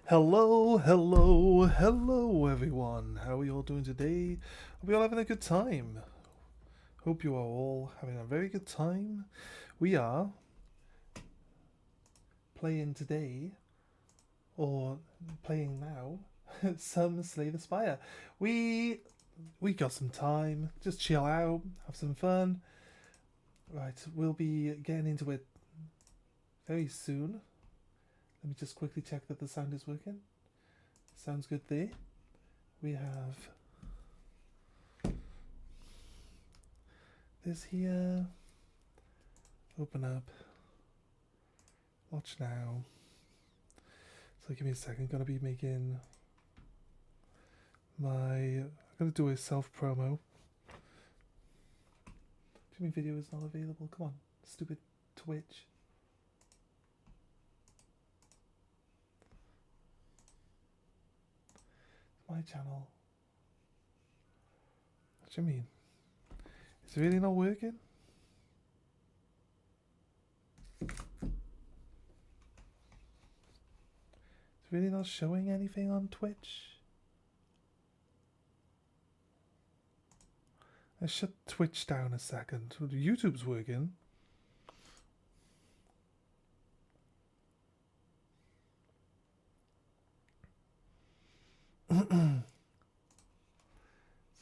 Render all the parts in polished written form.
Hello, hello, hello everyone. How are you all doing today? Hope you all having a good time. Hope you are all having a very good time. We are playing today, or playing now, some Slay the Spire. We got some time, just chill out, have some fun. Right, we'll be getting into it very soon. Let me just quickly check that the sound is working. Sounds good there. We have this here. Open up. Watch now. So give me a second. Gonna be making I'm gonna do a self promo. Jimmy video is not available. Come on, stupid Twitch. My channel. What do you mean? Is it really not working? It's really not showing anything on Twitch? I shut Twitch down a second. YouTube's working.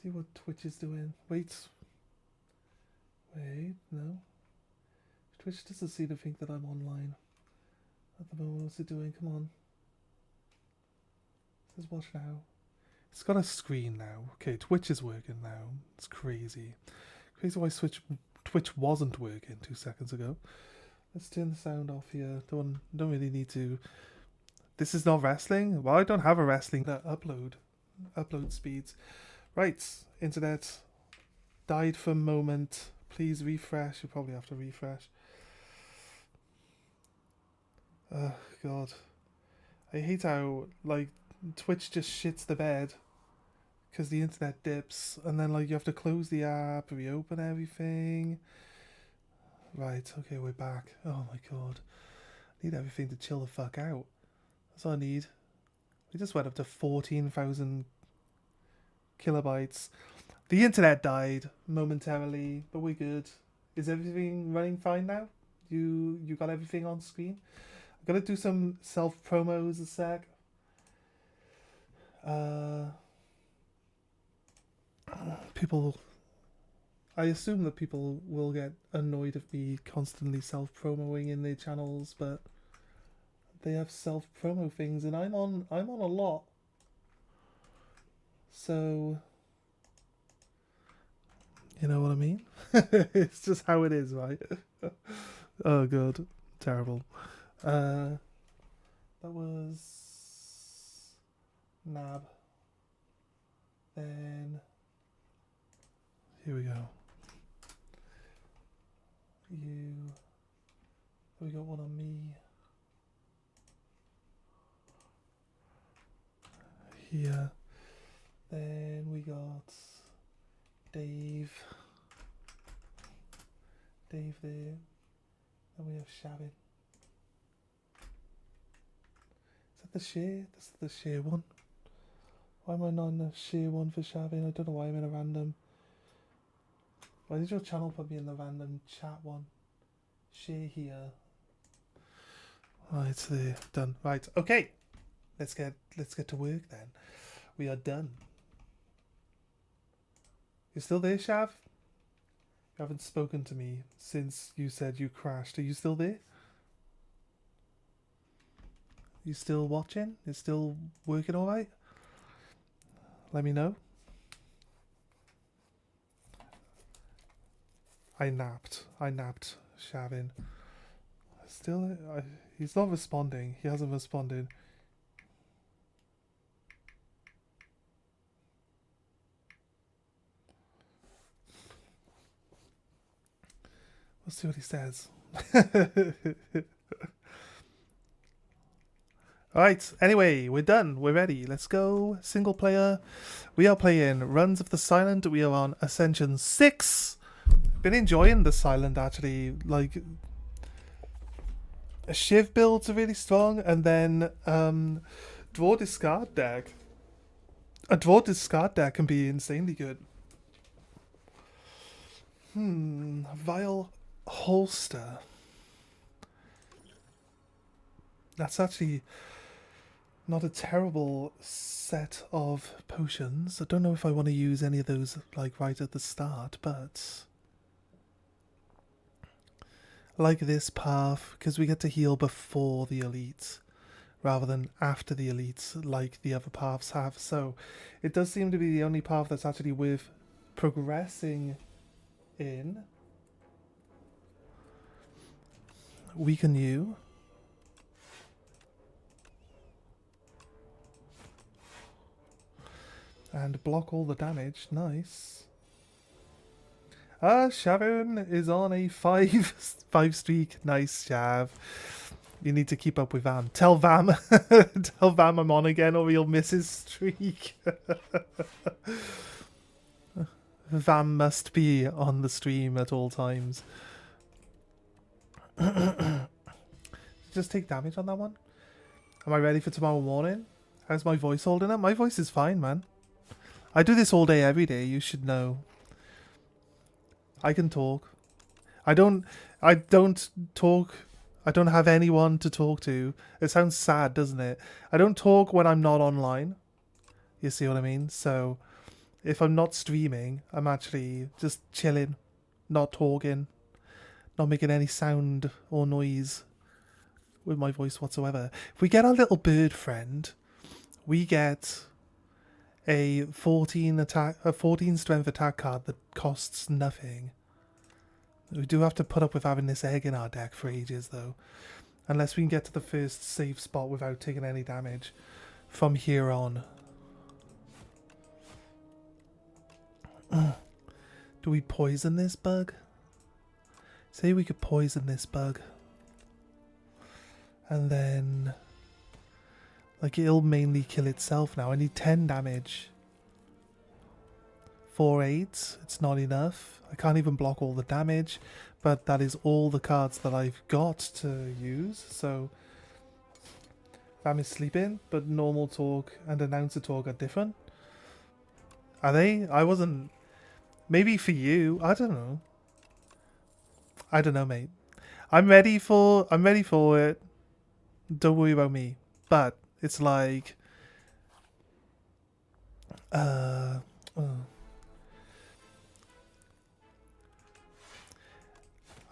See what Twitch is doing. Wait, no. Twitch doesn't seem to think that I'm online at the moment. What's it doing? Come on. It says watch now. It's got a screen now. Okay, Twitch is working now. It's crazy. Crazy why Twitch wasn't working 2 seconds ago. Let's turn the sound off here. Don't really need to. This is not wrestling? Well, I don't have a wrestling upload speeds. Right, internet died for a moment. Please refresh. You probably have to refresh. Oh god. I hate how like Twitch just shits the bed because the internet dips and then like you have to close the app, reopen everything. Right, okay, we're back. Oh my god. I need everything to chill the fuck out. That's all I need. We just went up to 14,000 kilobytes. The internet died momentarily, but we're good. Is everything running fine now? You got everything on screen? I'm gonna do some self promos a sec. People, I assume that people will get annoyed of me constantly self promoing in their channels, but they have self promo things, and I'm on a lot. So you know what I mean? It's just how it is, right? Oh god, terrible. That was Nab. Then here we go. We got one on me. Here. Then we got Dave there. Then we have Shabin. Is that the share? That's the share one. Why am I not in the share one for Shabin? I don't know why I'm in a random. Why did your channel put me in the random chat one? Share here. Right, there, done. Right, okay. Let's get to work then. We are done. You still there, Shav? You haven't spoken to me since you said you crashed. Are you still there? You still watching? You still working alright? Let me know. I napped, Shavin. Still, he's not responding. He hasn't responded. Let's see what he says. Alright, anyway, we're done. We're ready. Let's go. Single player. We are playing Runs of the Silent. We are on Ascension 6. Been enjoying the Silent, actually. Like, Shiv builds are really strong, and then Draw discard deck. A draw discard deck can be insanely good. Vile holster. That's actually not a terrible set of potions. I don't know if I want to use any of those like right at the start, but I like this path because we get to heal before the elite rather than after the elites like the other paths have. So it does seem to be the only path that's actually worth progressing in. Weaken you. And block all the damage. Nice. Sharon is on a 5 streak. Nice, Shav. You need to keep up with Vam. Tell Vam, tell Vam I'm on again, or he'll miss his streak. Vam must be on the stream at all times. Just take damage on that one. Am I ready for tomorrow morning? How's my voice holding up? My voice is fine, man. I do this all day, every day. You should know. I can talk. I don't talk. I don't have anyone to talk to. It sounds sad, doesn't it? I don't talk when I'm not online. You see what I mean? So, if I'm not streaming, I'm actually just chilling, not talking, not making any sound or noise with my voice whatsoever. If we get our little bird friend, we get a 14 strength attack card that costs nothing. We do have to put up with having this egg in our deck for ages, though. Unless we can get to the first safe spot without taking any damage from here on. Do we poison this bug? Say we could poison this bug. And then... like, it'll mainly kill itself now. I need 10 damage. 4/8. It's not enough. I can't even block all the damage. But that is all the cards that I've got to use. So, Vam is sleeping, but normal talk and announcer talk are different. Are they? I wasn't... maybe for you. I don't know. I don't know, mate. I'm ready for it. Don't worry about me. But it's like...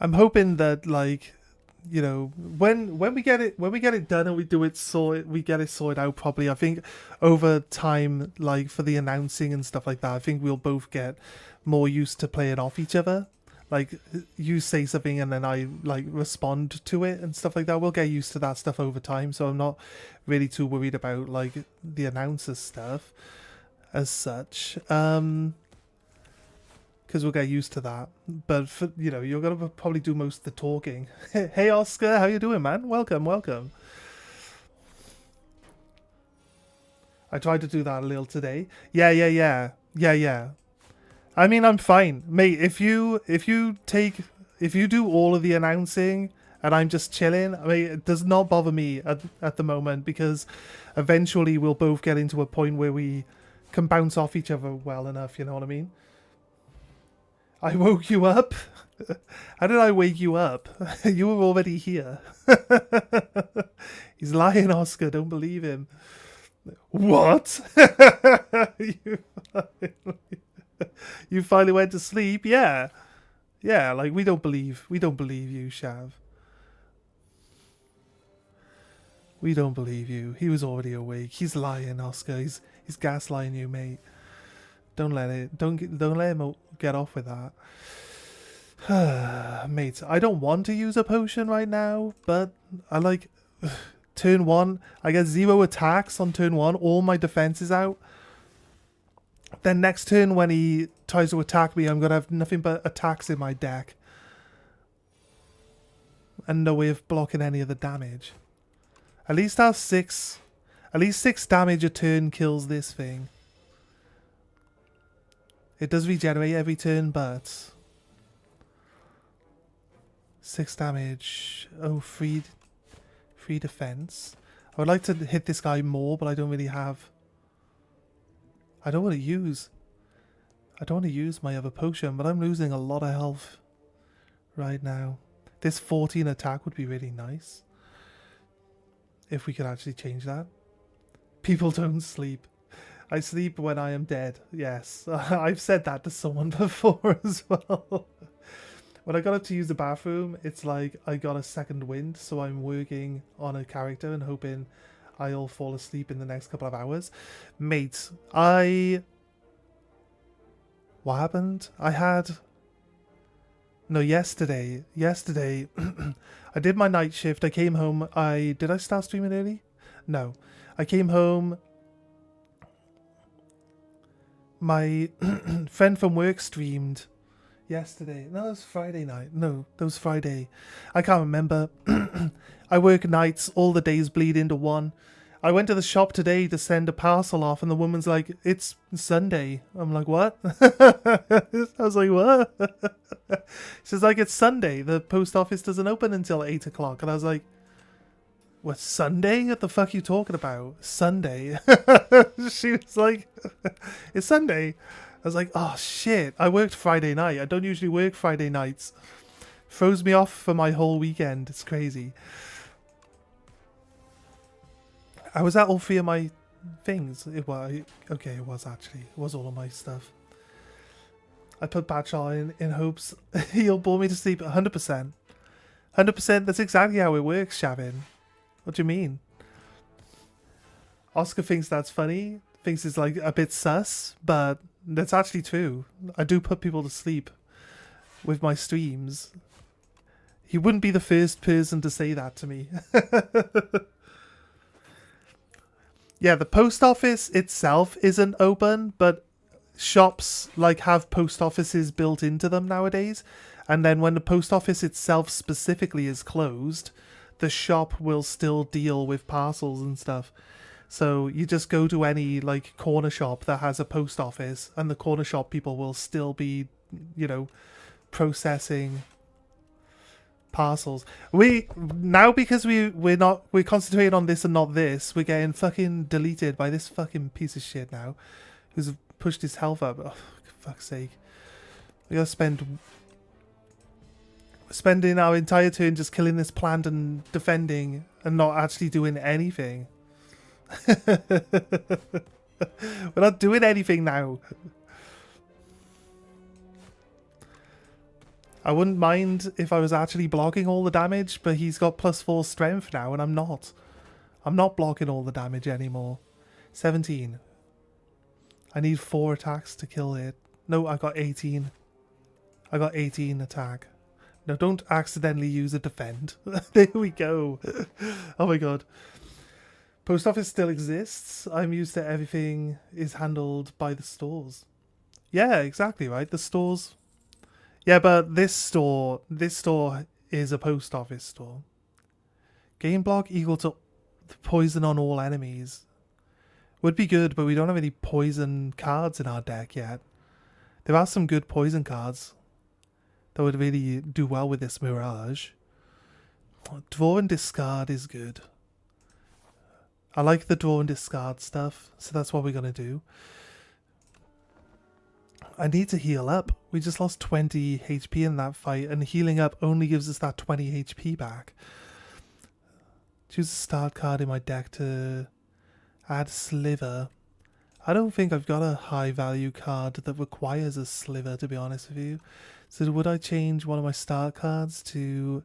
I'm hoping that, like, you know, when we get it done and we get it sorted out properly, I think over time, like for the announcing and stuff like that, I think we'll both get more used to playing off each other. Like, you say something and then I like respond to it and stuff like that. We'll get used to that stuff over time, so I'm not really too worried about like the announcer stuff as such. Because we'll get used to that. But, for, you know, you're going to probably do most of the talking. Hey, Oscar, how you doing, man? Welcome, welcome. I tried to do that a little today. Yeah. I mean, I'm fine. Mate, if you do all of the announcing and I'm just chilling, I mean, it does not bother me at the moment, because eventually we'll both get into a point where we can bounce off each other well enough, you know what I mean? I woke you up? How did I wake you up? You were already here. He's lying, Oscar. Don't believe him. What? You finally went to sleep? Yeah. Yeah, like, we don't believe you, Shav. We don't believe you. He was already awake. He's lying, Oscar. He's gaslighting you, mate. Don't let him get off with that. Mate, I don't want to use a potion right now, but I like... turn 1, I get 0 attacks on turn 1. All my defense is out. Then next turn, when he tries to attack me, I'm going to have nothing but attacks in my deck. And no way of blocking any of the damage. At least 6 damage a turn kills this thing. It does regenerate every turn, but 6 damage. Oh, 3 defense. I would like to hit this guy more, but I don't really have... I don't want to use my other potion, but I'm losing a lot of health right now. This 14 attack would be really nice. If we could actually change that. People don't sleep. I sleep when I am dead. Yes, I've said that to someone before as well. When I got up to use the bathroom, it's like I got a second wind, so I'm working on a character and hoping I'll fall asleep in the next couple of hours. Mate, what happened? Yesterday, I did my night shift, I came home, did I start streaming early? No. I came home, my friend from work streamed yesterday. No, it was Friday night. No, that was Friday. I can't remember. I work nights, all the days bleed into one. I went to the shop today to send a parcel off and the woman's like, it's Sunday. I'm like, what? I was like, what? She's like, it's Sunday. The post office doesn't open until 8 o'clock. And I was like, what, Sunday? What the fuck are you talking about? Sunday? She was like, it's Sunday. I was like, oh shit, I worked Friday night. I don't usually work Friday nights. Throws me off for my whole weekend. It's crazy. I was at all 3 of my things. Okay, it was actually. It was all of my stuff. I put Badshot in hopes he'll bore me to sleep 100%. 100%, that's exactly how it works, Shavin. What do you mean? Oscar thinks that's funny. Thinks it's like a bit sus, but that's actually true. I do put people to sleep with my streams. He wouldn't be the first person to say that to me. Yeah, the post office itself isn't open, but shops like have post offices built into them nowadays. And then when the post office itself specifically is closed, the shop will still deal with parcels and stuff. So you just go to any like corner shop that has a post office and the corner shop people will still be, you know, processing parcels. Because we're concentrating on this and not this, we're getting fucking deleted by this fucking piece of shit now who's pushed his health up. Oh, for fuck's sake. We gotta spending our entire turn just killing this plant and defending and not actually doing anything. We're not doing anything now. I wouldn't mind if I was actually blocking all the damage, but he's got +4 strength now and I'm not. I'm not blocking all the damage anymore. 17. I need 4 attacks to kill it. No, I got 18. I got 18 attack. No, don't accidentally use a defend. There we go. Oh my god. Post office still exists. I'm used to everything is handled by the stores. Yeah, exactly, right? The stores. Yeah, but this store is a post office store. Game block equal to poison on all enemies. Would be good, but we don't have any poison cards in our deck yet. There are some good poison cards that would really do well with this Mirage. Draw and discard is good. I like the draw and discard stuff, so that's what we're going to do. I need to heal up. We just lost 20 HP in that fight, and healing up only gives us that 20 HP back. Choose a start card in my deck to add Sliver. I don't think I've got a high value card that requires a Sliver, to be honest with you. So would I change one of my start cards to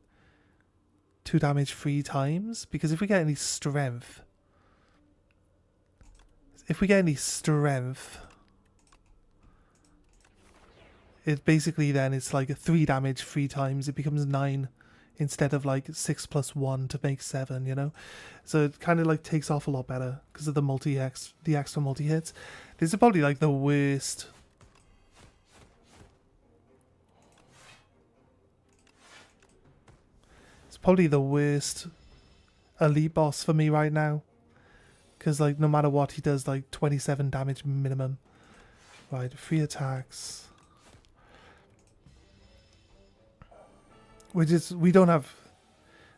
2 damage 3 times? Because if we get any strength... it basically then it's like a 3 damage 3 times. It becomes 9 instead of like 6 plus 1 to make 7, you know? So it kind of like takes off a lot better because of the extra multi-hits. This is probably like the worst... It's probably the worst elite boss for me right now. Because like no matter what, he does like 27 damage minimum. Right, 3 attacks. We don't have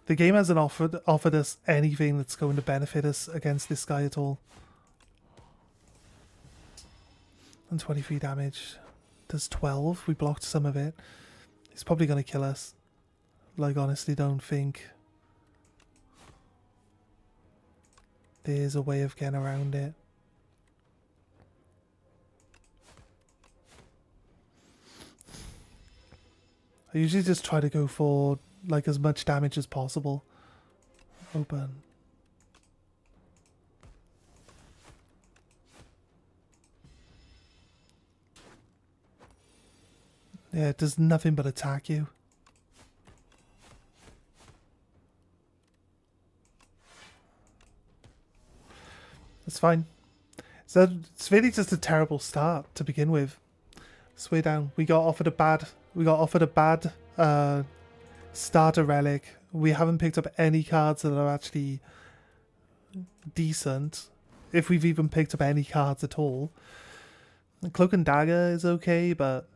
The game hasn't offered us anything that's going to benefit us against this guy at all. And 23 damage. Does 12. We blocked some of it. He's probably going to kill us. Like, honestly, don't think there's a way of getting around it. I usually just try to go for like as much damage as possible. Open. Yeah, it does nothing but attack you. That's fine. So it's really just a terrible start to begin with. Sway down. We got offered a bad starter relic. We haven't picked up any cards that are actually decent, if we've even picked up any cards at all. Cloak and Dagger is okay, but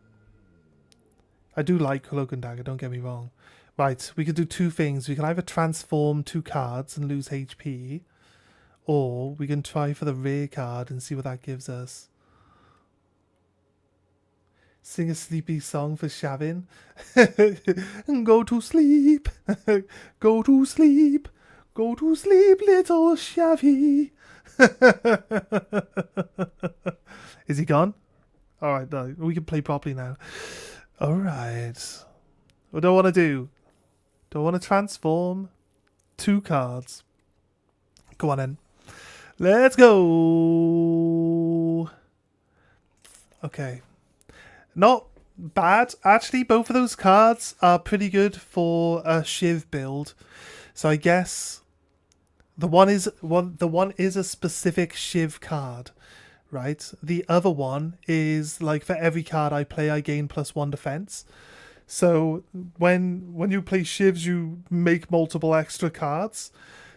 I do like Cloak and Dagger, don't get me wrong. Right, we could do two things. We can either transform 2 cards and lose HP, or we can try for the rare card and see what that gives us. Sing a sleepy song for Shavin. Go to sleep. Go to sleep. Go to sleep, little Shavy. Is he gone? Alright, no, we can play properly now. Alright. What do I want to do? Do I want to transform 2 cards? Go on then. Let's go. Okay. Not bad. Actually, both of those cards are pretty good for a Shiv build. So I guess the one is a specific Shiv card, right? The other one is like for every card I play, I gain +1 defense. So when you play Shivs, you make multiple extra cards.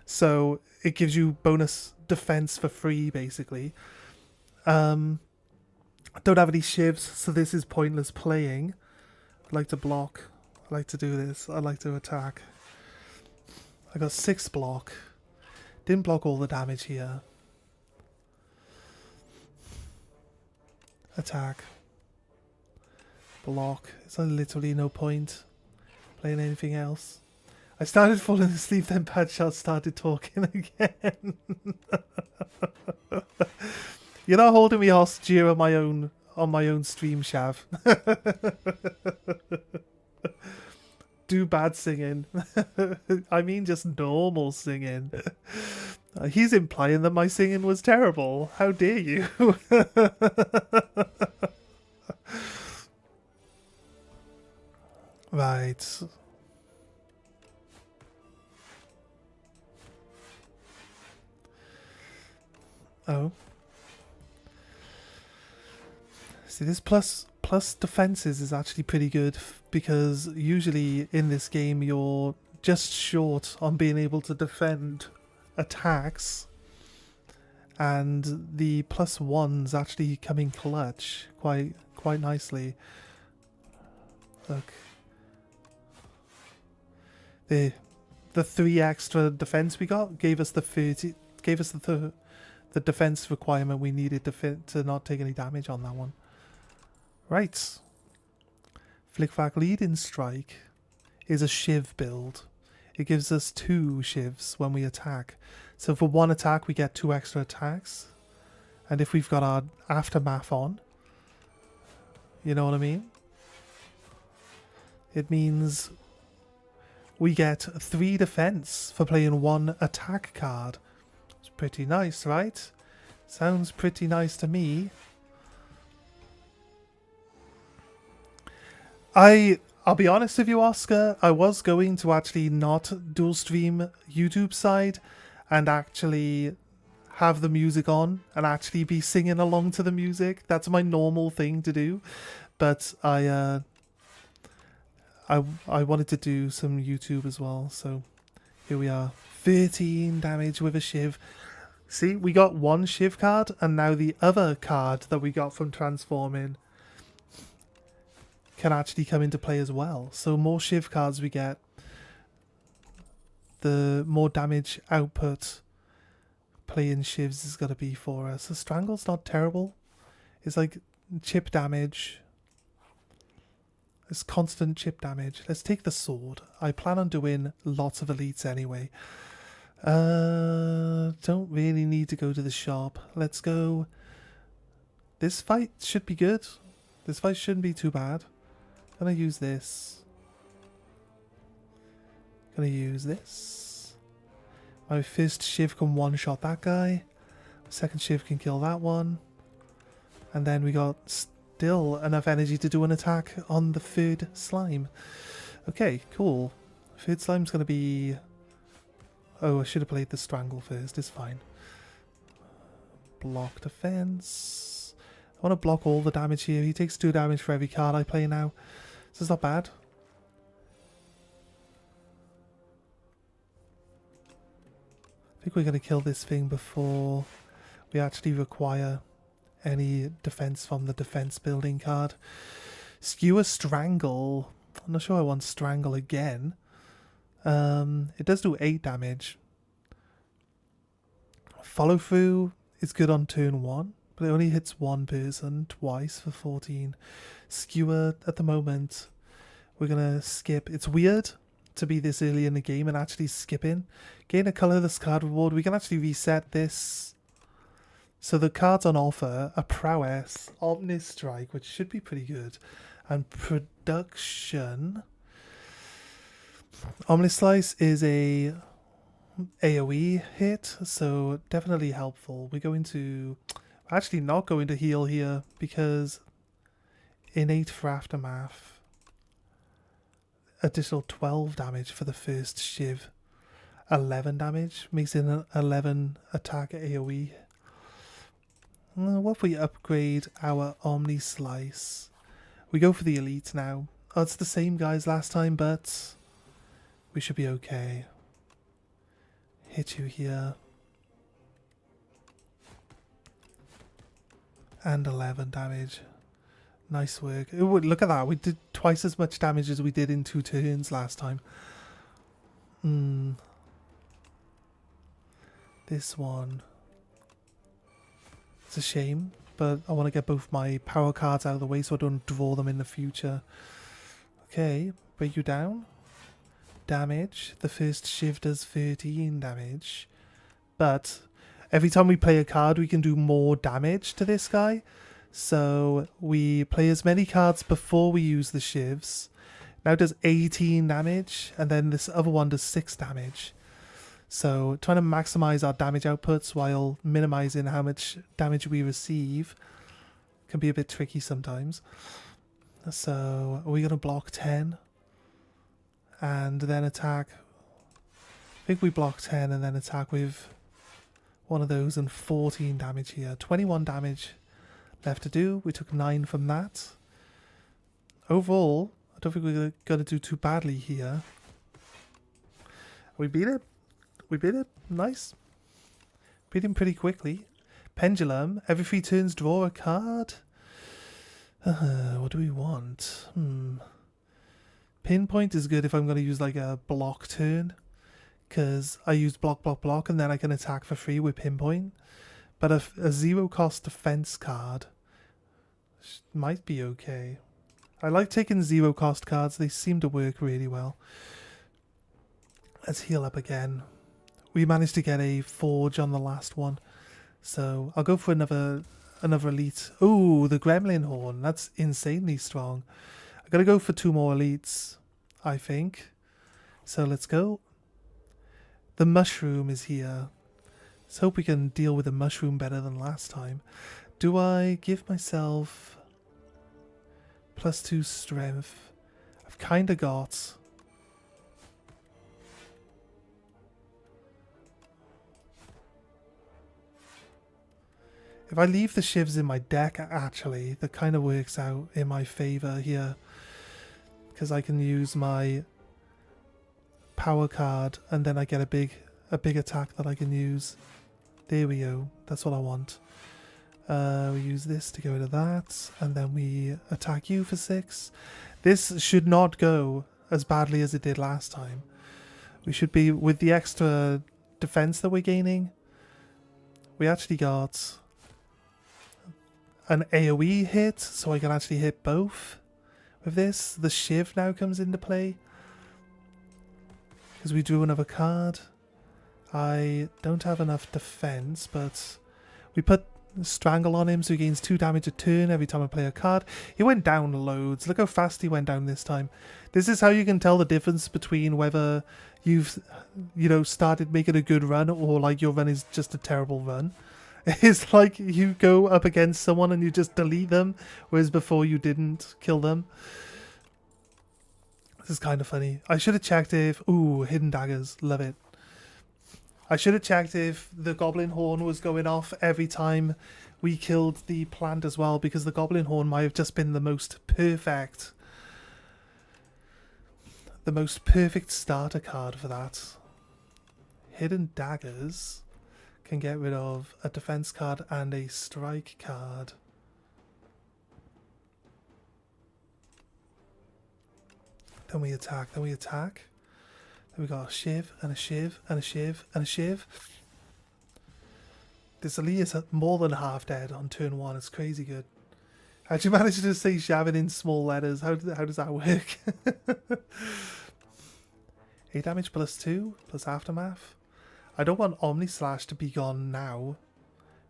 So it gives you bonus defense for free, basically. I don't have any Shivs, so this is pointless playing. I like to block. I like to do this. I like to attack. I got 6 block. Didn't block all the damage here. Attack. Block. It's literally no point playing anything else. I started falling asleep, then Badshot started talking again. You're not holding me hostage here on my own stream, Shav. Do bad singing. I mean just normal singing. He's implying that my singing was terrible. How dare you? Right. Oh. See, this plus defenses is actually pretty good, because usually in this game you're just short on being able to defend attacks, and the +1s actually come in clutch quite nicely. Look, the 3 extra defense we got gave us the defense requirement we needed to not take any damage on that one. Right. Flickflack Leading Strike is a Shiv build. It gives us 2 Shivs when we attack. So for 1 attack we get 2 extra attacks. And if we've got our Aftermath on, you know what I mean? It means we get 3 defense for playing 1 attack card. It's pretty nice, right? Sounds pretty nice to me. I'll be honest with you, Oscar, I was going to actually not dual stream YouTube side and actually have the music on and actually be singing along to the music. That's my normal thing to do. But I wanted to do some YouTube as well, so here we are. 13 damage with a Shiv. See, we got 1 Shiv card, and now the other card that we got from transforming can actually come into play as well. So more Shiv cards we get, the more damage output playing shivs is going to be for us. The strangle's not terrible. It's like chip damage. It's constant chip damage. Let's take the sword. I plan on doing lots of elites anyway. Don't really need to go to the shop. Let's go. This fight should be good. This fight shouldn't be too bad. Gonna use this. Gonna use this. My first shiv can one-shot that guy. My second shiv can kill that one. And then we got still enough energy to do an attack on the third slime. Okay, cool. Third slime's gonna be... Oh, I should have played the strangle first. It's fine. Block defense. I want to block all the damage here. He takes 2 damage for every card I play now. This is not bad. I think we're going to kill this thing before we actually require any defense from the defense building card. Skewer Strangle. I'm not sure I want Strangle again. It does do 8 damage. Follow through is good on turn 1, but it only hits one person twice for 14. Skewer at the moment, we're gonna skip. It's weird to be this early in the game and actually skipping. Gain a colourless card reward. We can actually reset this. So the cards on offer are Prowess, Omnis Strike, which should be pretty good, and Production. Omnis Slice is a AoE hit, so definitely helpful. We're going to... Actually not going to heal here, because Innate for Aftermath. Additional 12 damage for the first shiv. 11 damage. Makes it an 11 attack AoE. What if we upgrade our Omni Slice? We go for the elite now. Oh, it's the same guys last time, but... we should be okay. Hit you here. And 11 damage. Nice work. Ooh, look at that. We did twice as much damage as we did in 2 turns last time. This one. It's a shame, but I want to get both my power cards out of the way so I don't draw them in the future. Okay, break you down. Damage. The first shiv does 13 damage. But every time we play a card, we can do more damage to this guy. So we play as many cards before we use the shivs. Now it does 18 damage, and then this other one does 6 damage. So trying to maximize our damage outputs while minimizing how much damage we receive can be a bit tricky sometimes. So are we going to block 10? And then attack. I think we block 10 and then attack with one of those and 14 damage here. 21 damage left to do. We took 9 from that. Overall, I don't think we're going to do too badly here. We beat it. We beat it. Nice. Beat him pretty quickly. Pendulum. Every 3 turns, draw a card. What do we want? Pinpoint is good if I'm going to use like a block turn, because I use block, block, block, and then I can attack for free with pinpoint. But a 0 cost defense card might be okay. I like taking 0 cost cards. They seem to work really well. Let's heal up again. We managed to get a forge on the last one, so I'll go for another elite. Oh, the gremlin horn. That's insanely strong. I'm going to go for 2 more elites, I think. So let's go. The mushroom is here. Let's hope we can deal with the mushroom better than last time. Do I give myself +2 strength? I've kind of got... If I leave the shivs in my deck, actually, that kind of works out in my favour here. Because I can use my power card and then I get a big attack that I can use. There we go. That's what I want. We use this to get rid of that. And then we attack you for 6. This should not go as badly as it did last time. We should be, with the extra defense that we're gaining, we actually got an AoE hit, so I can actually hit both with this. The Shiv now comes into play because we drew another card. I don't have enough defense, but we put Strangle on him, so he gains 2 damage a turn every time I play a card. He went down loads. Look how fast he went down this time. This is how you can tell the difference between whether you've, you know, started making a good run or like your run is just a terrible run. It's like you go up against someone and you just delete them, whereas before you didn't kill them. This is kind of funny. I should have checked if... Ooh, hidden daggers. Love it. I should have checked if the Goblin Horn was going off every time we killed the plant as well, because the Goblin Horn might have just been the most perfect starter card for that. Hidden daggers can get rid of a defense card and a strike card. Then we attack, then we attack. Then we got a Shiv, and a Shiv, and a Shiv, and a Shiv. This Ali is more than half dead on turn 1. It's crazy good. How'd you manage to say Shavin in small letters? How does that work? 8 damage plus 2, plus Aftermath. I don't want Omni Slash to be gone now.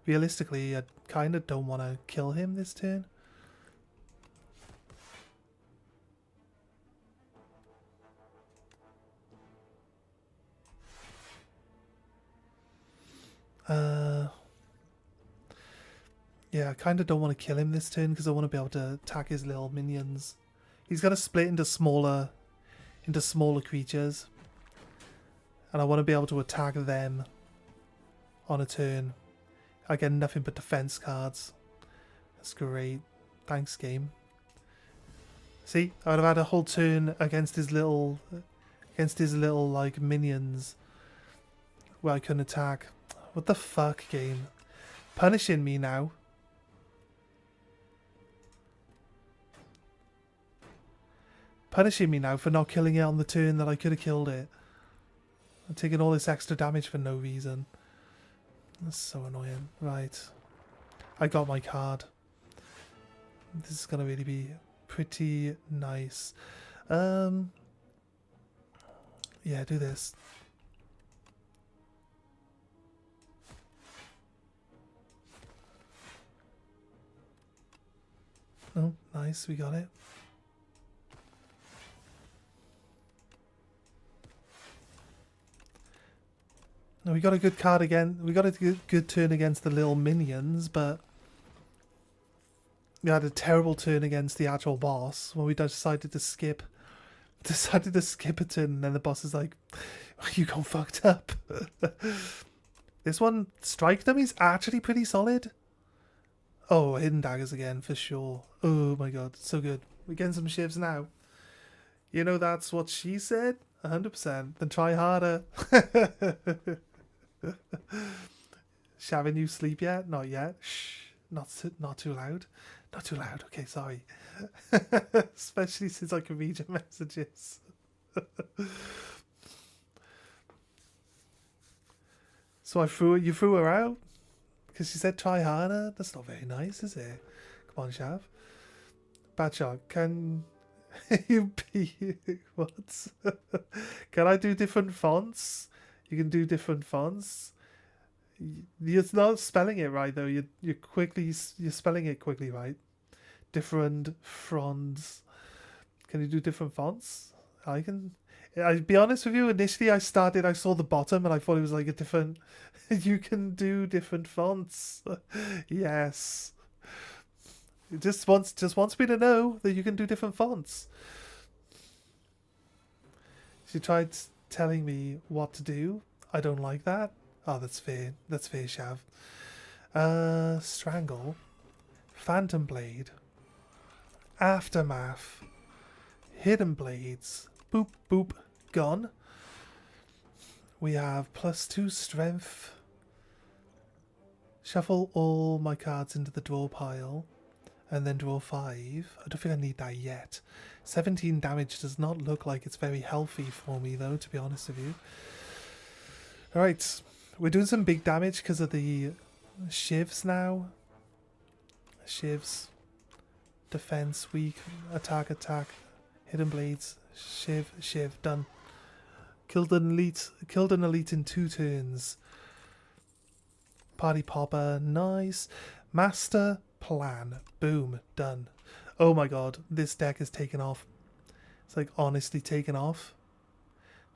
Realistically, I kind of don't want to kill him this turn. Yeah, I kind of don't want to kill him this turn because I want to be able to attack his little minions. He's going to split into smaller creatures, and I want to be able to attack them on a turn. I get nothing but defense cards. That's great. Thanks, game. See, I would have had a whole turn against his little like minions where I couldn't attack. What the fuck, game? Punishing me now. Punishing me now for not killing it on the turn that I could have killed it. I'm taking all this extra damage for no reason. That's so annoying. Right. I got my card. This is going to really be pretty nice. Yeah, do this. Oh, nice. We got it. No, we got a good card again. We got a good turn against the little minions, but we had a terrible turn against the actual boss when we decided to skip a turn, and then the boss is like, "You got fucked up." This one, strike dummies, actually pretty solid. Oh, hidden daggers again for sure. Oh my god, so good. We're getting some shivs now. You know, that's what she said. 100%. Then try harder. Shavin, you sleep yet? Not yet. Shh. Not too loud. Not too loud. Okay, sorry. Especially since I can read your messages. So you threw her out because she said try harder. That's not very nice, is it? Come on, Shav. BADSHOT, can you be what? Can I do different fonts? You can do different fonts. You're not spelling it right though. You're spelling it quickly, right? Different fronts. Can you do different fonts? I'll be honest with you. Initially, I saw the bottom and I thought it was like a different. You can do different fonts. Yes. It just wants me to know that you can do different fonts. She tried telling me what to do. I don't like that. Oh, that's fair. That's fair, Shav. Strangle. Phantom Blade. Aftermath. Hidden Blades. Boop, boop. Gone. We have +2 strength. Shuffle all my cards into the draw pile. and then draw 5. I don't think I need that yet. 17 damage does not look like it's very healthy for me though, to be honest with you. Alright, we're doing some big damage because of the shivs now. Shivs. Defense, weak, attack, attack. Hidden blades, shiv, shiv, done. Killed an elite in 2 turns. Party popper, nice. Master plan, boom, done. Oh my god, this deck is taken off. It's like honestly taken off.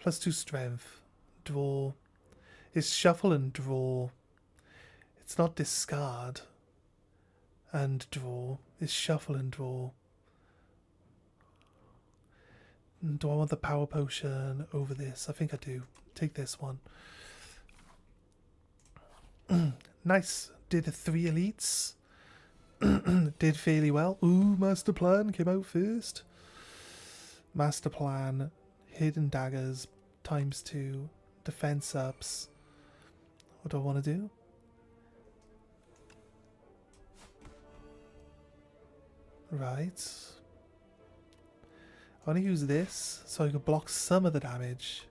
+2 strength, draw. It's shuffle and draw. It's not discard and draw. It's shuffle and draw. Do I want the power potion over this? I think I do. Take this one. Nice. Did 3 elites. Did fairly well. Ooh, master plan came out first. Master plan. Hidden daggers. ×2. Defense ups. What do I want to do? Right. I want to use this so I can block some of the damage.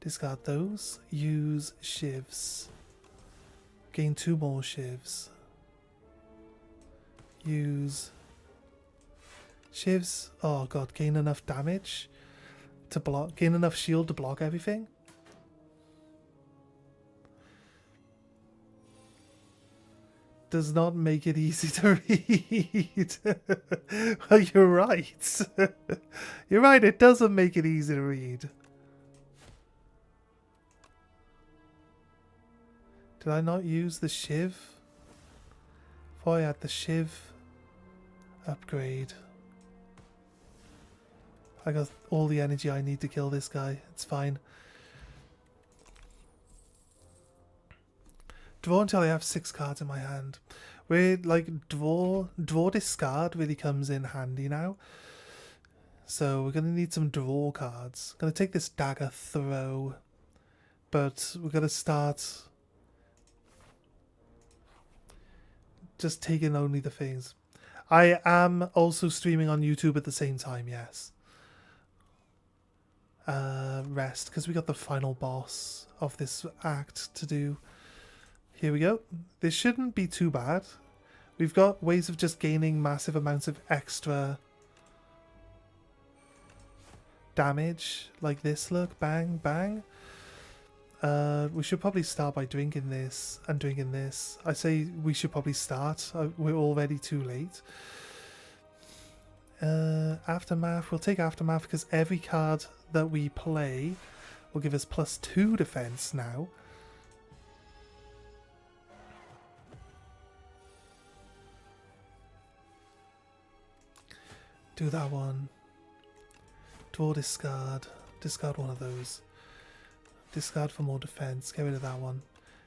Discard those. Use shivs. Gain 2 more shivs. Use shivs. Oh god, gain enough damage to block. Gain enough shield to block everything. Does not make it easy to read. Well, you're right. You're right, it doesn't make it easy to read. Did I not use the shiv? If I had the shiv upgrade. I got all the energy I need to kill this guy. It's fine. Draw until I have 6 cards in my hand. Where like draw discard really comes in handy now. So we're gonna need some draw cards. Gonna take this dagger throw, but we're gonna start just taking only the things. I am also streaming on YouTube at the same time, yes. Rest, because we got the final boss of this act to do. Here we go. This shouldn't be too bad. We've got ways of just gaining massive amounts of extra damage. Like this, look. Bang, bang. We should probably start by drinking this and drinking this. I say we should probably start. We're already too late. Aftermath. We'll take Aftermath because every card that we play will give us +2 defense now. Do that one. Draw, discard. Discard one of those. Discard for more defense. Get rid of that one.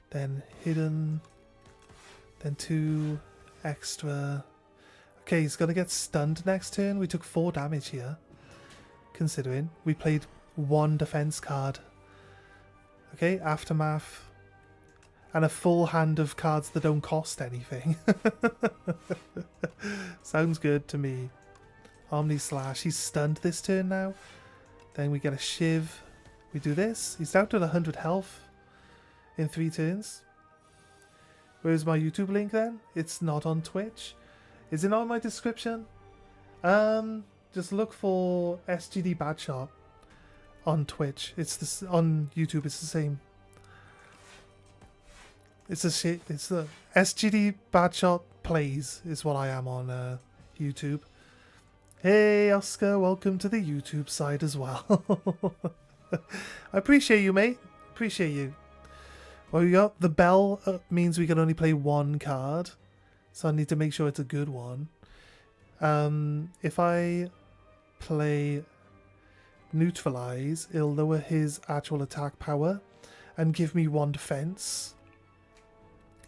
Then hidden. Then 2 extra. Okay, he's going to get stunned next turn. We took 4 damage here. Considering we played 1 defense card. Okay, Aftermath. And a full hand of cards that don't cost anything. Sounds good to me. Omni Slash. He's stunned this turn now. Then we get a Shiv. We do this. He's down to 100 health in 3 turns. Where's my YouTube link then? It's not on Twitch. Is it not in my description? Just look for SGTBADSHOT on Twitch. It's this on YouTube. It's the same. It's the SGTBADSHOT plays is what I am on YouTube. Hey Oscar, welcome to the YouTube side as well. I appreciate you, mate. Appreciate you. Well, we got the bell means we can only play 1 card, so I need to make sure it's a good one. If I play neutralize, it'll lower his actual attack power and give me 1 defense.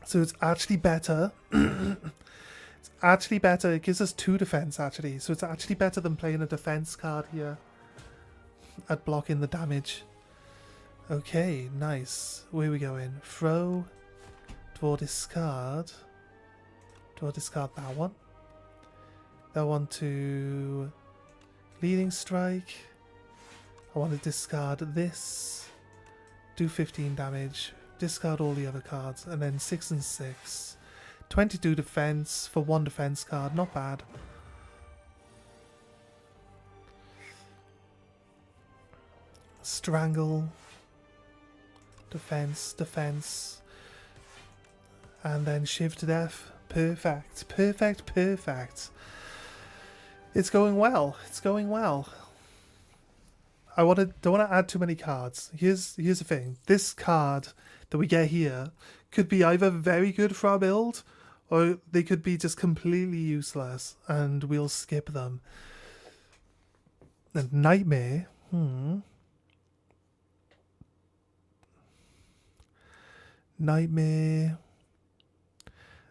So it's actually better. It's actually better. It gives us 2 defense actually, so it's actually better than playing a defense card here at blocking the damage. Okay, nice. Where are we going? Throw, Draw, discard. Draw, discard that one. That one to leading strike. I want to discard this. Do 15 damage. Discard all the other cards. And then 6 and 6. 22 defense for 1 defense card. Not bad. Strangle. Defense. Defense. And then shiv to death. Perfect. Perfect. Perfect. It's going well. It's going well. Don't want to add too many cards. Here's the thing. This card that we get here could be either very good for our build, or they could be just completely useless, and we'll skip them. And Nightmare. Nightmare.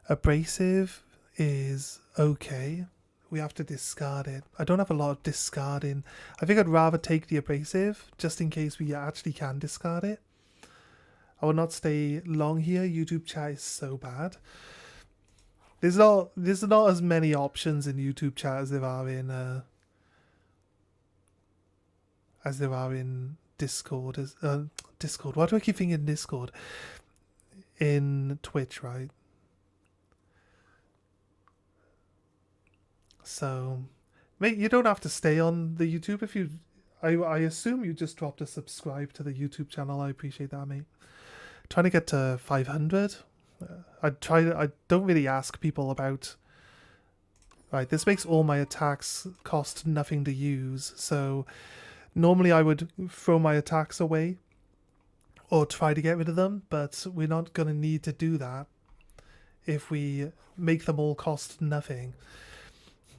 Abrasive is okay. We have to discard it. I don't have a lot of discarding. I think I'd rather take the abrasive, just in case we actually can discard it. I will not stay long here. YouTube chat is so bad. There's not as many options in YouTube chat as there are in Discord. Discord. Why do I keep thinking Discord? In Twitch, right? So, mate, you don't have to stay on the YouTube if you... I assume you just dropped a subscribe to the YouTube channel. I appreciate that, mate. Trying to get to 500. I don't really ask people about... Right, this makes all my attacks cost nothing to use. So, normally I would throw my attacks away or try to get rid of them, but we're not going to need to do that if we make them all cost nothing.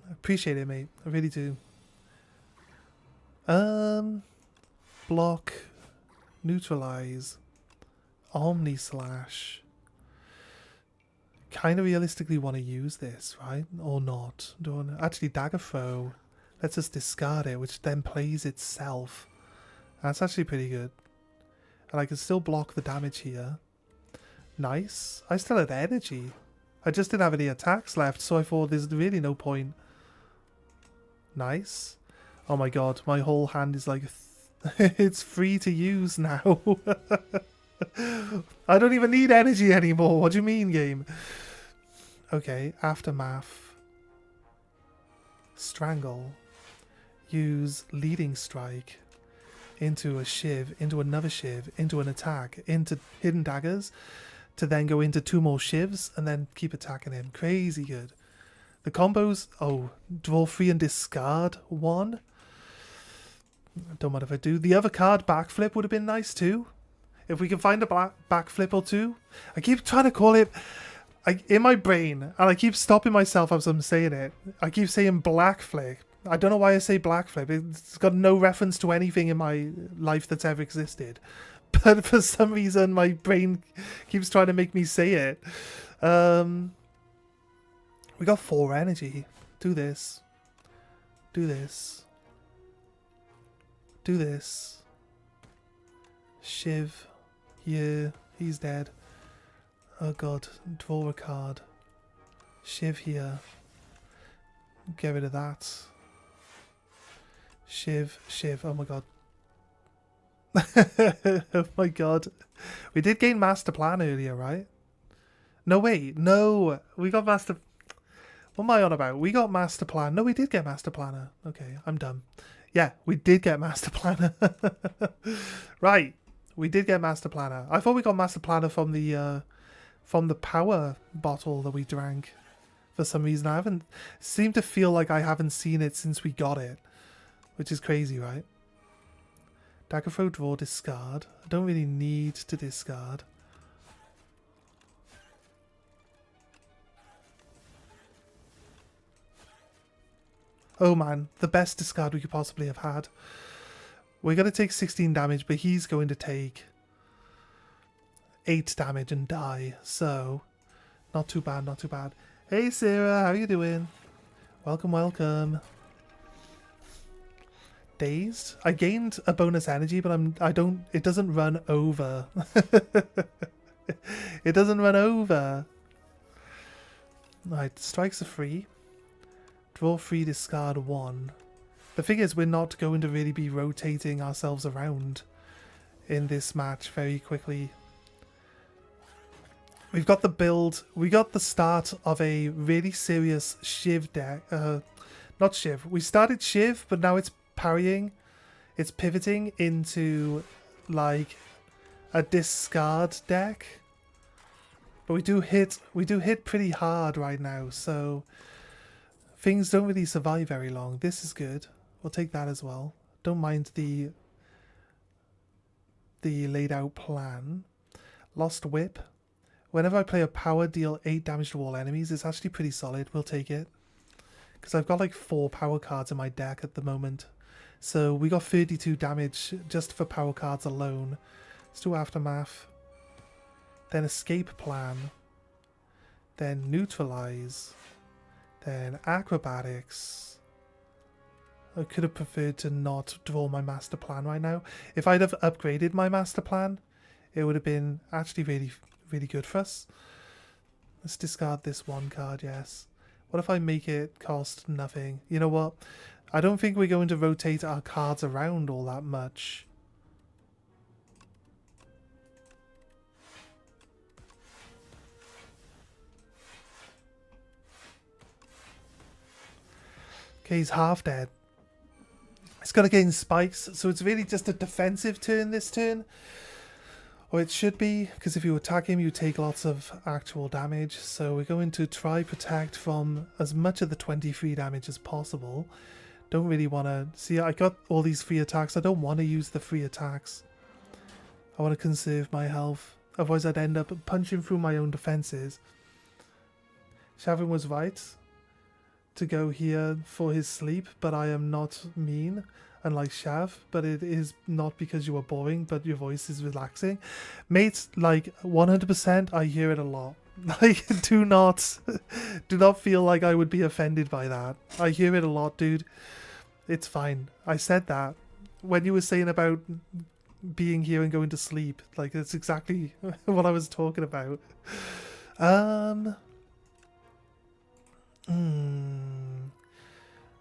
Appreciate it, mate. I really do. Block, neutralize, Omni Slash. Kind of realistically want to use this, right? Or not? Actually, Dagger Throw. Let's just discard it, which then plays itself. That's actually pretty good. And I can still block the damage here. Nice. I still had energy. I just didn't have any attacks left, so I thought there's really no point. Nice. Oh my god, my whole hand is like... it's free to use now. I don't even need energy anymore. What do you mean, game? Okay, Aftermath. Strangle. Use Leading Strike into a shiv, into another shiv, into an attack, into Hidden Daggers, to then go into 2 more shivs and then keep attacking him. Crazy good. The combos, draw 3 and discard 1. Don't mind if I do. The other card, backflip, would have been nice too. If we can find a backflip or 2. I keep trying to call it in my brain, and I keep stopping myself as I'm saying it. I keep saying black flip. I don't know why I say black flip. It's got no reference to anything in my life that's ever existed. But for some reason, my brain keeps trying to make me say it. We got 4 energy. Do this. Do this. Do this. Shiv. Yeah, he's dead. Oh god. Draw a card. Shiv here. Get rid of that. Shiv. Shiv. Oh my god. Oh my god. We did gain Master Plan earlier, right? No, wait. No. We got Master... What am I on about? We got Master Plan. No, we did get Master Planner. Okay, I'm dumb. Yeah, we did get Master Planner. Right. We did get Master Planner. I thought we got Master Planner from the power bottle that we drank. For some reason, I haven't... seemed to feel like I haven't seen it since we got it. Which is crazy, right? Dagger Throw, draw, discard. I don't really need to discard. Oh man, the best discard we could possibly have had. We're going to take 16 damage, but he's going to take 8 damage and die. So, not too bad, not too bad. Hey Sarah, how you doing? Welcome, welcome. Dazed? I gained a bonus energy, but it doesn't run over. It doesn't run over. Right, strikes are free. Draw 3, discard 1. The thing is, we're not going to really be rotating ourselves around in this match very quickly. We've got the build, we got the start of a really serious Shiv deck. Not Shiv. We started Shiv, but now it's parrying. It's pivoting into like a discard deck. But we do hit pretty hard right now, so things don't really survive very long. This is good. We'll take that as well. Don't mind the laid out plan. Lost Whip. Whenever I play a power, deal 8 damage to all enemies. It's actually pretty solid. We'll take it. Because I've got like 4 power cards in my deck at the moment. So we got 32 damage just for power cards alone. Let's do Aftermath. Then Escape Plan. Then Neutralize. Then Acrobatics. I could have preferred to not draw my master plan right now. If I'd have upgraded my master plan, it would have been actually really good for us. Let's discard this 1 card, yes. What if I make it cost nothing? You know what? I don't think we're going to rotate our cards around all that much. Okay, he's half dead. It's got to gain spikes, so it's really just a defensive turn this turn. Or it should be, because if you attack him, you take lots of actual damage. So we're going to try protect from as much of the 23 damage as possible. Don't really want to... See, I got all these free attacks. I don't want to use the free attacks. I want to conserve my health. Otherwise, I'd end up punching through my own defenses. Shavin was right to go here for his sleep, but I am not mean. Unlike Shav, but it is not because you are boring, but your voice is relaxing. Mate, like 100%, I hear it a lot. Like, do not feel like I would be offended by that. I hear it a lot, dude. It's fine. I said that. When you were saying about being here and going to sleep, like, that's exactly what I was talking about.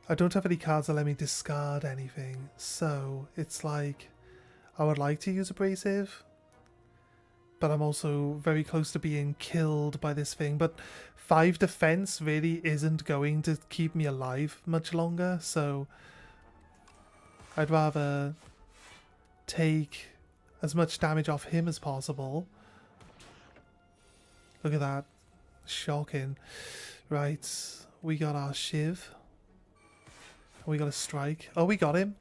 I don't have any cards that let me discard anything, so it's like I would like to use Abrasive, but I'm also very close to being killed by this thing. But 5 defense really isn't going to keep me alive much longer, so I'd rather take as much damage off him as possible. Look at that. Shocking. Right, we got our Shiv. We got a strike. Oh, we got him.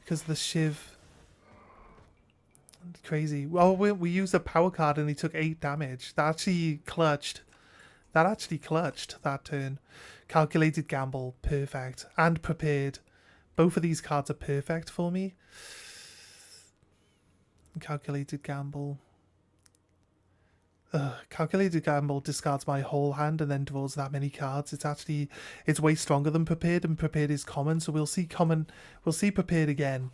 Because the Shiv. Crazy. Well, we used a power card and he took 8 damage. That actually clutched. That turn. Calculated Gamble. Perfect. And Prepared. Both of these cards are perfect for me. Calculated Gamble. Calculated Gamble discards my whole hand and then draws that many cards. It's way stronger than Prepared, and Prepared is common, so we'll see Prepared again.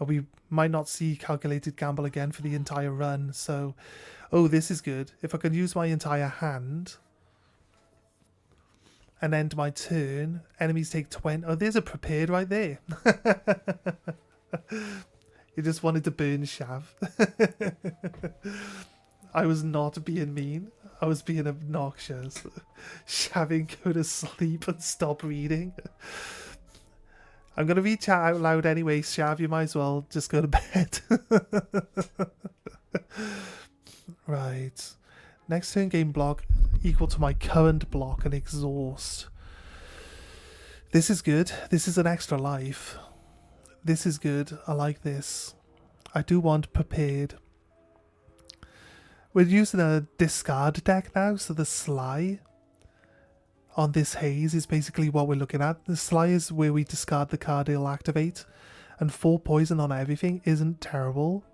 Or we might not see Calculated Gamble again for the entire run, so... Oh, this is good. If I can use my entire hand and end my turn, enemies take 20... Oh, there's a Prepared right there. You just wanted to burn Shav. I was not being mean. I was being obnoxious. Shaving, go to sleep and stop reading. I'm going to read chat out loud anyway. Shav, you might as well just go to bed. Right. Next turn game block equal to my current block and exhaust. This is good. This is an extra life. This is good. I like this. I do want Prepared. We're using a discard deck now, so the Sly on this haze is basically what we're looking at. The Sly is where we discard the card it'll activate, and 4 poison on everything isn't terrible,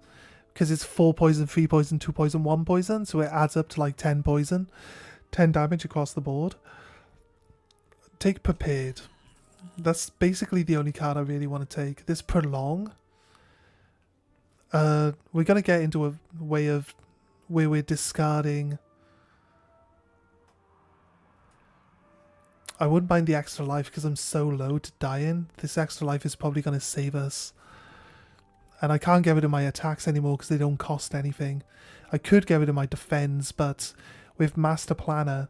because it's 4 poison, 3 poison, 2 poison, 1 poison, so it adds up to like 10 poison, 10 damage across the board. Take Prepared. That's basically the only card I really want to take. This Prolong. We're going to get into a way of where we're discarding. I wouldn't mind the extra life because I'm so low to die in. This extra life is probably going to save us. And I can't get rid of my attacks anymore because they don't cost anything. I could get rid of my defense, but with Master Planner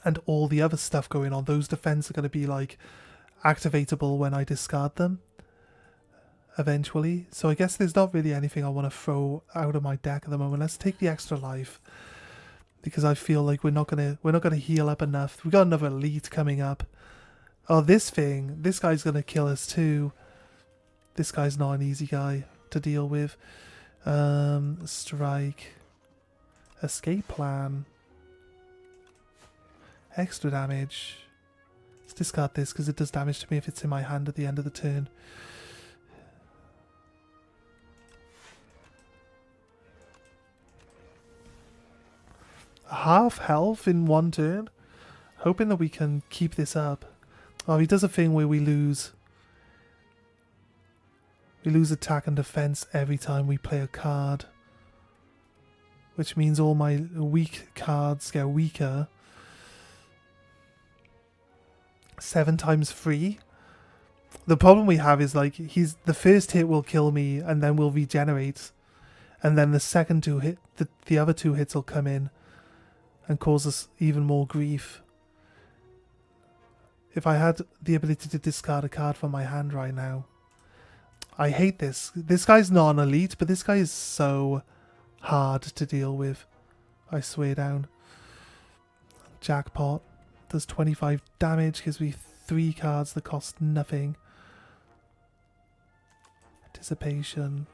and all the other stuff going on, those defense are going to be like activatable when I discard them eventually. So I guess there's not really anything I want to throw out of my deck at the moment. Let's take the extra life because I feel like we're not gonna heal up enough. We got another elite coming up. Oh, this guy's gonna kill us too. This guy's not an easy guy to deal with. Strike. Escape plan. Extra damage. Let's discard this because it does damage to me if it's in my hand at the end of the turn. Half health in one turn. Hoping that we can keep this up. Oh, he does a thing where we lose attack and defense every time we play a card. Which means all my weak cards get weaker. 7 times 3. The problem we have is like the first hit will kill me and then we'll regenerate. And then the second two hit the other 2 hits will come in and cause us even more grief. If I had the ability to discard a card from my hand right now. I hate this. This guy's not an elite, but this guy is so hard to deal with. I swear down. Jackpot. Does 25 damage, gives me 3 cards that cost nothing. Anticipation.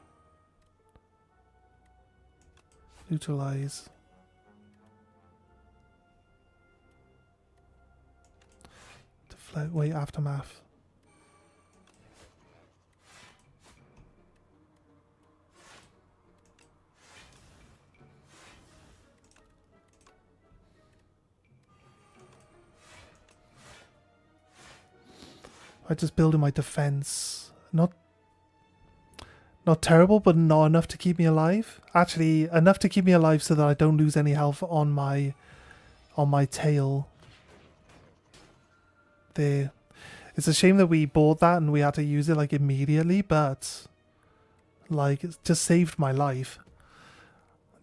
Neutralize. Deflect. Wait, aftermath. I just building my defense. Not terrible, but not enough to keep me alive. Actually, enough to keep me alive so that I don't lose any health on my tail. There. It's a shame that we bought that and we had to use it like immediately, but like it just saved my life.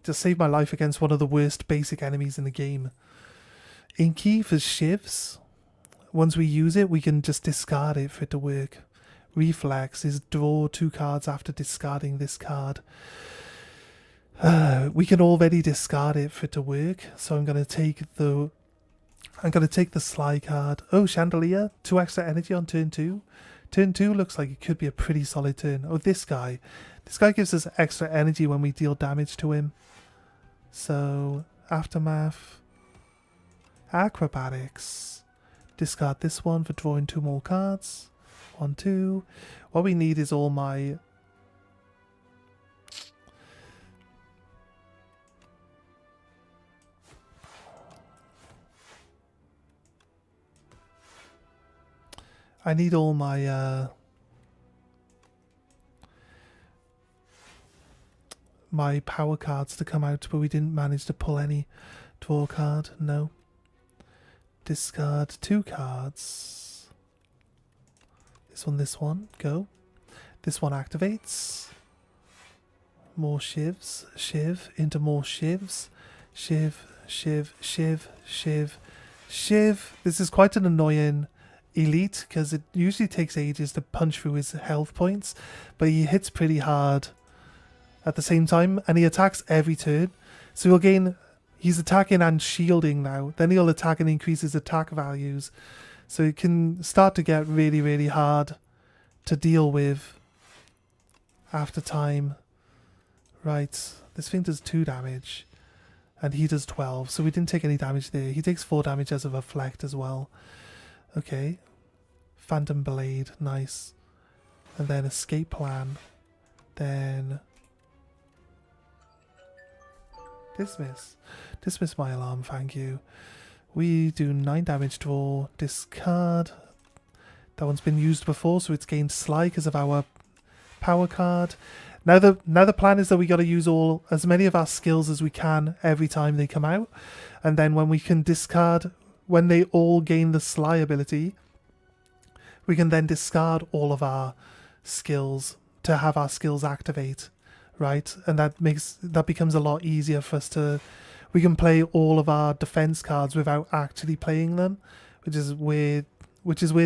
Just saved my life against one of the worst basic enemies in the game. Inky for shivs. Once we use it, we can just discard it for it to work. Reflex is draw 2 cards after discarding this card. We can already discard it for it to work, so I'm gonna take the Sly card. Oh, Chandelier, 2 extra energy on turn 2. Turn 2 looks like it could be a pretty solid turn. Oh, this guy gives us extra energy when we deal damage to him. So aftermath, acrobatics. Discard this one for drawing 2 more cards. 1, 2. What we need is all my... I need all my... my power cards to come out, but we didn't manage to pull any. Draw a card. No. Discard 2 cards. This one, go. This one activates. More shivs, shiv, into more shivs. Shiv, shiv, shiv, shiv, shiv. This is quite an annoying elite because it usually takes ages to punch through his health points, but he hits pretty hard at the same time and he attacks every turn. So he'll gain... He's attacking and shielding now. Then he'll attack and increase his attack values. So it can start to get really, really hard to deal with after time. Right. This thing does 2 damage. And he does 12. So we didn't take any damage there. He takes 4 damage as a reflect as well. Okay. Phantom Blade. Nice. And then escape plan. Then... Dismiss. Dismiss my alarm, thank you. We do 9 damage, draw, discard. That one's been used before, so it's gained Sly because of our power card. Now the plan is that we got to use as many of our skills as we can every time they come out, and then when we can discard, when they all gain the sly ability, we can then discard all of our skills to have our skills activate, right? And that becomes a lot easier for us to. We can play all of our defense cards without actually playing them, which is where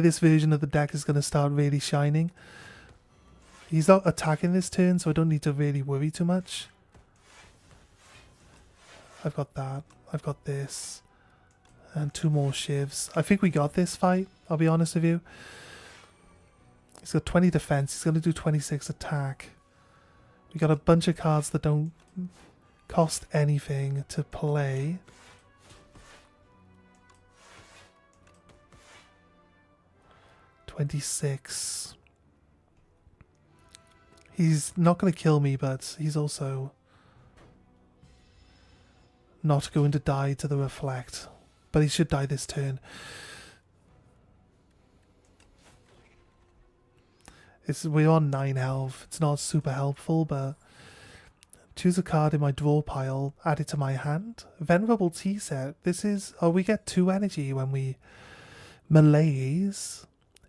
this version of the deck is going to start really shining. He's not attacking this turn, so I don't need to really worry too much. I've got that. I've got this. And 2 more shivs. I think we got this fight, I'll be honest with you. He's got 20 defense. He's going to do 26 attack. We got a bunch of cards that don't cost anything to play. $26. He's not going to kill me, but he's also not going to die to the reflect. But he should die this turn. We're on 9 health. It's not super helpful, but choose a card in my draw pile, add it to my hand. Venerable Tea Set. This is... Oh, we get 2 energy when we melees.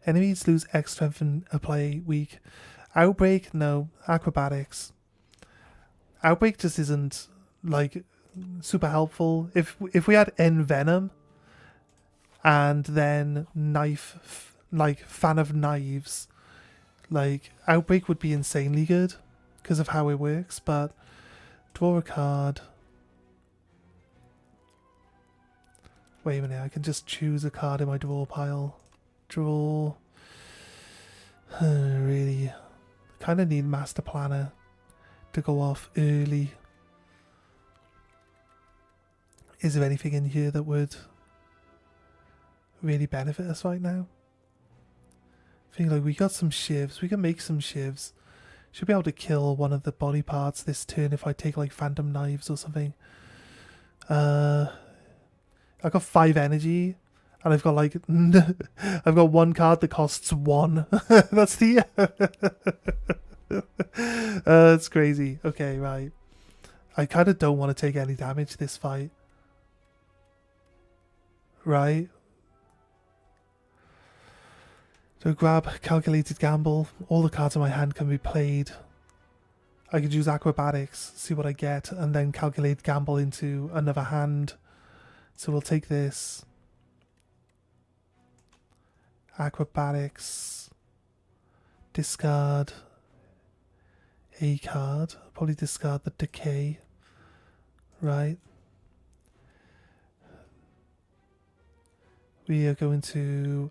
Enemies lose X strength and apply weak. Outbreak? No. Acrobatics. Outbreak just isn't, like, super helpful. If we had Envenom and then Knife, like, Fan of Knives, like, Outbreak would be insanely good because of how it works, but draw a card. Wait a minute, I can just choose a card in my draw pile. Draw. Really... kind of need Master Planner to go off early. Is there anything in here that would really benefit us right now? I think like we got some shivs. We can make some shivs. Should be able to kill one of the body parts this turn if I take like Phantom Knives or something. I got 5 energy. And I've got like, I've got 1 card that costs 1. That's the, it's crazy. Okay, right. I kind of don't want to take any damage this fight. Right. So grab Calculated Gamble. All the cards in my hand can be played. I could use Acrobatics, see what I get, and then Calculate Gamble into another hand. So we'll take this. Acrobatics, discard a card, probably discard the Decay, right? We are going to,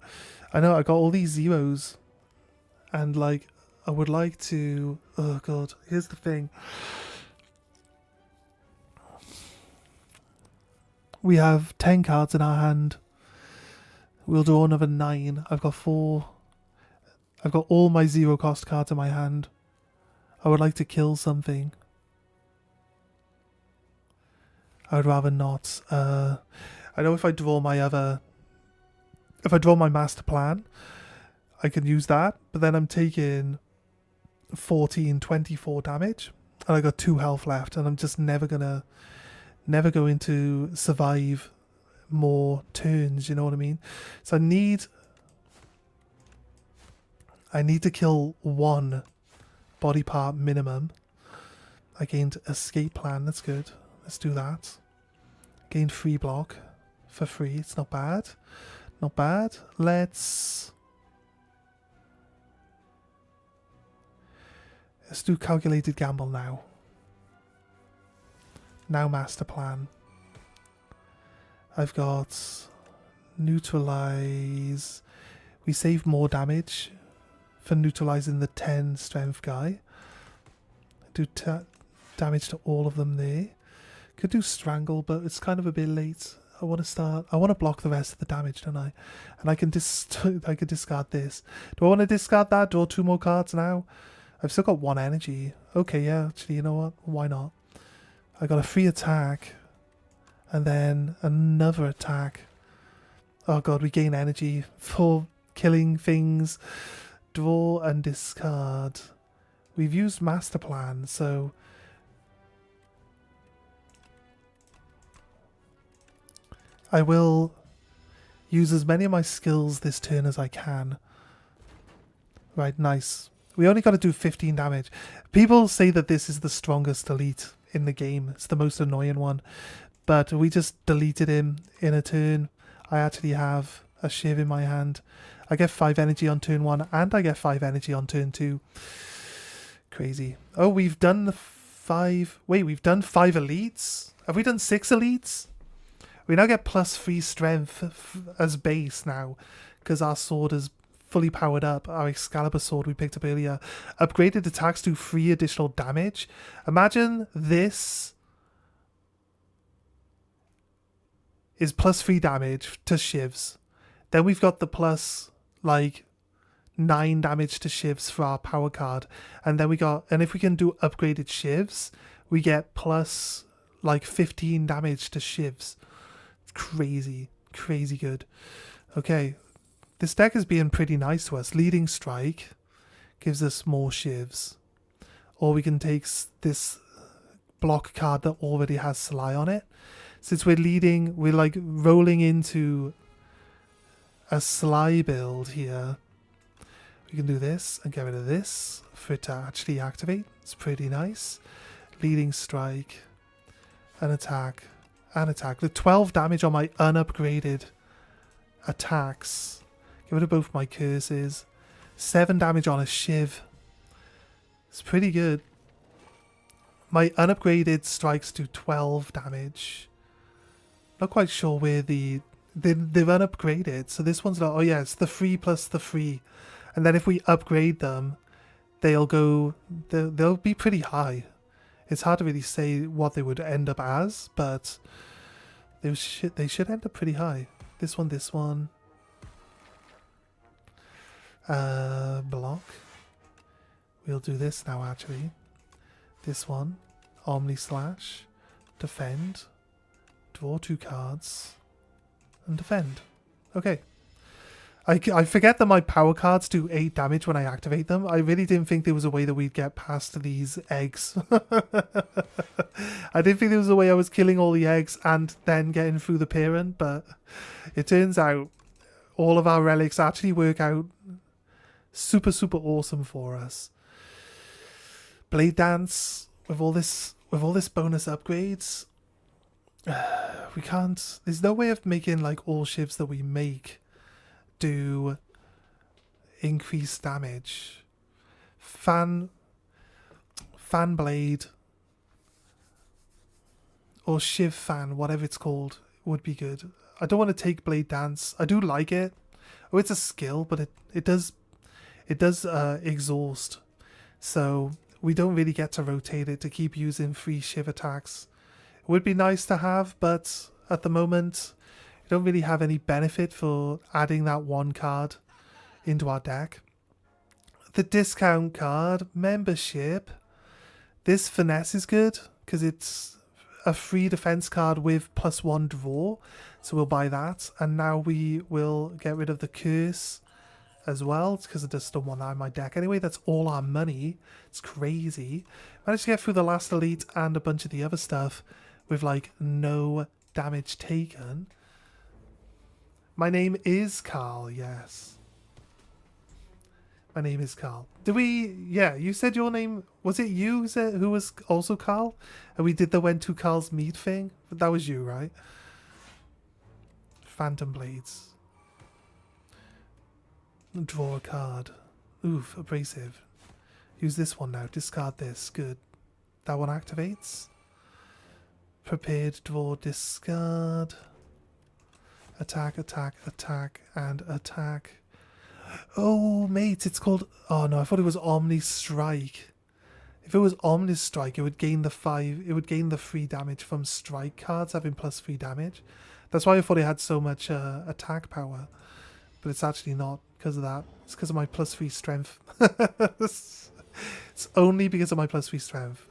I know I got all these zeros and like I would like to, oh god, here's the thing. We have 10 cards in our hand. We'll draw another 9. I've got 4. I've got all my 0 cost cards in my hand. I would like to kill something. I would rather not. I know if I draw my master plan, I can use that. But then I'm taking 24 damage. And I got 2 health left. And I'm just never going to survive more turns, you know what I mean? So I need to kill 1 body part minimum. I gained escape plan, that's good. Let's do that. Gained free block for free, it's not bad. Not bad. Let's do Calculated Gamble now. Now Master Plan. I've got neutralize. We save more damage for neutralizing the 10 strength guy. Do damage to all of them there. Could do strangle, but it's kind of a bit late. I want to block the rest of the damage, don't I? And I can discard this. Do I want to discard that? Draw 2 more cards now? I've still got 1 energy. Okay, yeah, actually, you know what? Why not? I got a free attack. And then another attack. Oh god, we gain energy for killing things. Draw and discard. We've used master plan, so I will use as many of my skills this turn as I can. Right, nice. We only got to do 15 damage. People say that this is the strongest elite in the game. It's the most annoying one. But we just deleted him in a turn. I actually have a shiv in my hand. I get 5 energy on turn 1 and I get 5 energy on turn 2. Crazy. Oh, we've done the 5... Wait, we've done 5 elites? Have we done 6 elites? We now get +3 strength as base now, because our sword is fully powered up. Our Excalibur sword we picked up earlier. Upgraded attacks do 3 additional damage. Imagine this is +3 damage to shivs. Then we've got the plus, like, 9 damage to shivs for our power card. And then we got, and if we can do upgraded shivs, we get plus, like, 15 damage to shivs. Crazy good. Okay, this deck is being pretty nice to us. Leading Strike gives us more shivs, or we can take this block card that already has Sly on it. Since we're leading, we're like rolling into a Sly build here. We can do this and get rid of this for it to actually activate. It's pretty nice. Leading Strike, an attack, and attack. The 12 damage on my unupgraded attacks. Get rid of both my curses. 7 damage on a shiv. It's pretty good. My unupgraded strikes do 12 damage. Not quite sure where they've unupgraded. So this one's not... Oh yeah, it's the 3 plus the 3. And then if we upgrade them, they'll be pretty high. It's hard to really say what they would end up as, but they should end up pretty high. This one. Block. We'll do this now, actually. This one. Omni Slash. Defend. Draw 2 cards. And defend. Okay. I forget that my power cards do 8 damage when I activate them. I really didn't think there was a way that we'd get past these eggs. I didn't think there was a way I was killing all the eggs and then getting through the parent, but it turns out all of our relics actually work out super awesome for us. Blade Dance with all this bonus upgrades. We can't... There's no way of making like all shivs that we make do increased damage. Fan Blade or Shiv Fan, whatever it's called, would be good. I don't want to take Blade Dance. I do like it. Oh, it's a skill, but it does exhaust. So we don't really get to rotate it to keep using free Shiv attacks. It would be nice to have, but at the moment don't really have any benefit for adding that one card into our deck. The discount card, membership. This finesse is good because it's a free defense card with +1 draw. So we'll buy that. And now we will get rid of the curse as well. It's because I just don't want that in my deck. Anyway, that's all our money. It's crazy. Managed to get through the last elite and a bunch of the other stuff with like no damage taken. My name is Carl, yes. My name is Carl. Did we... Yeah, you said your name... Was it you who was also Carl? And we did the when two Carls meet thing? But that was you, right? Phantom Blades. Draw a card. Oof, abrasive. Use this one now. Discard this. Good. That one activates. Prepared, draw, discard. Attack, attack, attack, and attack. Oh, mate, it's called... Oh, no, I thought it was Omni Strike. If it was Omni Strike, it would gain the 5... It would gain the 3 damage from strike cards having +3 damage. That's why I thought it had so much attack power. But it's actually not because of that. It's because of my +3 strength. It's only because of my +3 strength.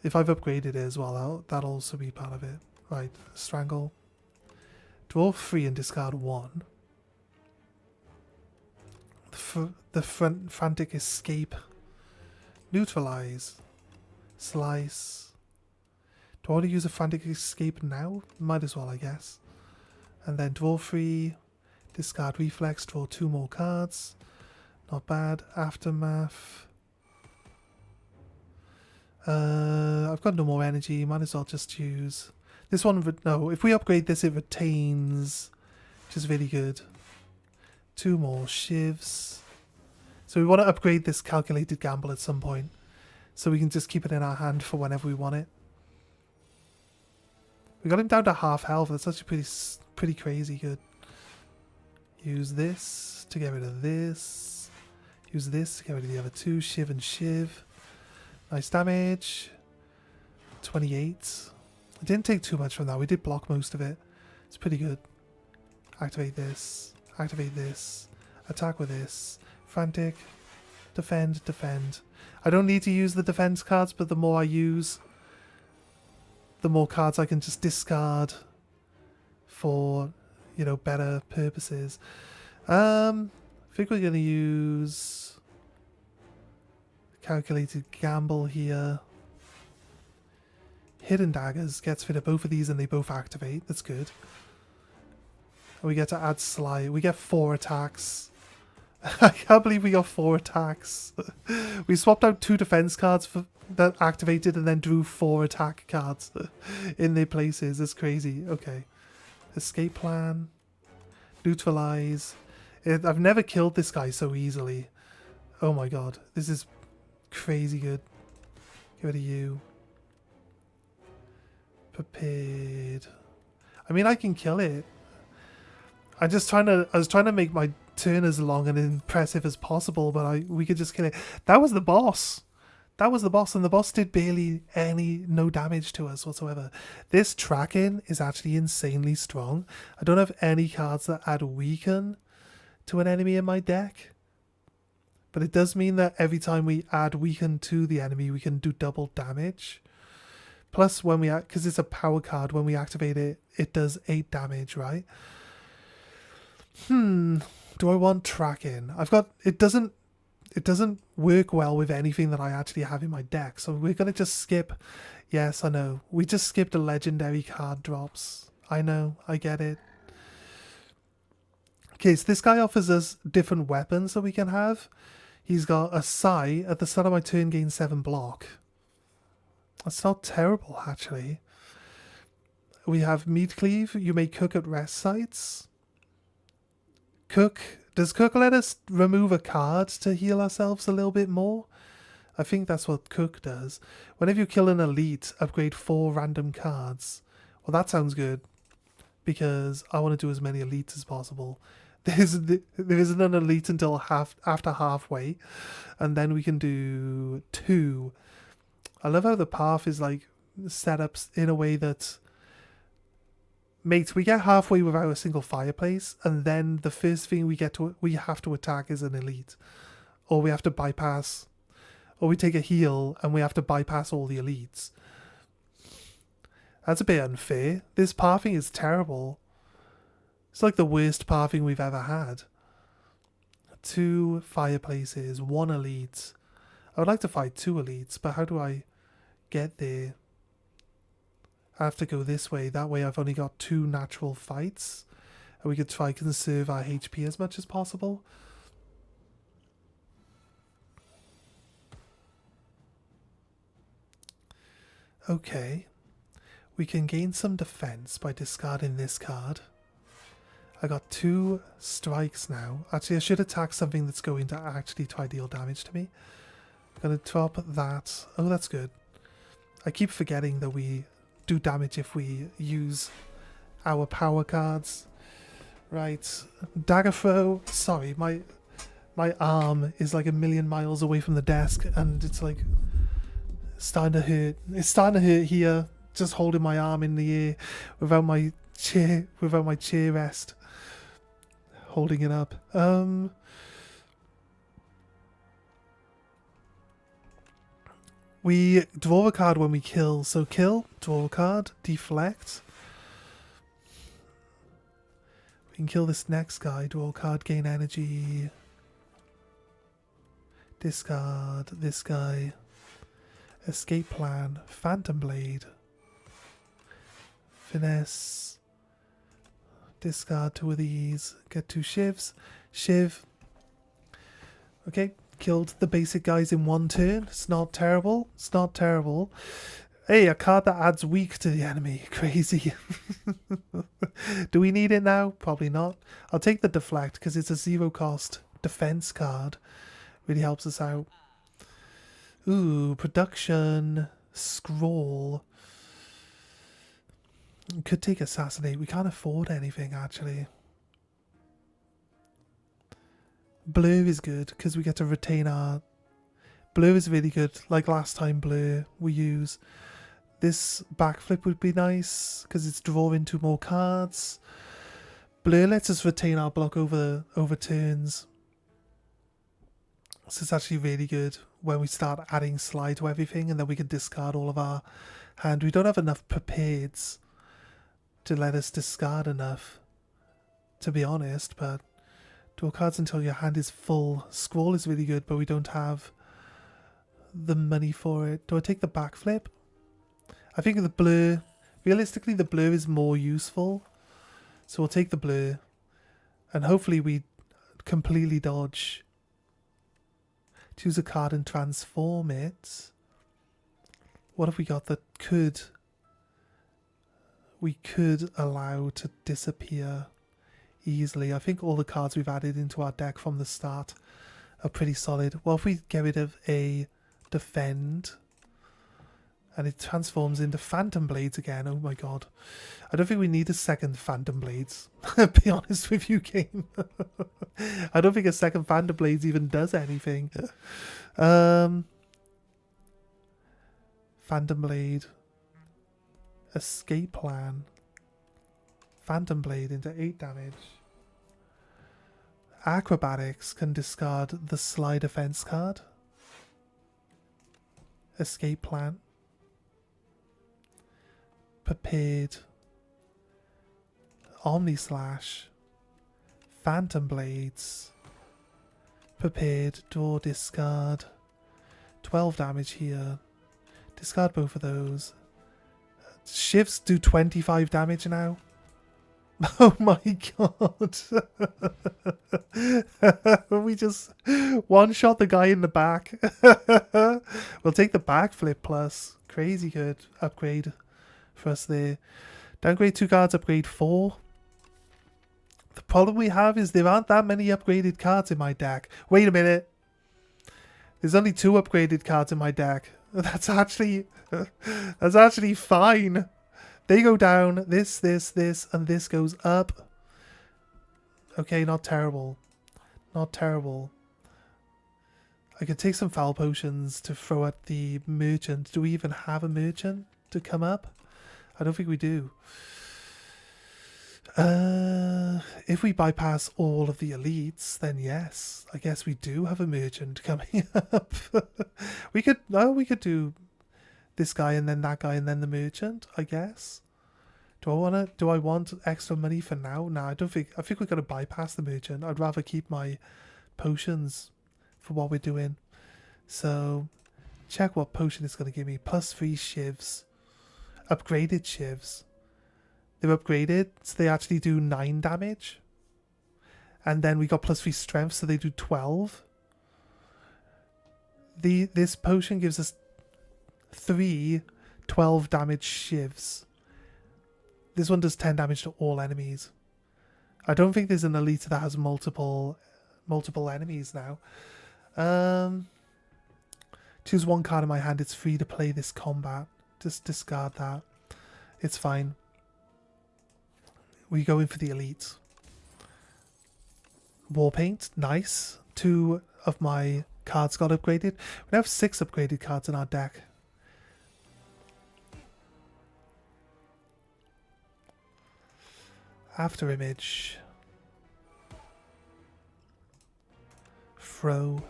If I've upgraded it as well, that'll also be part of it. Right, Strangle. Draw 3 and discard 1. The frantic escape. Neutralize. Slice. Do I want to use a frantic escape now? Might as well, I guess. And then draw 3. Discard reflex. Draw 2 more cards. Not bad. Aftermath. I've got no more energy. Might as well just use... This one... No, if we upgrade this, it retains... Which is really good. 2 more shivs. So we want to upgrade this calculated gamble at some point. So we can just keep it in our hand for whenever we want it. We got him down to half health. That's actually pretty crazy good. Use this to get rid of this. Use this to get rid of the other 2. Shiv and shiv. Nice damage. 28. It didn't take too much from that. We did block most of it. It's pretty good. Activate this. Activate this. Attack with this. Frantic. Defend. Defend. I don't need to use the defense cards, but the more I use, the more cards I can just discard for, you know, better purposes. I think we're going to use calculated gamble here. Hidden daggers gets rid of both of these and they both activate. That's good. And we get to add slide. We get 4 attacks. I can't believe we got 4 attacks. We swapped out 2 defense cards that activated and then drew 4 attack cards in their places. It's crazy. Okay. Escape plan. Neutralize. I've never killed this guy so easily. Oh my god. This is crazy good. Get rid of you. Prepared. I mean, I can kill it. I was trying to make my turn as long and impressive as possible, but we could just kill it. That was the boss. That was the boss, and the boss did barely no damage to us whatsoever. This tracking is actually insanely strong. I don't have any cards that add weaken to an enemy in my deck, but it does mean that every time we add weaken to the enemy, we can do double damage. Plus, when we because it's a power card, when we activate it, it does 8 damage, right? Do I want tracking? It doesn't work well with anything that I actually have in my deck, so we're gonna just skip. Yes, I know. We just skipped the legendary card drops. I know, I get it. Okay, so this guy offers us different weapons that we can have. He's got a Sai. At the start of my turn, gain 7 block. That's not terrible, actually. We have meat cleave. You may cook at rest sites. Cook. Does Cook let us remove a card to heal ourselves a little bit more? I think that's what Cook does. Whenever you kill an elite, upgrade 4 random cards. Well, that sounds good, because I want to do as many elites as possible. There isn't an elite until after halfway, and then we can do 2. I love how the path is like set up in a way that, mate, we get halfway without a single fireplace, and then the first thing we have to attack is an elite, or we have to bypass, or we take a heal and we have to bypass all the elites. That's a bit unfair. This pathing is terrible. It's like the worst pathing we've ever had. 2 fireplaces, 1 elite. I would like to fight 2 elites, but how do I get there? I have to go this way. That way I've only got 2 natural fights. And we could try conserve our HP as much as possible. Okay. We can gain some defense by discarding this card. I got 2 strikes now. Actually, I should attack something that's going to actually try to deal damage to me. I'm going to drop that. Oh, that's good. I keep forgetting that we do damage if we use our power cards. Right. Dagger throw. Sorry, my arm is like a million miles away from the desk, and it's like starting to hurt. It's starting to hurt here, just holding my arm in the air without my chair rest. Holding it up. We draw a card when we kill. So kill, draw a card, deflect. We can kill this next guy, draw a card, gain energy. Discard this guy. Escape plan. Phantom blade. Finesse. Discard 2 of these. Get 2 shivs. Shiv. Okay, killed the basic guys in 1 turn. It's not terrible. It's not terrible. Hey, a card that adds weak to the enemy. Crazy. Do we need it now? Probably not. I'll take the deflect because it's a 0 cost defense card. Really helps us out. Ooh, production. Scroll. Could take assassinate. We can't afford anything actually. Blur is good because we get to retain our... Blur is really good. Like last time Blur we use. This backflip would be nice because it's drawing 2 more cards. Blur lets us retain our block over turns. So it's actually really good when we start adding slide to everything and then we can discard all of our hand. We don't have enough prepareds to let us discard enough, to be honest, but draw cards until your hand is full. Scroll is really good, but we don't have the money for it. Do I take the backflip? I think the blur, realistically the blur is more useful. So we'll take the blur and hopefully we completely dodge. Choose a card and transform it. What have we got that we could allow to disappear easily? I think all the cards we've added into our deck from the start are pretty solid. Well, if we get rid of a defend and it transforms into Phantom Blades again, oh my god. I don't think we need a second Phantom Blades. Be honest with you, game. I don't think a second Phantom Blades even does anything. Phantom Blade. Escape plan. Phantom Blade into 8 damage. Acrobatics can discard the slide defense card. Escape plan. Prepared. Omni Slash. Phantom Blades. Prepared. Draw, discard. 12 damage here. Discard both of those. Shifts do 25 damage now. Oh my god. We just one-shot the guy in the back. We'll take the backflip plus. Crazy good upgrade for us there. Downgrade 2 cards, upgrade 4. The problem we have is there aren't that many upgraded cards in my deck. Wait a minute. There's only 2 upgraded cards in my deck. That's actually fine. They go down, this, and this goes up. Okay, not terrible. Not terrible. I could take some foul potions to throw at the merchant. Do we even have a merchant to come up? I don't think we do. If we bypass all of the elites, then yes, I guess we do have a merchant coming up. we could do this guy and then that guy and then the merchant, I guess. Do I want extra money for now? No, I think we're gonna bypass the merchant. I'd rather keep my potions for what we're doing. So check what potion it's gonna give me. +3 shivs. Upgraded shivs. They're upgraded, so they actually do 9 damage. And then we got +3 strength, so they do 12. This potion gives us 3 12 damage shivs. This one does 10 damage to all enemies. I don't think there's an elite that has multiple enemies now. Choose 1 card in my hand. It's free to play this combat. Just discard that. It's fine. We go in for the elite. Warpaint, nice. 2 of my cards got upgraded. We have 6 upgraded cards in our deck. After image. Throw.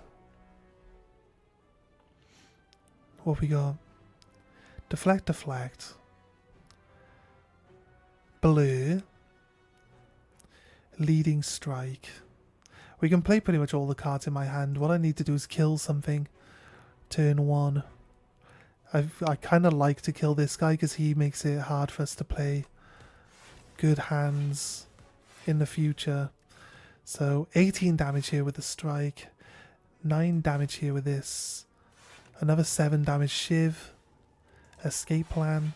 What we got? Deflect, deflect. Blue. Leading strike. We can play pretty much all the cards in my hand. What I need to do is kill something. Turn 1. I kind of like to kill this guy because he makes it hard for us to play good hands in the future. So 18 damage here with the strike, 9 damage here with this, another 7 damage shiv, escape plan,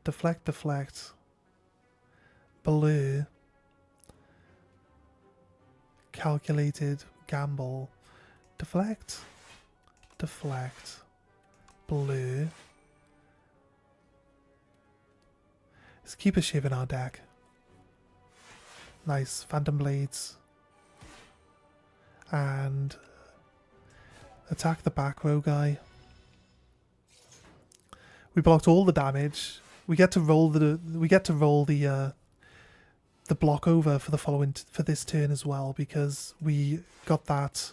deflect, deflect, blue, calculated gamble, deflect, deflect, blue. Let's keep a shiv in our deck. Nice, phantom blades. And attack the back row guy. We blocked all the damage. We get to roll the block over for the for this turn as well, because we got that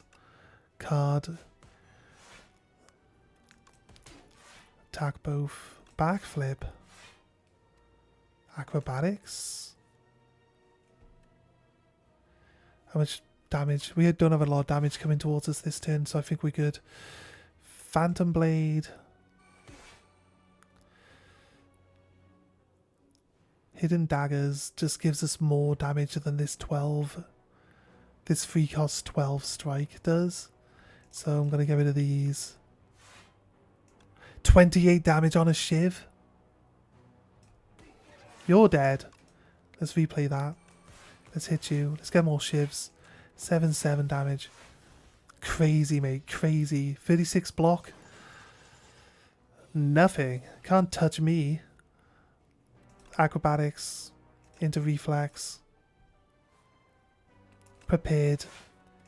card. Attack both. Backflip. Acrobatics. How much damage? We don't have a lot of damage coming towards us this turn, so I think we're good. Phantom Blade. Hidden Daggers just gives us more damage than this 12. This 3 cost 12 strike does. So I'm going to get rid of these. 28 damage on a shiv. You're dead. Let's replay that. Let's hit you. Let's get more shivs. 7 damage. Crazy, mate. Crazy. 36 block. Nothing. Can't touch me. Acrobatics. Into reflex. Prepared.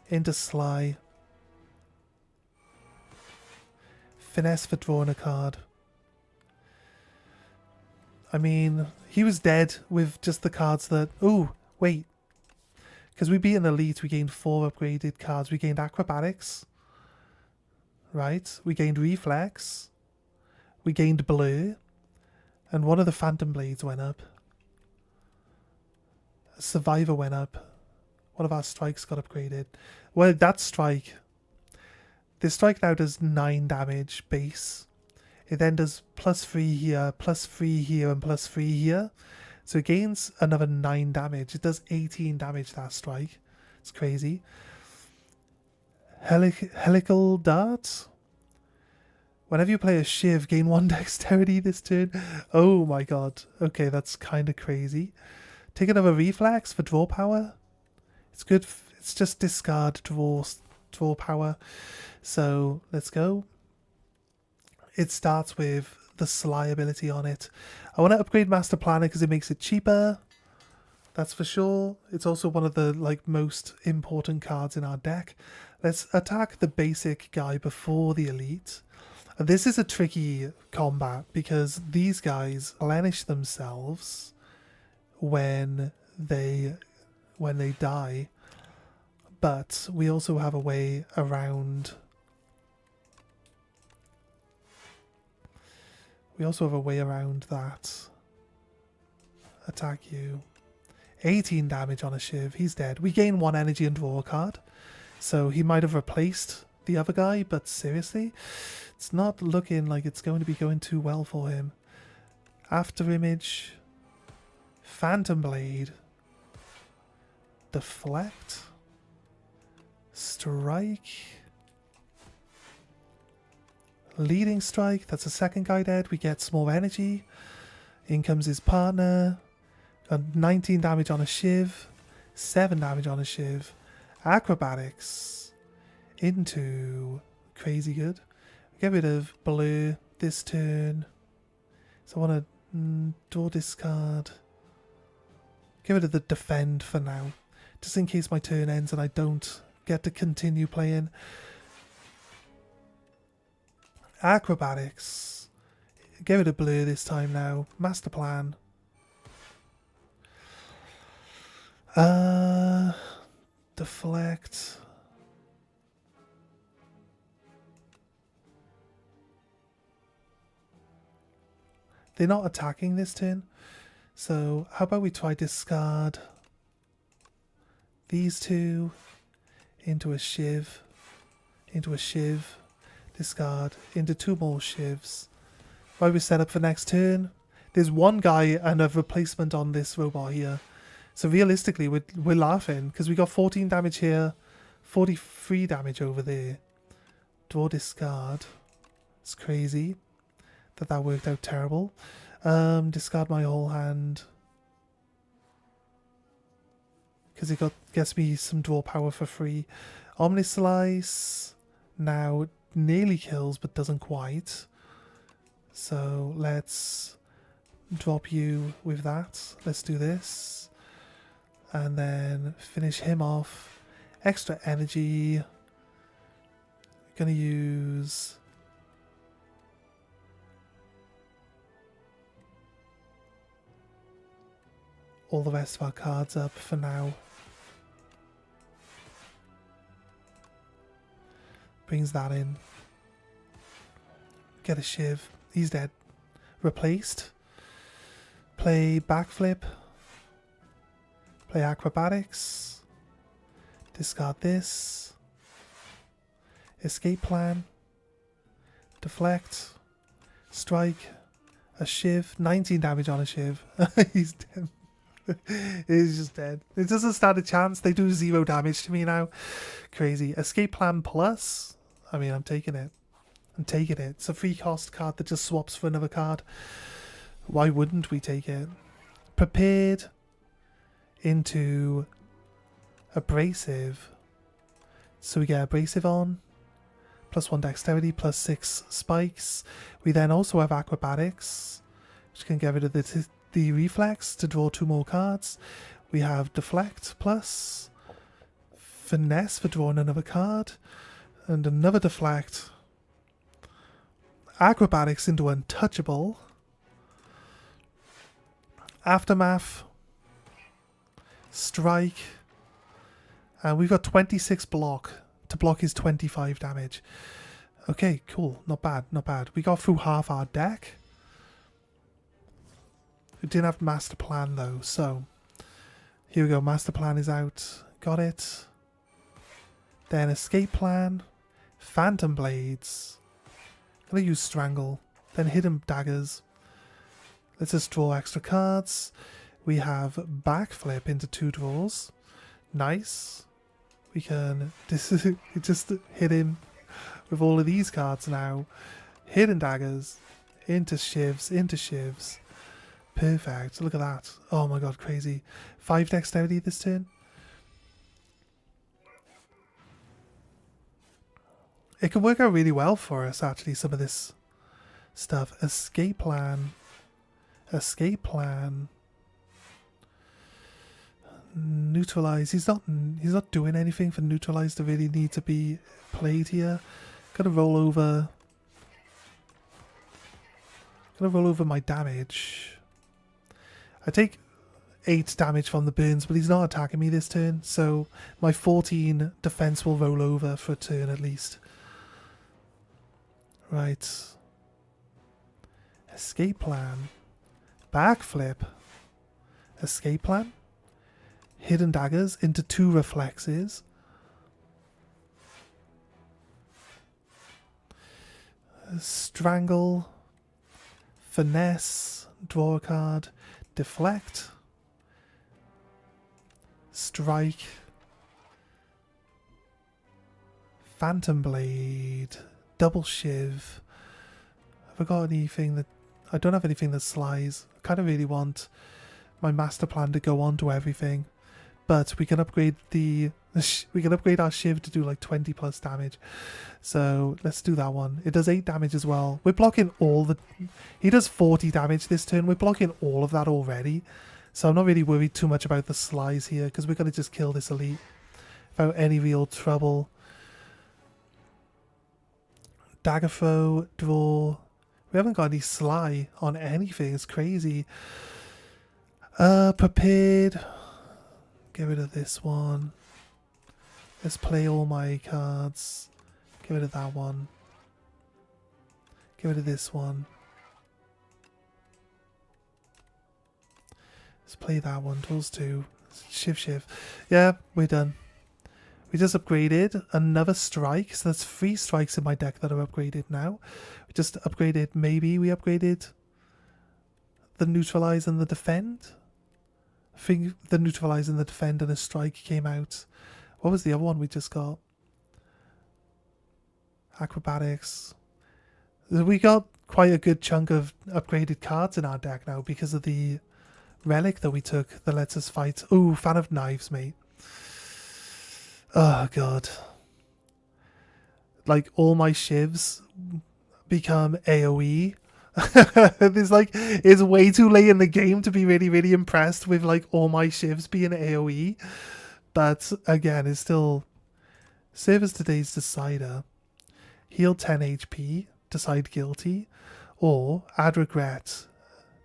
Into sly. Finesse for drawing a card. I mean, he was dead with just the cards that... Oh, wait. Because we beat an elite, we gained 4 upgraded cards. We gained acrobatics. Right? We gained reflex. We gained blur. And one of the phantom blades went up. A survivor went up. One of our strikes got upgraded. Well, that strike... This strike now does 9 damage base. It then does +3 here, +3 here, and +3 here. So it gains another 9 damage. It does 18 damage, that strike. It's crazy. Helical Dart. Whenever you play a Shiv, gain 1 dexterity this turn. Oh my god. Okay, that's kind of crazy. Take another reflex for draw power. It's good. It's just discard draw power. So let's go. It starts with the Sly ability on it. I want to upgrade Master Planner because it makes it cheaper. That's for sure. It's also one of the most important cards in our deck. Let's attack the basic guy before the elite. This is a tricky combat because these guys replenish themselves when they die. But we also have a way around... We also have a way around that. Attack you. 18 damage on a Shiv. He's dead. We gain 1 energy and draw a card. So he might have replaced the other guy, but seriously, it's not looking like it's going to be going too well for him. After image. Phantom Blade. Deflect. Strike. Leading strike. That's the second guy dead. We get some more energy. In comes his partner. Got 19 damage on a Shiv. 7 damage on a Shiv. Acrobatics. Into crazy good. Get rid of blue this turn. So I want to draw this card. Get rid of the defend for now. Just in case my turn ends and I don't get to continue playing. Acrobatics. Get rid of blue this time now. Master plan. Deflect. They're not attacking this turn. So how about we try discard these two into a Shiv. Into a Shiv. Discard into 2 more shivs. Right, we're set up for next turn. There's 1 guy and a replacement on this robot here. So realistically, we're laughing because we got 14 damage here, 43 damage over there. Draw, discard. It's crazy that worked out terrible. Discard my whole hand because it gets me some draw power for free. Omni Slice now nearly kills but doesn't quite. So let's drop you with that. Let's do this. And then finish him off. Extra energy. Gonna use... all the rest of our cards up for now. Brings that in. Get a shiv. He's dead. Replaced. Play backflip. Play acrobatics. Discard this. Escape plan. Deflect. Strike. A shiv. 19 damage on a shiv. He's dead. He's just dead. It doesn't stand a chance. They do 0 damage to me now. Crazy. Escape plan plus. I mean, I'm taking it. I'm taking it. It's a free cost card that just swaps for another card. Why wouldn't we take it? Prepared into abrasive. So we get abrasive on. +1 dexterity, +6 spikes. We then also have acrobatics, which can get rid of the reflex to draw 2 more cards. We have deflect plus finesse for drawing another card. And another deflect. Acrobatics into untouchable. Aftermath. Strike. And we've got 26 block to block his 25 damage. Okay, cool. Not bad, not bad. We got through half our deck. We didn't have master plan though, so here we go. Master plan is out. Got it. Then escape plan. Phantom blades. I'm gonna use strangle. Then hidden daggers. Let's just draw extra cards. We have backflip into 2 draws. Nice. We can just hit him with all of these cards now. Hidden daggers. Into shivs. Into shivs. Perfect. Look at that. Oh my god, crazy. 5 dexterity this turn. It can work out really well for us, actually, some of this stuff. Escape plan. Escape plan. Neutralize. He's not doing anything for neutralize to really need to be played here. Gonna roll over. Gonna roll over my damage. I take 8 damage from the burns, but he's not attacking me this turn, so my 14 defense will roll over for a turn at least. Right. Escape plan. Backflip. Escape plan. Hidden daggers into 2 reflexes. Strangle. Finesse. Draw a card. Deflect. Strike. Phantom blade. Double shiv. Have I got anything that... I don't have anything that slides. I kind of really want my master plan to go on to everything. But we can upgrade we can upgrade our shiv to do like 20 plus damage. So let's do that one. It does 8 damage as well. We're blocking all the... He does 40 damage this turn. We're blocking all of that already. So I'm not really worried too much about the slice here, because we're going to just kill this elite without any real trouble. Dagger throw, draw. We haven't got any sly on anything. It's crazy. Prepared. Get rid of this one. Let's play all my cards. Get rid of that one. Get rid of this one. Let's play that one. Tools 2. Shiv. Yeah, we're done. We just upgraded another strike, so that's 3 strikes in my deck that are upgraded now. We just upgraded, maybe we upgraded the neutralize and the defend. I think the neutralize and the defend and a strike came out. What was the other one we just got? Acrobatics. We got quite a good chunk of upgraded cards in our deck now because of the relic that we took that lets us fight. Ooh, fan of knives, mate. Oh, God. Like, all my shivs become AoE. It's way too late in the game to be really, really impressed with, like, all my shivs being AoE. But, again, it's still... Serve as today's decider. Heal 10 HP. Decide guilty. Or add regret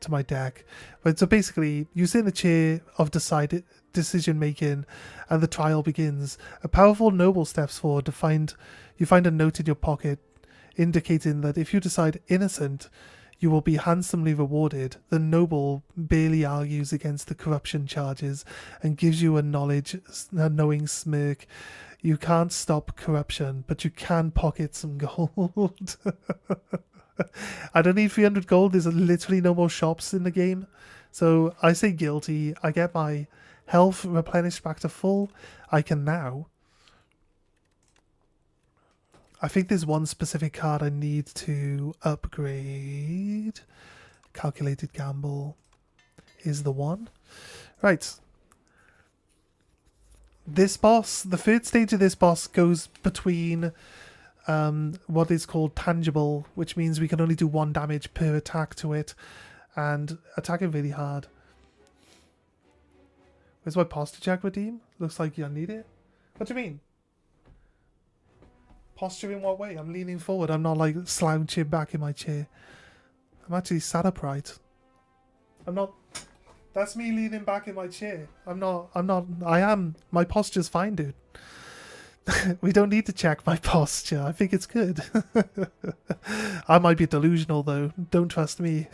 to my deck. But so basically, you sit in a chair of decision making and the trial begins. A powerful noble steps forward to you find a note in your pocket indicating that if you decide innocent, you will be handsomely rewarded. The noble barely argues against the corruption charges and gives you a knowing smirk. You can't stop corruption, but you can pocket some gold. I don't need 300 gold. There's literally no more shops in the game. So I say guilty. I get my health replenished back to full. I can now... I think there's one specific card I need to upgrade. Calculated Gamble is the one. Right. This boss, the third stage of this boss goes between what is called tangible, which means we can only do 1 damage per attack to it, and attacking really hard. Where's my posture check redeem? Looks like you need it. What do you mean? Posture in what way? I'm leaning forward. I'm not like slouching back in my chair. I'm actually sat upright. I'm not... That's me leaning back in my chair. I am. My posture's fine, dude. We don't need to check my posture. I think it's good. I might be delusional, though. Don't trust me.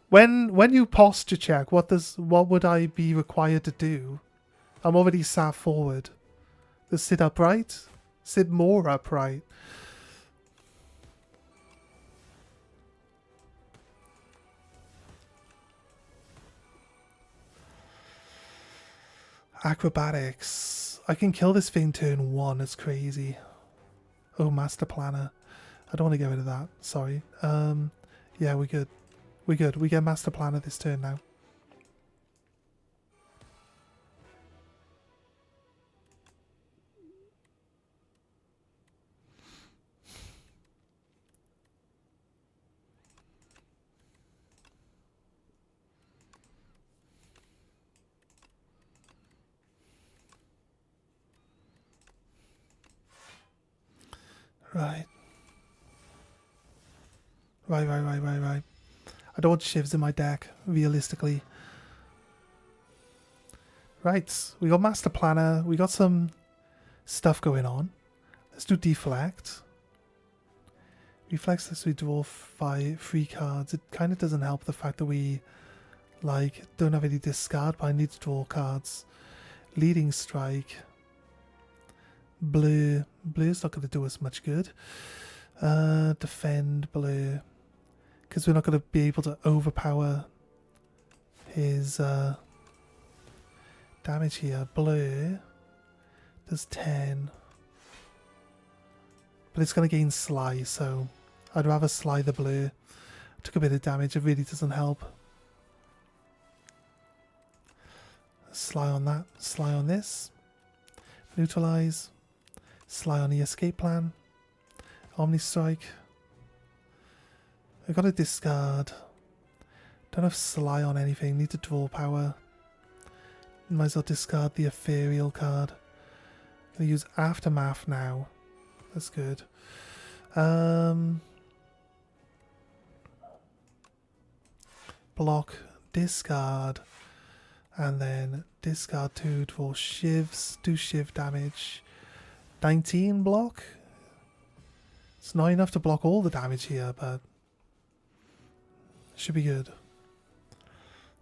When you posture check, what would I be required to do? I'm already sat forward. Just sit upright? Sit more upright. Acrobatics. I can kill this thing turn 1. It's crazy. Oh, Master Planner. I don't want to get rid of that. Sorry. Yeah, we're good. We're good. We get Master Planner this turn now. Right. Right. I don't want shivs in my deck, realistically. Right, we got Master Planner. We got some stuff going on. Let's do Deflect. Reflex lets we draw 3 cards. It kind of doesn't help the fact that we don't have any discard, but I need to draw cards. Leading Strike. Blur. Blur's not going to do us much good. Defend Blur. Because we're not going to be able to overpower his damage here. Blur does 10. But it's going to gain Sly, so I'd rather Sly the Blur. Took a bit of damage, it really doesn't help. Sly on that, Sly on this. Neutralize. Sly on the escape plan. Omni Strike. I've got to discard. Don't have Sly on anything. Need to draw power. Might as well discard the Ethereal card. Gonna use Aftermath now. That's good. Block, discard, and then discard 2 for shivs. Do shiv damage. 19 block. It's not enough to block all the damage here, but should be good.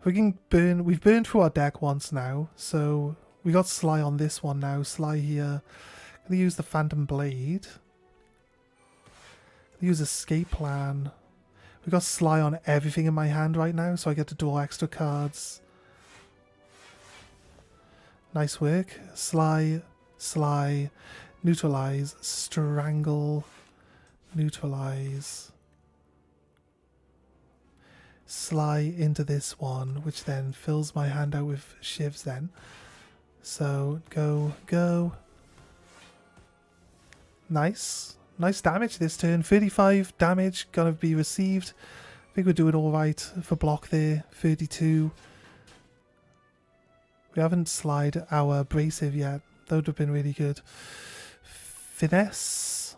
We've burned through our deck once now, so we got Sly on this one now. Sly here. Gonna use the Phantom Blade. Use Escape Plan. We got Sly on everything in my hand right now, so I get to draw extra cards. Nice work. Sly, Sly, neutralize, strangle, neutralize. Sly into this one, which then fills my hand out with shivs then. So, go, go. Nice. Nice damage this turn. 35 damage gonna be received. I think we're doing alright for block there. 32. We haven't slide our abrasive yet. That would have been really good. Finesse.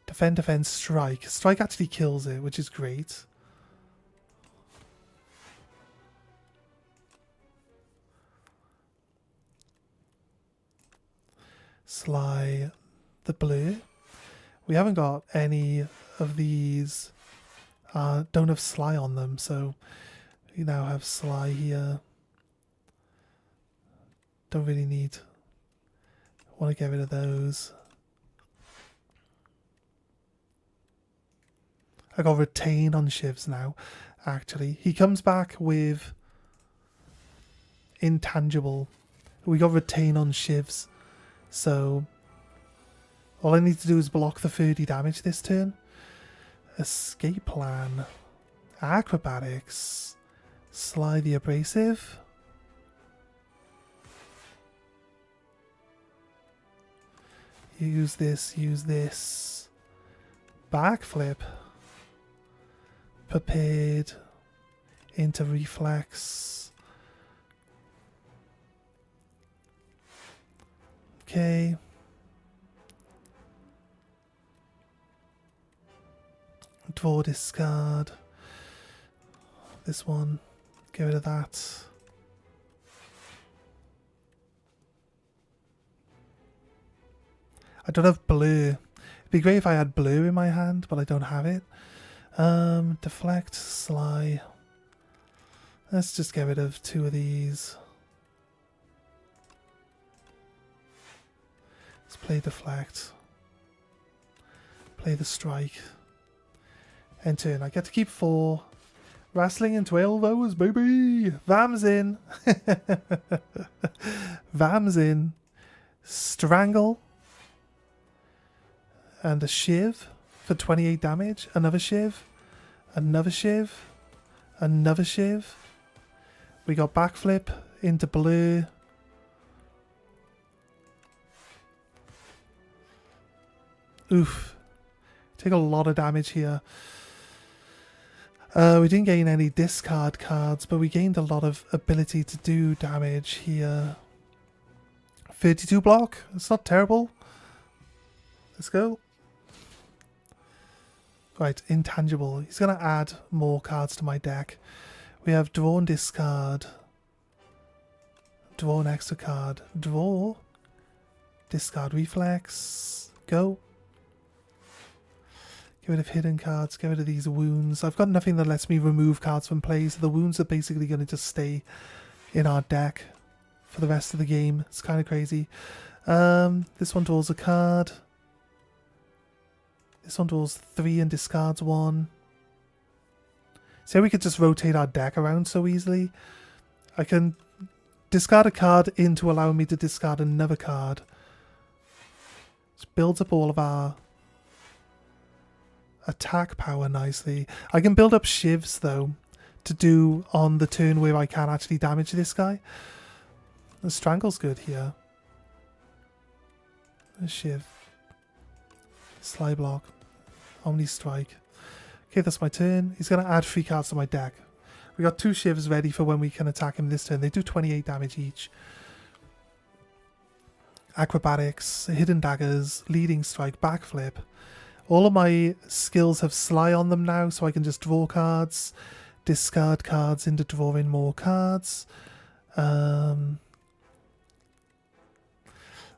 Defend, defend, strike. Strike actually kills it, which is great. Sly the blue. We haven't got any of these. Don't have Sly on them, so we now have Sly here. Don't really need. Want to get rid of those. I got retain on shivs now. Actually, he comes back with intangible. We got retain on shivs, so all I need to do is block the 30 damage this turn. Escape Plan. Acrobatics. Sly the abrasive. Use this, use this. Backflip. Prepared. Into reflex. Okay. Draw, discard. This one. Get rid of that. I don't have blue. It'd be great if I had blue in my hand, but I don't have it. Deflect, Sly. Let's just get rid of 2 of these. Let's play deflect. Play the strike. End turn. I get to keep 4. Wrestling into elbows, baby! Vam's in! Vam's in. Strangle. And a shiv for 28 damage. Another shiv. Another shiv. Another shiv. We got backflip into blue. Oof. Take a lot of damage here. We didn't gain any discard cards, but we gained a lot of ability to do damage here. 32 block. It's not terrible. Let's go. Right, intangible. He's going to add more cards to my deck. We have draw and discard. Draw an extra card. Draw. Discard reflex. Go. Get rid of hidden cards. Get rid of these wounds. I've got nothing that lets me remove cards from play, so the wounds are basically going to just stay in our deck for the rest of the game. It's kind of crazy. This one draws a card. This one draws 3 and discards 1. So we could just rotate our deck around so easily. I can discard a card into allowing me to discard another card. Just builds up all of our attack power nicely. I can build up shivs though to do on the turn where I can actually damage this guy. The strangle's good here. A shiv. Sly block. Omni strike. Okay, that's my turn. He's going to add 3 cards to my deck. We got 2 shivs ready for when we can attack him this turn. They do 28 damage each. Acrobatics, hidden daggers, leading strike, backflip. All of my skills have Sly on them now, so I can just draw cards, discard cards into drawing more cards. I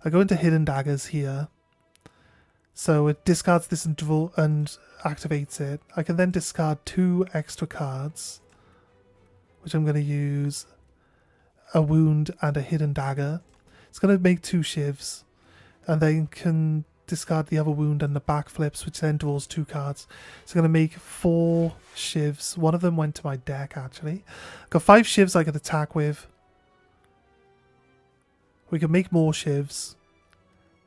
go into hidden daggers here. So it discards this and activates it. I can then discard 2 extra cards. which I'm going to use a wound and a hidden dagger. It's going to make 2 shivs, and then can discard the other wound and the backflips, which then draws 2 cards. It's going to make 4 shivs. One of them went to my deck, actually. Got 5 shivs I could attack with. We can make more shivs.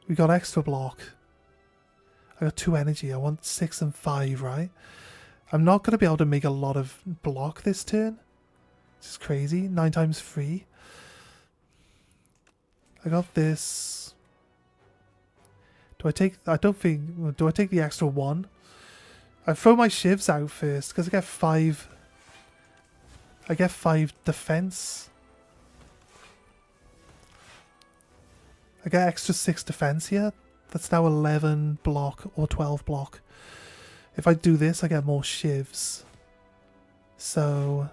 We got extra block. I got 2 energy. I want 6 and 5, right? I'm not going to be able to make a lot of block this turn. This is crazy. 9 times 3. I got this. Do I take... I don't think... Do I take the extra 1? I throw my shivs out first because I get 5... I get 5 defense. I get extra 6 defense here. That's now 11 block or 12 block. If I do this, I get more shivs. So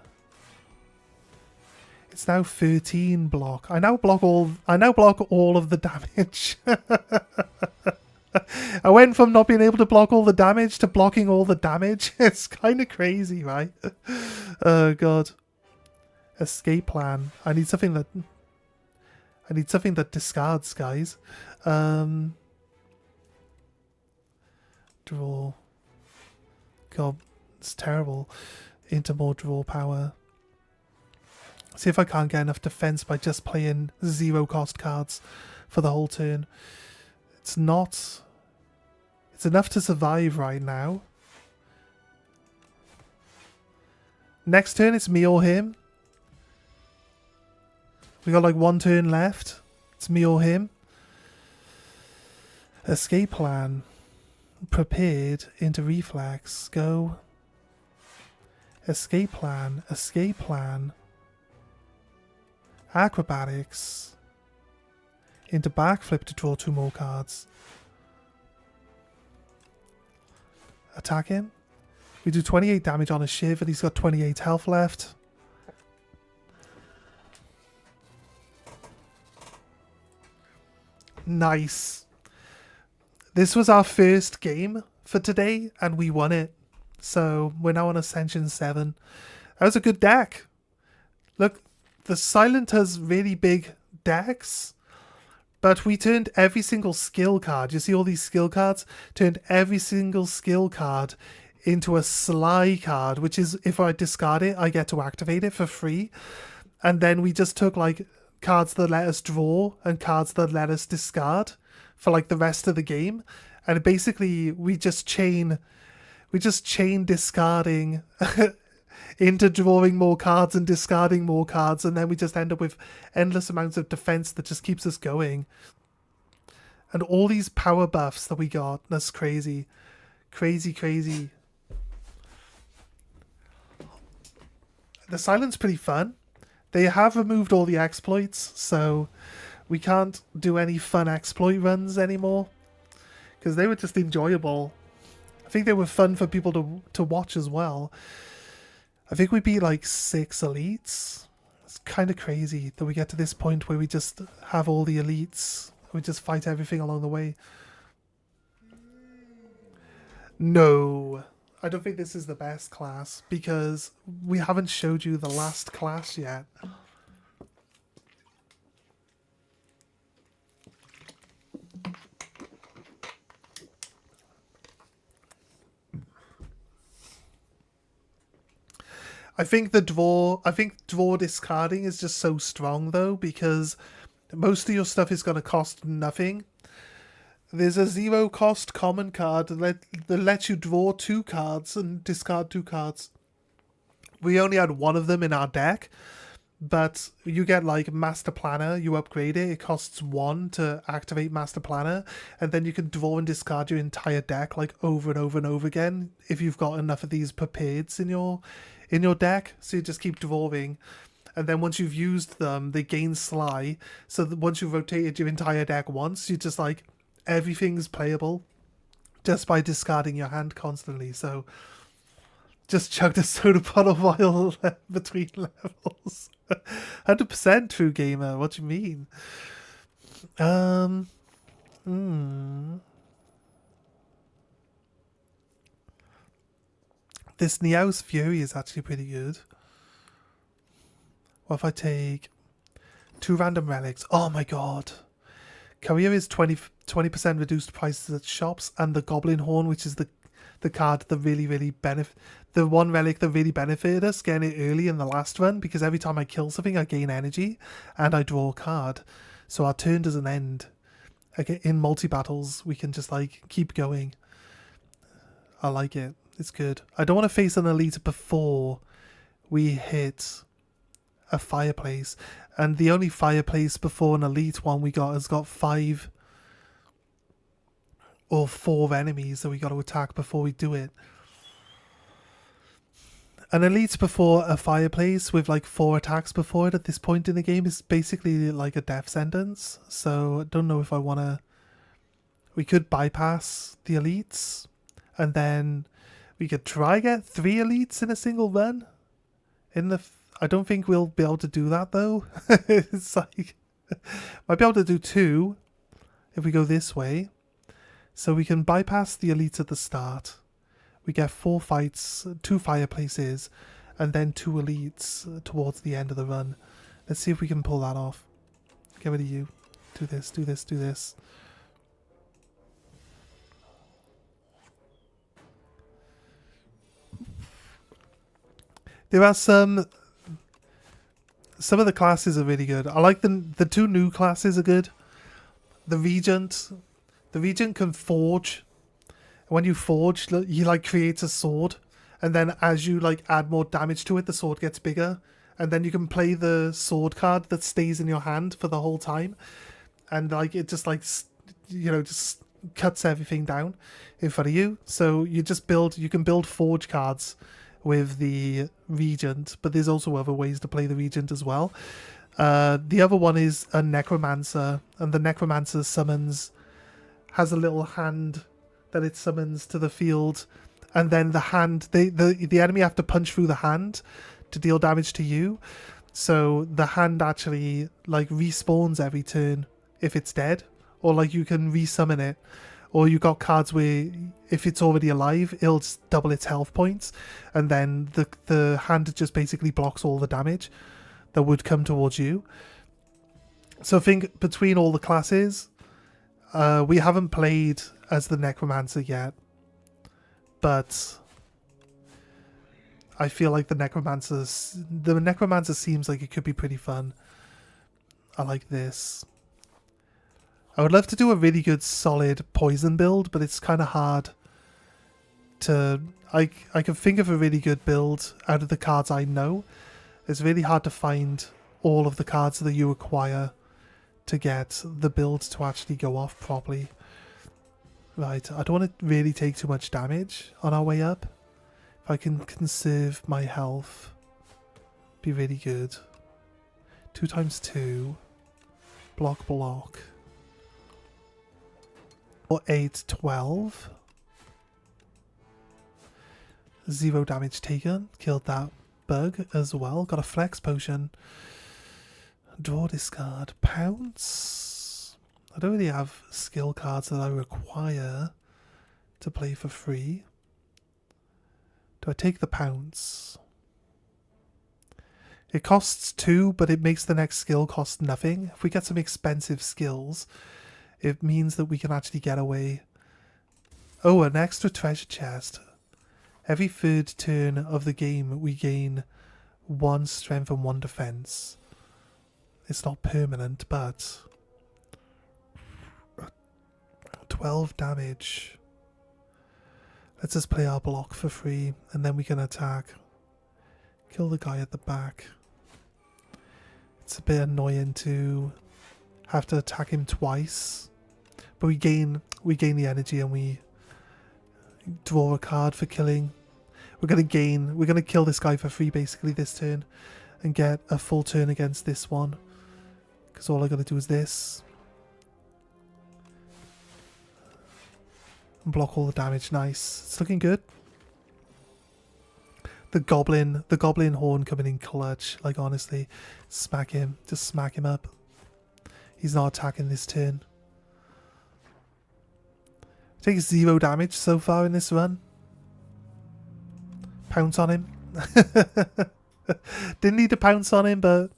it's now 13 block. I now block all of the damage. I went from not being able to block all the damage to blocking all the damage. It's kind of crazy, right? Oh god. Escape plan. I need something that discards, guys. Draw. God, it's terrible. Into more draw power. See if I can't get enough defense by just playing 0 cost cards for the whole turn. It's not... It's enough to survive right now. Next turn it's me or him. We got like 1 turn left. It's me or him. Escape plan. Prepared into reflex. Go. Escape plan. Escape plan. Acrobatics. Into backflip to draw 2 more cards. Attack him. We do 28 damage on a shiv and he's got 28 health left. Nice. This was our first game for today and we won it. So we're now on Ascension 7. That was a good deck. Look, the Silent has really big decks, but we turned every single skill card. You see all these skill cards? Turned every single skill card into a Sly card, which is, if I discard it, I get to activate it for free. And then we just took like cards that let us draw and cards that let us discard for like the rest of the game. And basically we just chain discarding into drawing more cards and discarding more cards, and then we just end up with endless amounts of defense that just keeps us going. And all these power buffs that we got, that's crazy. Crazy. The Silent's pretty fun. They have removed all the exploits, so we can't do any fun exploit runs anymore, because they were just enjoyable. I think they were fun for people to watch as well. I think we beat like 6 elites. It's kind of crazy that we get to this point where we just have all the elites. We just fight everything along the way. No, I don't think this is the best class because we haven't showed you the last class yet. I think draw discarding is just so strong though, because most of your stuff is going to cost nothing. There's a 0 cost common card that lets you draw 2 cards and discard 2 cards. We only had 1 of them in our deck, but you get like Master Planner, you upgrade it, it costs 1 to activate Master Planner, and then you can draw and discard your entire deck like over and over and over again if you've got enough of these prepared in your deck. So you just keep drawing, and then once you've used them they gain Sly, so that once you've rotated your entire deck once, you just like everything's playable just by discarding your hand constantly. So just chugged a soda bottle while between levels. 100% true gamer, what do you mean? This Neo's Fury is actually pretty good. What if I take 2 random relics? Oh my god. Career is 20% reduced prices at shops, and the Goblin Horn, which is the card that really benefit, the one relic that really benefited us getting it early in the last run, because every time I kill something I gain energy and I draw a card, so our turn doesn't end. Okay, in multi-battles we can just like keep going. I like it. It's good. I don't want to face an elite before we hit a fireplace, and the only fireplace before an elite one we got has got 5 or 4 enemies that we got to attack before we do it. An elite before a fireplace with like 4 attacks before it at this point in the game is basically like a death sentence. So I don't know if I want to... We could bypass the elites, and then we could try get 3 elites in a single run. I don't think we'll be able to do that though. It's like... Might be able to do 2 if we go this way. So we can bypass the elites at the start. We get 4 fights, 2 fireplaces, and then 2 elites towards the end of the run. Let's see if we can pull that off. Get rid of you. Do this, do this, do this. There are some of the classes are really good. I like the 2 new classes are good. The Regent can forge. When you forge, he like creates a sword, and then as you like add more damage to it, the sword gets bigger, and then you can play the sword card that stays in your hand for the whole time, and like it just like, you know, just cuts everything down in front of you. So you can build forge cards with the Regent, but there's also other ways to play the Regent as well. The other one is a Necromancer, and the Necromancer has a little hand that it summons to the field, and then the hand, the enemy have to punch through the hand to deal damage to you. So the hand actually like respawns every turn if it's dead, or like you can resummon it, or you got cards where if it's already alive, it'll just double its health points, and then the hand just basically blocks all the damage that would come towards you. So I think between all the classes, we haven't played as the Necromancer yet, but I feel like the Necromancer seems like it could be pretty fun. I like this. I would love to do a really good solid poison build, but it's kind of hard to... I can think of a really good build out of the cards I know. It's really hard to find all of the cards that you require to get the build to actually go off properly. Right, I don't want to really take too much damage on our way up. If I can conserve my health, be really good. 2 times 2. Block, block. Or 8, 12. 0 damage taken. Killed that bug as well. Got a flex potion. Draw, discard. Pounce. I don't really have skill cards that I require to play for free. Do I take the pounce? It costs 2, but it makes the next skill cost nothing. If we get some expensive skills, it means that we can actually get away. Oh, an extra treasure chest. Every 3rd turn of the game, we gain 1 strength and 1 defense. It's not permanent, but... 12 damage. Let's just play our block for free, and then we can attack. Kill the guy at the back. It's a bit annoying to have to attack him twice, but we gain the energy and we draw a card for killing. We're gonna kill this guy for free basically this turn, and get a full turn against this one, because all I gotta do is this. And block all the damage. Nice. It's looking good. The goblin horn coming in clutch. Like honestly, smack him. Just smack him up. He's not attacking this turn. Takes 0 damage so far in this run. Pounce on him. Didn't need to pounce on him, but...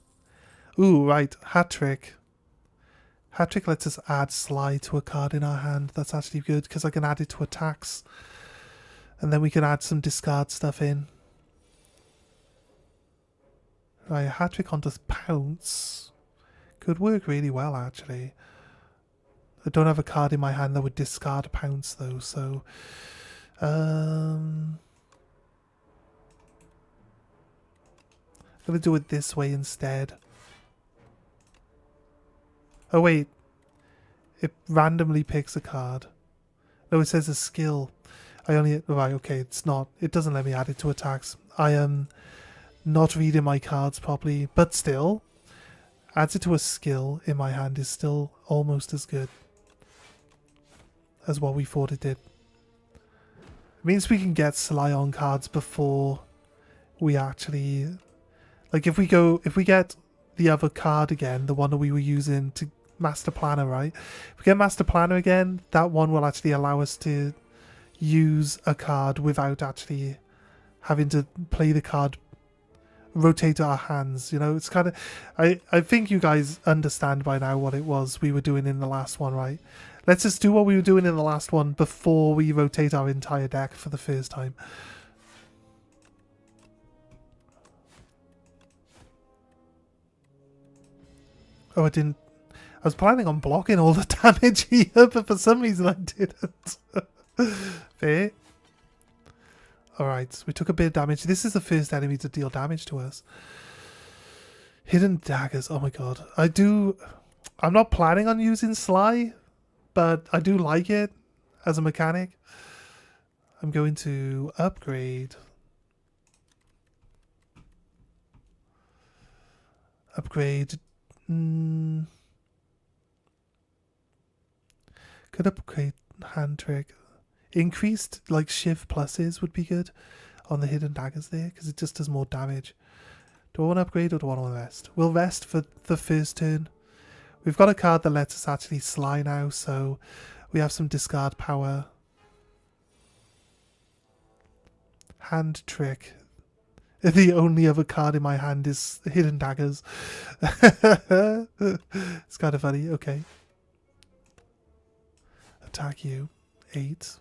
Ooh, right. Hat trick. Hat trick lets us add slide to a card in our hand. That's actually good, because I can add it to attacks. And then we can add some discard stuff in. Right, hat trick onto pounce. Could work really well, actually. I don't have a card in my hand that would discard pounce, though, so... I'm going to do it this way instead. Oh, wait. It randomly picks a card. No, it says a skill. I only... Right, okay, it's not... It doesn't let me add it to attacks. I am not reading my cards properly, but still... Adds it to a skill in my hand is still almost as good as what we thought it did. It means we can get Sly on cards before we actually... Like, if we get the other card again, the one that we were using to Master Planner, right? If we get Master Planner again, that one will actually allow us to use a card without actually having to play the card, rotate our hands, you know? It's kind of... I think you guys understand by now what it was we were doing in the last one, right? Let's just do what we were doing in the last one before we rotate our entire deck for the first time. Oh, I didn't... I was planning on blocking all the damage here, but for some reason I didn't. Fair. Alright, we took a bit of damage. This is the first enemy to deal damage to us. Hidden daggers. Oh my god. I'm not planning on using Sly, but I do like it as a mechanic. I'm going to upgrade. Upgrade. Could upgrade hand trick. Increased like shift pluses would be good on the hidden daggers there, because it just does more damage. Do I want to upgrade or do I want to rest? We'll rest for the first turn. We've got a card that lets us actually Sly now, so we have some discard power. Hand trick. The only other card in my hand is hidden daggers. It's kind of funny. Okay. Attack you. 8.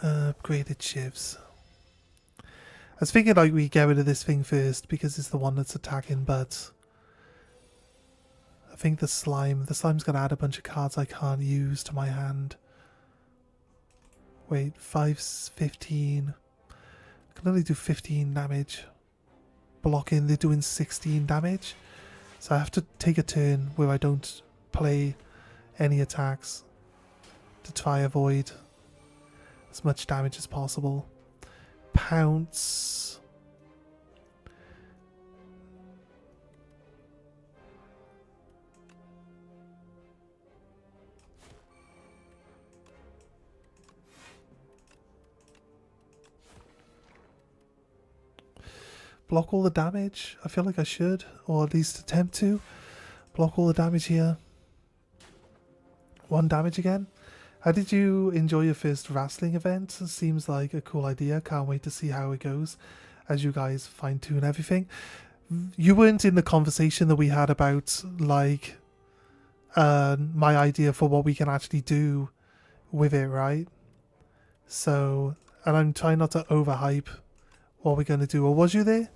Upgraded shivs. I was thinking like we get rid of this thing first because it's the one that's attacking, but I think the slime's gonna add a bunch of cards I can't use to my hand. Wait, 15. I can only do 15 damage. Blocking, they're doing 16 damage. So I have to take a turn where I don't play any attacks to try avoid as much damage as possible. Pounce. Block all the damage. I feel like I should, or at least attempt to. Block all the damage here. 1 damage again. How did you enjoy your first wrestling event? It seems like a cool idea. Can't wait to see how it goes as you guys fine tune everything. You weren't in the conversation that we had about like my idea for what we can actually do with it, right? So, and I'm trying not to overhype what we're going to do. Or was you there?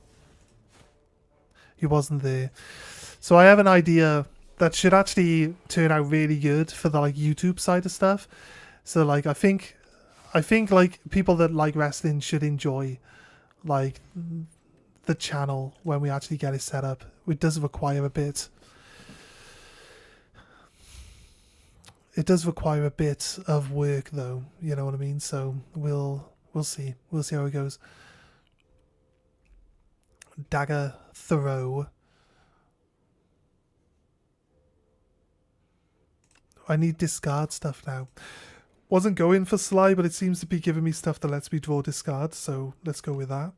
You wasn't there. So I have an idea that should actually turn out really good for the like YouTube side of stuff. So like I think like people that like wrestling should enjoy like the channel when we actually get it set up. It does require a bit. It does require a bit of work though, you know what I mean? So we'll see. We'll see how it goes. Dagger throw. I need discard stuff now. Wasn't going for Sly, but it seems to be giving me stuff that lets me draw discard, so let's go with that.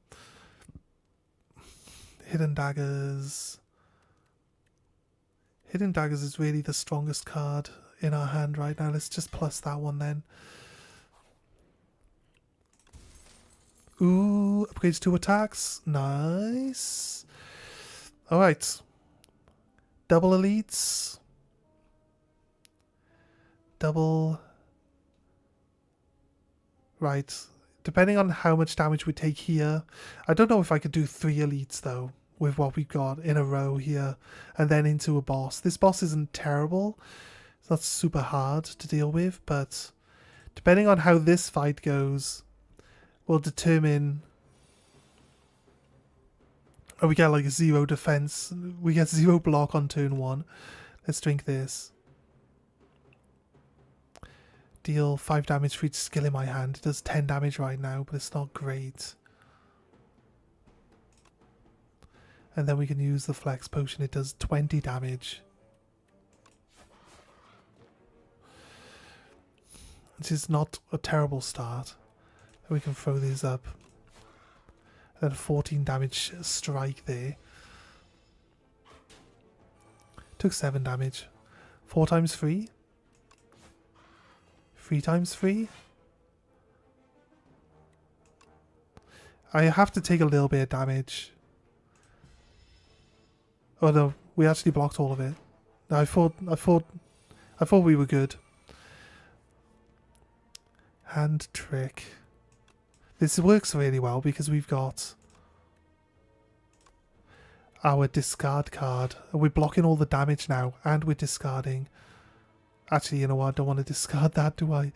Hidden daggers. Hidden Daggers is really the strongest card in our hand right now. Let's just plus that one then. Ooh, upgrades 2 attacks. Nice. Alright. Double elites. Double. Right. Depending on how much damage we take here. I don't know if I could do 3 elites though, with what we've got in a row here. And then into a boss. This boss isn't terrible. It's not super hard to deal with, but depending on how this fight goes, will determine. Oh, we get like 0 defense. We get 0 block on turn 1. Let's drink this. Deal 5 damage for each skill in my hand. It does 10 damage right now, but it's not great. And then we can use the flex potion. It does 20 damage. This is not a terrible start. We can throw these up. And then 14 damage strike there. Took 7 damage. 4 times 3. 3 times 3. I have to take a little bit of damage. Oh no, we actually blocked all of it. I thought we were good. Hand trick. This works really well because we've got our discard card. We're blocking all the damage now and we're discarding. Actually, you know what? I don't want to discard that, do I?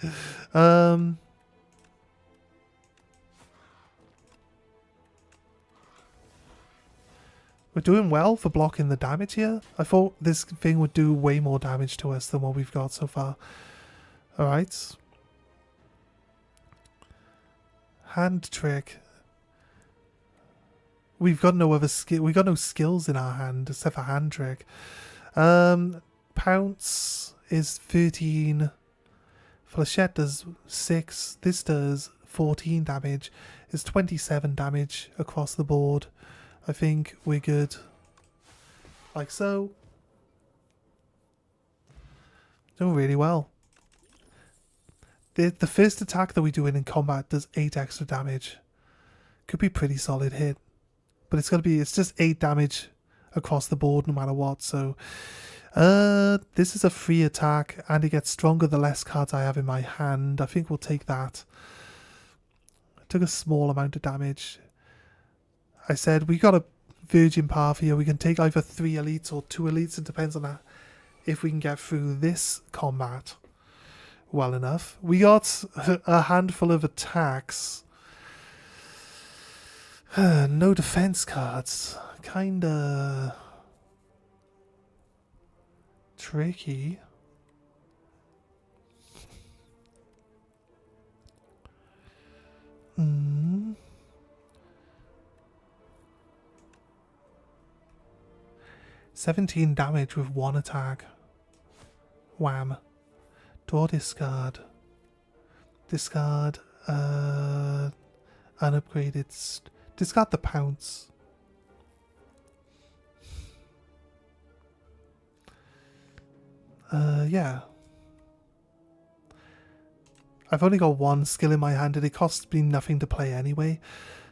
We're doing well for blocking the damage here. I thought this thing would do way more damage to us than what we've got so far. Alright. Hand trick. We've got no other skill. We've got no skills in our hand except for hand trick. Pounce is 13. Flechette does 6. This does 14 damage. It's 27 damage across the board. I think we're good. Like so. Doing really well. The first attack that we do in combat does 8 extra damage. Could be pretty solid hit. But it's just 8 damage across the board no matter what. So this is a free attack and it gets stronger the less cards I have in my hand. I think we'll take that. It took a small amount of damage. I said we got a virgin path here. We can take either 3 elites or 2 elites. It depends on if we can get through this combat well enough. We got a handful of attacks. No defense cards. Kinda tricky. Hmm. 17 damage with 1 attack. Wham. Draw discard. Discard unupgraded. Discard the pounce. Yeah. I've only got 1 skill in my hand and it costs me nothing to play anyway.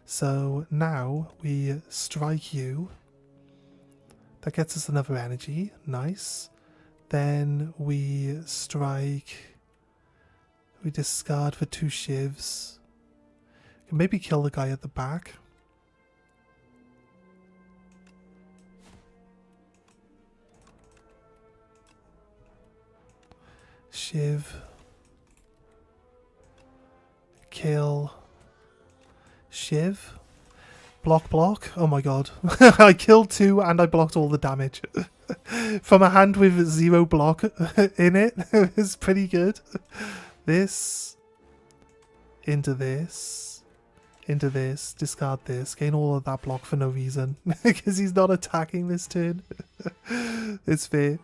So now we strike you. That gets us another energy. Nice. Then we strike. We discard for 2 shivs. Can maybe kill the guy at the back. Shiv. Kill. Shiv. Block. Oh my god. I killed 2 and I blocked all the damage. From a hand with 0 block in it. It was pretty good. This. Into this. Into this. Discard this. Gain all of that block for no reason. Because he's not attacking this turn. It's fair.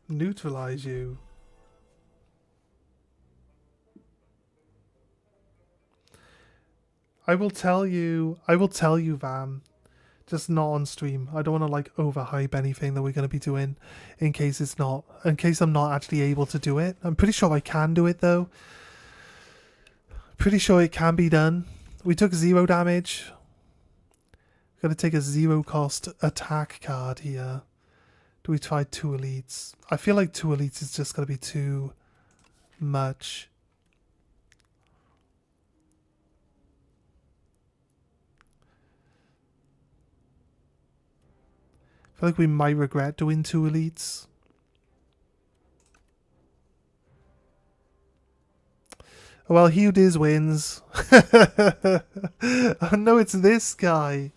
Neutralize you. I will tell you, Vam, Just not on stream. I don't want to like overhype anything that we're going to be doing in case I'm not actually able to do it. I'm pretty sure I can do it though. Pretty sure it can be done. We took 0 damage. Got to take a 0 cost attack card here. Do we try 2 elites? I feel like 2 elites is just going to be too much. I feel like we might regret doing 2 elites. Well, he who dares wins. Oh no, it's this guy.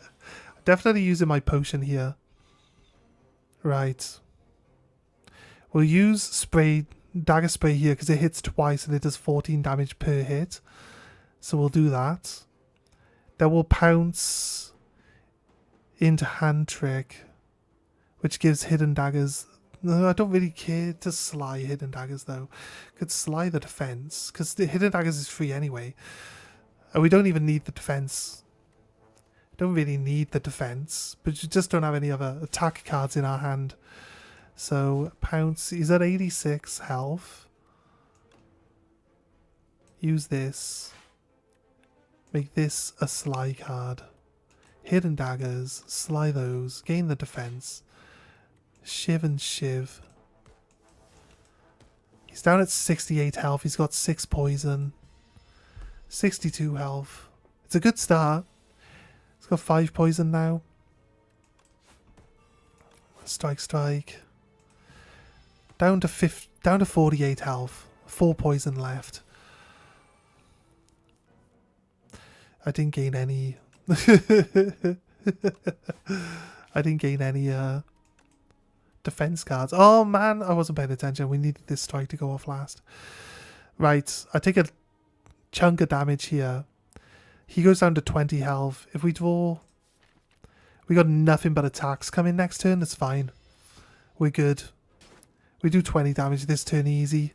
Definitely using my potion here. Right. We'll use dagger spray here because it hits twice and it does 14 damage per hit. So we'll do that. Then we'll pounce into hand trick, which gives hidden daggers. No, I don't really care to sly hidden daggers though. Could sly the defense because the hidden daggers is free anyway. And we don't even need the defense. Don't really need the defense, but you just don't have any other attack cards in our hand. So pounce. He's at 86 health. Use this. Make this a sly card. Hidden daggers. Sly those. Gain the defense. Shiv and shiv. He's down at 68 health. He's got 6 poison. 62 health. It's a good start. He's got 5 poison now. Strike, strike. Down to 48 health. 4 poison left. I didn't gain any. I didn't gain any defense cards. Oh man, I wasn't paying attention. We needed this strike to go off last. Right, I take a chunk of damage here. He goes down to 20 health. If we draw, we got nothing but attacks coming next turn. That's fine. We're good. We do 20 damage this turn easy.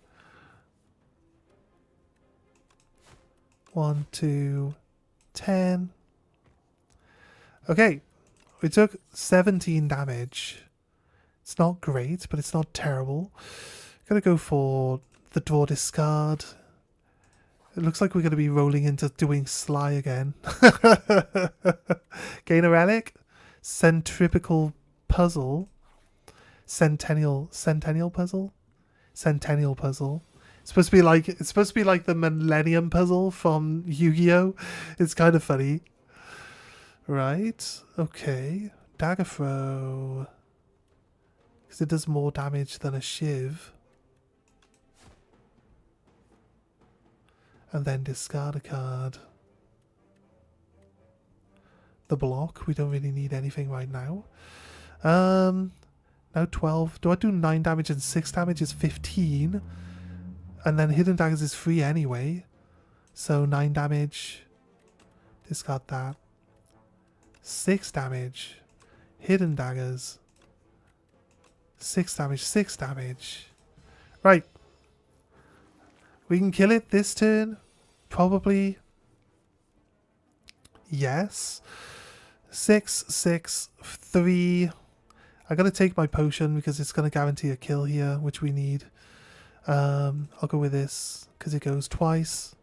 1, 2, 10. Okay, we took 17 damage. It's not great, but it's not terrible. Gonna go for the draw discard. It looks like we're going to be rolling into doing sly again. Gain a relic. Centripetal puzzle. Centennial puzzle. Centennial puzzle. It's supposed to be like the Millennium puzzle from Yu-Gi-Oh. It's kind of funny. Right. Okay. Dagger throw. Because it does more damage than a shiv. And then discard a card. The block. We don't really need anything right now. Now 12. Do I do 9 damage and 6 damage is 15? And then hidden daggers is free anyway. So 9 damage. Discard that. 6 damage. Hidden daggers. 6 damage. 6 damage. Right. We can kill it this turn. Probably. Yes. 6, 6, 3. I gotta take my potion because it's gonna guarantee a kill here, which we need. I'll go with this because it goes twice.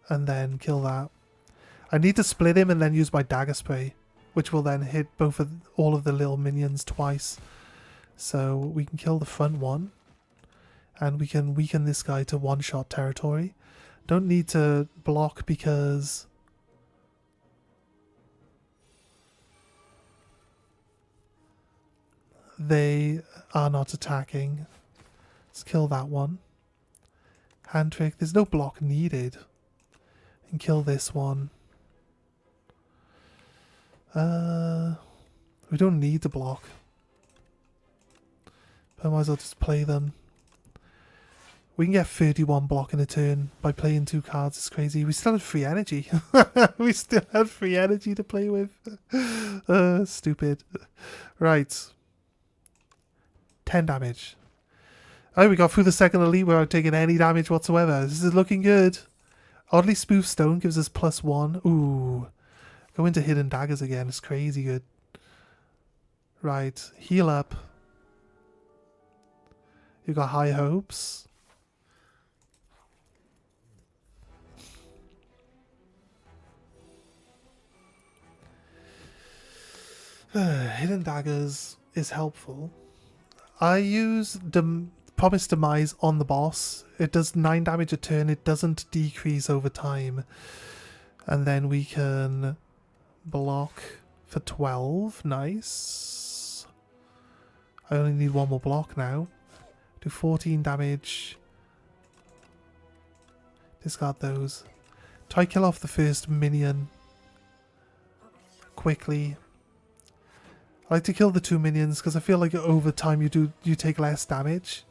And then kill that. I need to split him and then use my dagger spray, which will then hit all of the little minions twice. So we can kill the front one. And we can weaken this guy to one-shot territory. Don't need to block because they are not attacking. Let's kill that one. Hand trick. There's no block needed. And kill this one. We don't need to block. But I might as well just play them. We can get 31 block in a turn by playing 2 cards. It's crazy. We still have free energy. We still have free energy to play with. Stupid. Right. 10 damage. Oh, we got through the second elite without taking any damage whatsoever. This is looking good. Oddly Smooth Stone gives us +1. Ooh. Go into hidden daggers again. It's crazy good. Right. Heal up. You've got high hopes. Hidden daggers is helpful. I use Promise Demise on the boss. It does 9 damage a turn. It doesn't decrease over time. And then we can block for 12. Nice. I only need one more block now. Do 14 damage. Discard those. Try kill off the first minion quickly. I like to kill the 2 minions because I feel like over time you take less damage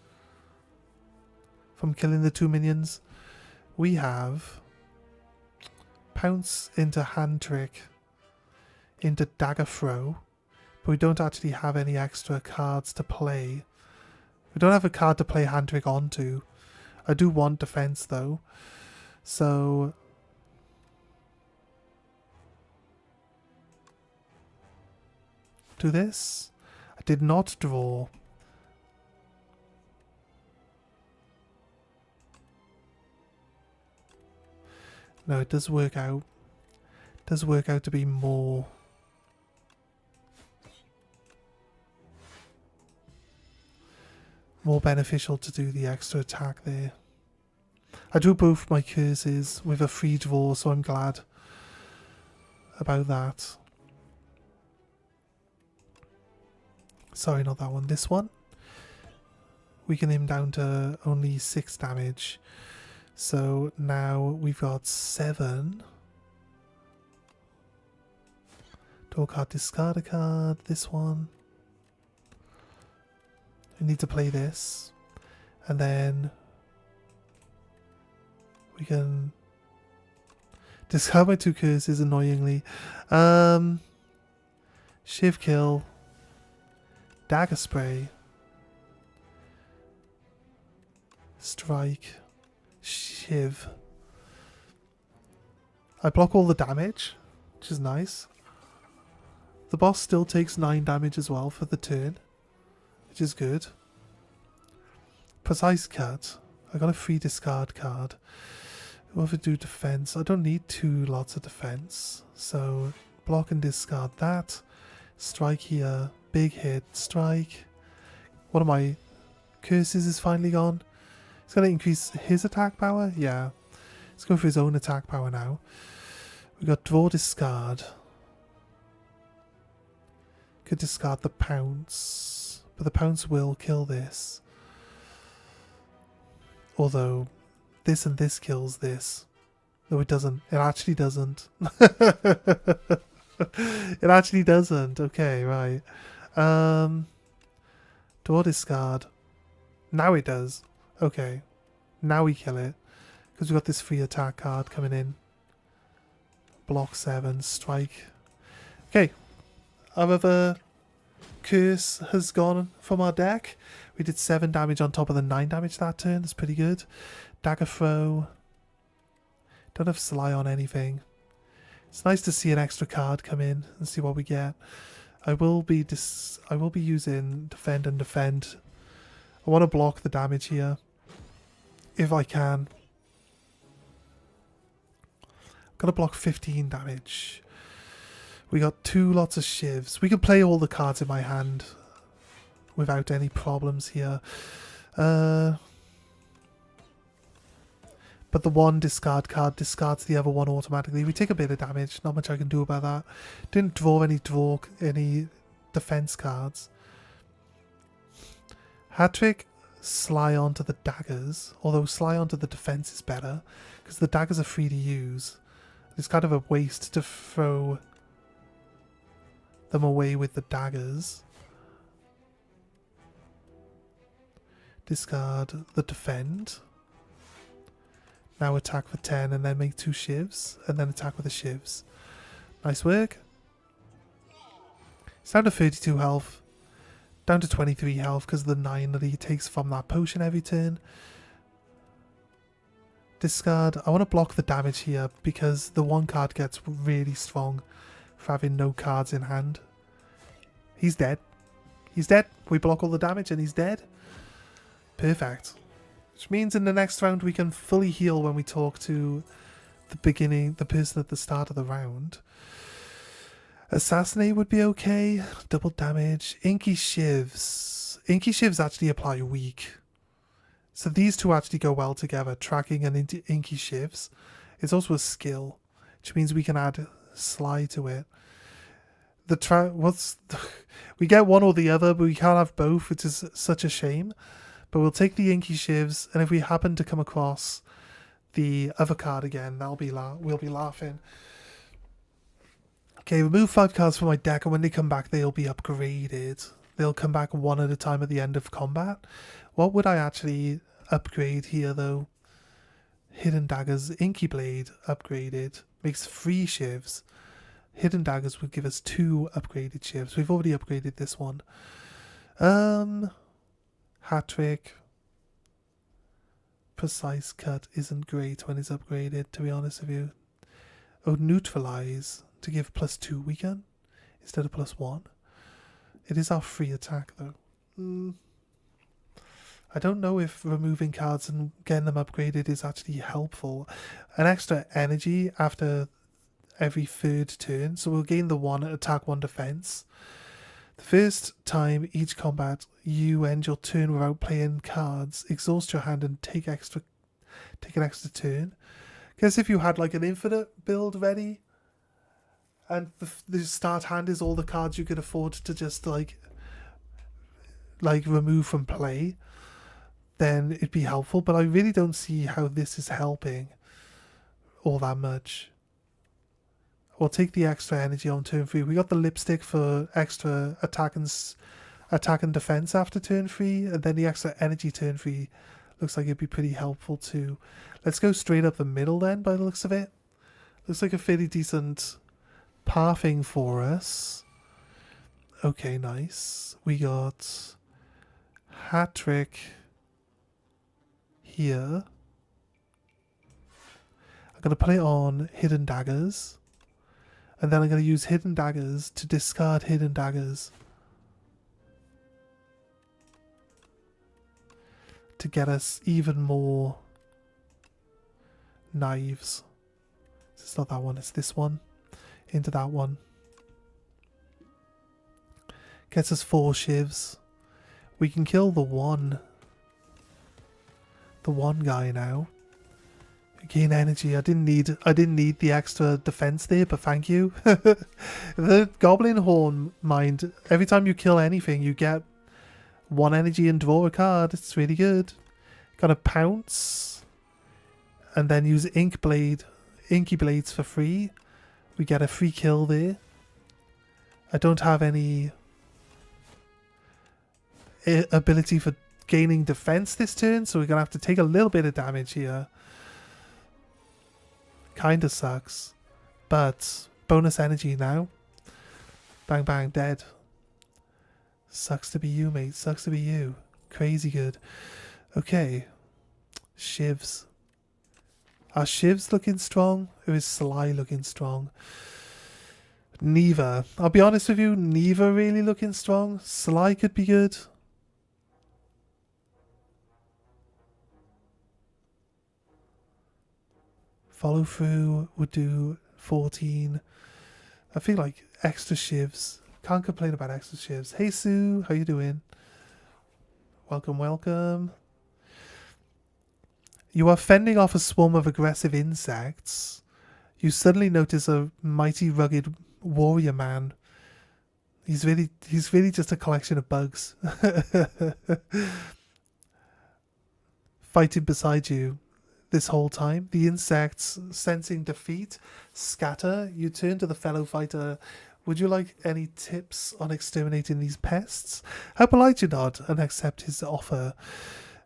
from killing the 2 minions. We have Pounce into Hand Trick into Dagger Throw, but we don't actually have any extra cards to play. We don't have a card to play Hand Trick onto. I do want defense though, so do this. I did not draw. No, it does work out. It does work out to be more beneficial to do the extra attack there. I drew both my curses with a free draw, so I'm glad about that. Sorry, not that one. This one. Weaken him down to only 6 damage. So now we've got 7. Draw card, discard a card. This one. We need to play this. And then we can discard my 2 curses annoyingly. Shiv kill. Dagger spray. Strike. Shiv. I block all the damage, which is nice. The boss still takes 9 damage as well for the turn, which is good. Precise cut. I got a free discard card. What if I do defense? I don't need 2 lots of defense, so block and discard that. Strike here. Big hit. Strike. One of my curses is finally gone. It's going to increase his attack power? Yeah. Let's go for his own attack power now. We got draw, discard. Could discard the pounce. But the pounce will kill this. Although, this and this kills this. No, it doesn't. It actually doesn't. It actually doesn't. Okay, right. Draw, discard. Now it does. Okay. Now we kill it. Because we've got this free attack card coming in. Block 7. Strike. Okay. Our other curse has gone from our deck. We did 7 damage on top of the 9 damage that turn. That's pretty good. Dagger throw. Don't have Sly on anything. It's nice to see an extra card come in and see what we get. I will be using defend and defend. I want to block the damage here if I can. I've got to block 15 damage. We got 2 lots of shivs. We can play all the cards in my hand without any problems here. But the one discard card discards the other one automatically. We take a bit of damage. Not much I can do about that. Didn't draw any defense cards. Hat trick, Sly onto the daggers. Although Sly onto the defense is better. Because the daggers are free to use. It's kind of a waste to throw them away with the daggers. Discard the defend. Now attack for 10 and then make 2 shivs. And then attack with the shivs. Nice work. It's down to 32 health. Down to 23 health because of the 9 that he takes from that potion every turn. Discard. I want to block the damage here because the one card gets really strong for having no cards in hand. He's dead. He's dead. We block all the damage and he's dead. Perfect. Which means in the next round we can fully heal when we talk to the person at the start of the round. Assassinate would be okay. Double damage. Inky Shivs. Inky Shivs actually apply weak. So these two actually go well together. Tracking and Inky Shivs. It's also a skill, which means we can add Sly to it. We get one or the other, but we can't have both, which is such a shame. But we'll take the Inky Shivs, and if we happen to come across the other card again, we'll be laughing. Okay, remove 5 cards from my deck, and when they come back, they'll be upgraded. They'll come back one at a time at the end of combat. What would I actually upgrade here, though? Hidden Daggers, Inky Blade upgraded, makes 3 Shivs. Hidden Daggers would give us 2 upgraded Shivs. We've already upgraded this one. Hat Trick. Precise Cut isn't great when it's upgraded, to be honest with you. Oh, Neutralize to give +2 weaken instead of +1. It is our free attack, though. I don't know if removing cards and getting them upgraded is actually helpful. An extra energy after every 3rd turn, so we'll gain the 1 attack, 1 defense. The first time each combat you end your turn without playing cards, exhaust your hand and take an extra turn. Because if you had like an infinite build ready, and the start hand is all the cards you could afford to just like remove from play, then it'd be helpful. But I really don't see how this is helping all that much. We'll take the extra energy on turn 3. We got the lipstick for extra attack and defense after turn 3, and then the extra energy turn 3 looks like it'd be pretty helpful too. Let's go straight up the middle then, by the looks of it. Looks like a fairly decent pathing for us. Okay, nice. We got Hat Trick here. I'm going to put it on Hidden Daggers. And then I'm going to use Hidden Daggers to discard Hidden Daggers to get us even more knives. It's not that one, it's this one. Into that one. Gets us 4 Shivs. We can kill the one guy now. Gain energy. I didn't need the extra defense there, but thank you. The Goblin Horn mind, every time you kill anything you get 1 energy and draw a card. It's really good. Gotta pounce and then use Inky Blades for free. We get a free kill there. I don't have any ability for gaining defense this turn, so we're gonna have to take a little bit of damage here. Kinda sucks, but bonus energy now. Bang bang, dead. Sucks to be you, mate. Sucks to be you. Crazy good. Okay. Shivs. Are Shivs looking strong? Or is Sly looking strong? Neither. I'll be honest with you, neither really looking strong. Sly could be good. Follow through would do 14. I feel like extra Shivs. Can't complain about extra Shivs. Hey Sue, how you doing? Welcome, welcome. You are fending off a swarm of aggressive insects. You suddenly notice a mighty rugged warrior man. He's really just a collection of bugs. Fighting beside you. This whole time, the insects, sensing defeat, scatter. You turn to the fellow fighter. Would you like any tips on exterminating these pests? How polite you nod and accept his offer.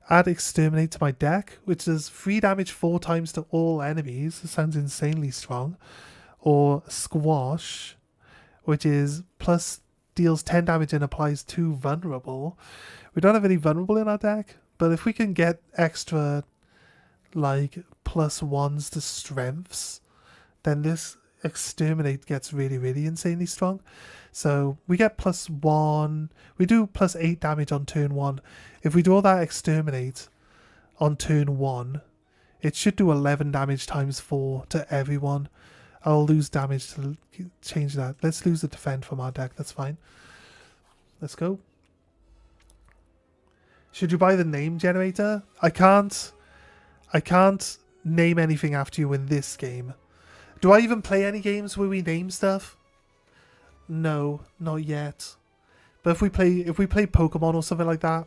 Add Exterminate to my deck, which does 3 damage 4 times to all enemies. It sounds insanely strong. Or Squash, which is plus deals 10 damage and applies 2 vulnerable. We don't have any vulnerable in our deck, but if we can get extra like +1s to strengths, then this Exterminate gets really, really insanely strong. So we get +1. We do +8 damage on turn 1. If we do all that Exterminate on turn 1, it should do 11 damage times 4 to everyone. I'll lose damage to change that. Let's lose the defend from our deck. That's fine. Let's go. Should you buy the name generator? I can't name anything after you in this game. Do I even play any games where we name stuff? No, not yet. But if we play Pokemon or something like that,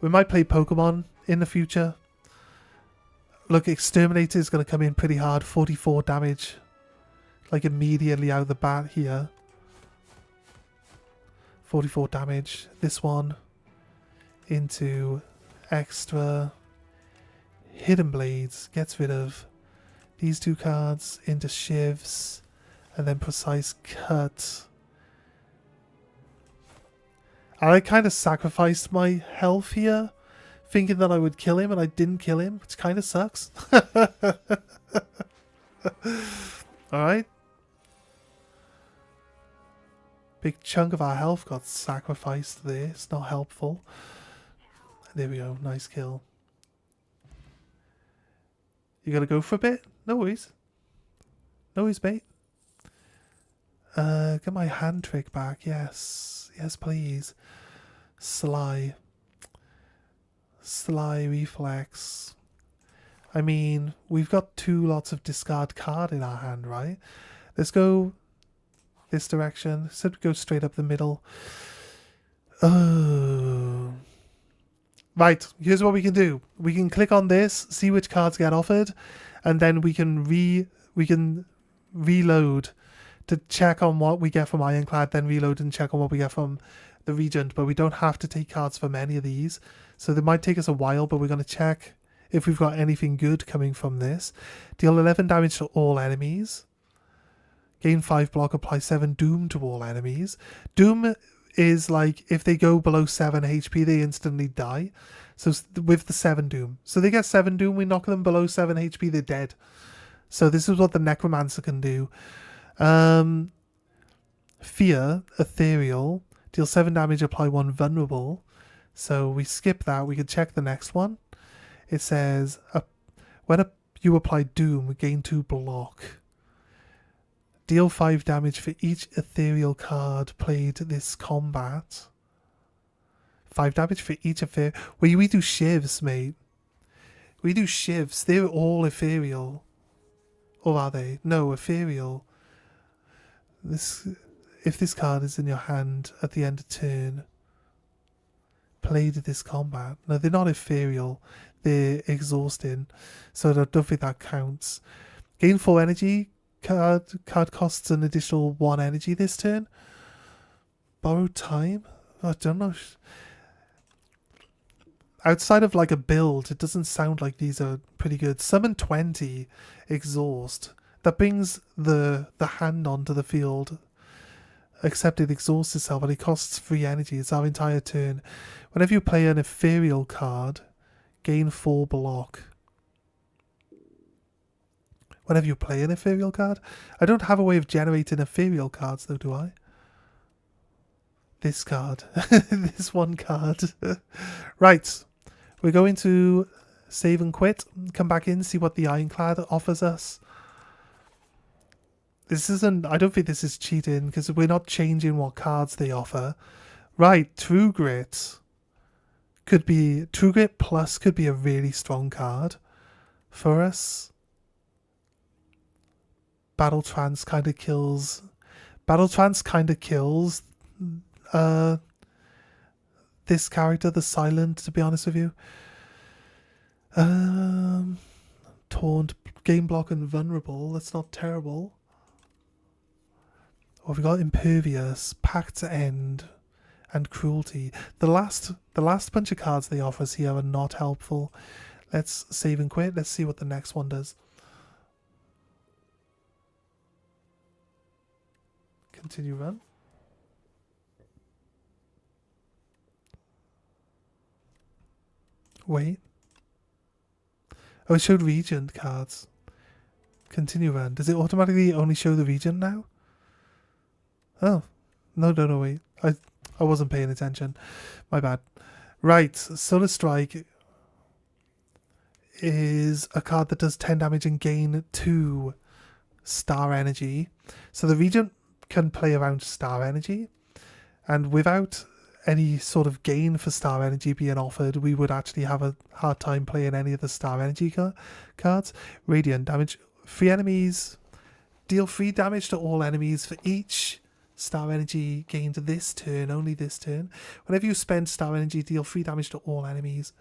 we might play Pokemon in the future. Look, Exterminator is going to come in pretty hard. 44 damage. Like immediately out of the bat here. 44 damage. This one into extra. Hidden Blades gets rid of these 2 cards into Shivs. And then Precise Cut. I kind of sacrificed my health here, thinking that I would kill him, and I didn't kill him, which kind of sucks. Alright. Big chunk of our health got sacrificed there. It's not helpful. There we go. Nice kill. You gotta go for a bit? No worries. No worries, mate. Get my hand trick back. Yes. Yes, please. Sly. Sly Reflex. I mean, we've got 2 lots of discard card in our hand, right? Let's go this direction. So go straight up the middle. Oh. Right, here's what we can do. We can click on this, see which cards get offered, and then we can reload to check on what we get from Ironclad, then reload and check on what we get from the Regent, but we don't have to take cards from any of these. So they might take us a while, but we're going to check if we've got anything good coming from this. Deal 11 damage to all enemies. Gain 5 block, apply 7 Doom to all enemies. Doom is like, if they go below 7 HP, they instantly die. So with the 7 Doom. So they get 7 Doom, we knock them below 7 HP, they're dead. So this is what the Necromancer can do. Fear, Ethereal, deal 7 damage, apply 1 vulnerable. So we skip that, we can check the next one. It says, when you apply Doom, gain 2 block. Deal 5 damage for each ethereal card played this combat. 5 damage for each ethereal. We do shivs, mate. We do shivs. They're all ethereal. Or are they? No, ethereal. If this card is in your hand at the end of turn, played this combat. No, they're not ethereal. They're exhausting. So I don't think that counts. Gain 4 energy. Card costs an additional 1 energy this turn. Borrow time? I don't know. Outside of like a build, it doesn't sound like these are pretty good. Summon 20, exhaust. That brings the hand onto the field. Except it exhausts itself and it costs 3 energy. It's our entire turn. Whenever you play an ethereal card, gain 4 block. Whenever you play an ethereal card. I don't have a way of generating ethereal cards though, do I? This card. This one card. Right. We're going to save and quit. Come back in, see what the Ironclad offers us. This isn't... I don't think this is cheating because we're not changing what cards they offer. Right. True Grit. Could be... True Grit Plus could be a really strong card for us. Battle Trance kind of kills... Battle Trance kind of kills this character, the Silent, to be honest with you. Taunt, Game Block and Vulnerable. That's not terrible. Well, we've got Impervious, Pact's End, and Cruelty. The last bunch of cards they offer us here are not helpful. Let's save and quit. Let's see what the next one does. Continue run. Wait. Oh, it showed Regent cards. Continue run. Does it automatically only show the region now? Oh. No, wait. I wasn't paying attention. My bad. Right, Solar Strike is a card that does 10 damage and gain 2 star energy. So the Regent can play around star energy, and without any sort of gain for star energy being offered, we would actually have a hard time playing any of the star energy cards. Radiant damage. 3 enemies. Deal 3 damage to all enemies for each star energy gained this turn, only this turn. Whenever you spend star energy, deal 3 damage to all enemies.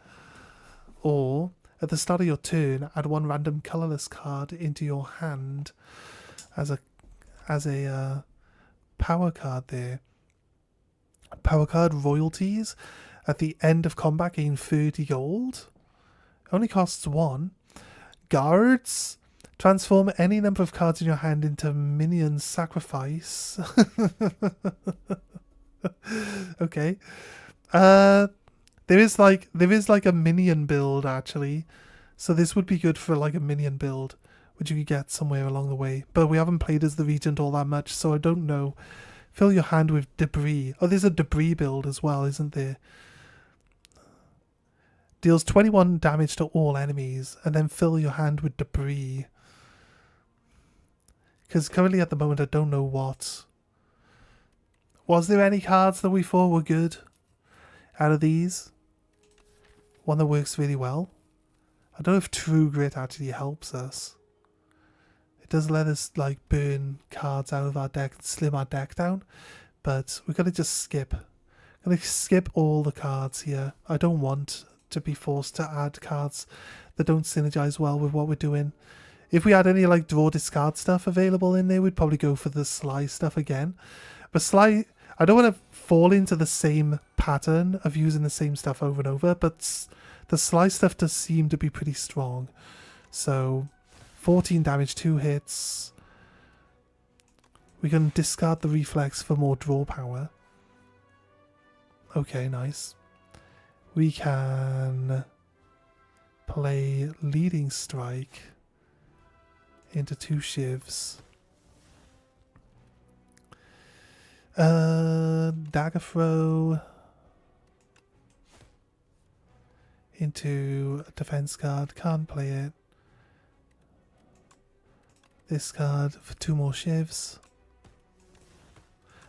Or, at the start of your turn, add 1 random colourless card into your hand as a power card there. Power card royalties. At the end of combat, gain 30 gold. Only costs 1. Guards. Transform any number of cards in your hand into minion sacrifice. Okay. There is like a minion build actually. So this would be good for like a minion build, which you could get somewhere along the way. But we haven't played as the Regent all that much, so I don't know. Fill your hand with debris. Oh, there's a debris build as well, isn't there? Deals 21 damage to all enemies, and then fill your hand with debris. Because currently at the moment I don't know what. Was there any cards that we thought were good out of these? One that works really well. I don't know if True Grit actually helps us. It does let us like burn cards out of our deck and slim our deck down. But we're going to just skip. I'm going to skip all the cards here. I don't want to be forced to add cards that don't synergize well with what we're doing. If we had any like draw discard stuff available in there, we'd probably go for the Sly stuff again. But Sly, I don't want to fall into the same pattern of using the same stuff over and over, but the Sly stuff does seem to be pretty strong. So 14 damage, 2 hits. We can discard the reflex for more draw power. Okay, nice. We can play Leading Strike into 2 shivs. Dagger Throw into a defense card. Can't play it. This card for 2 more shivs.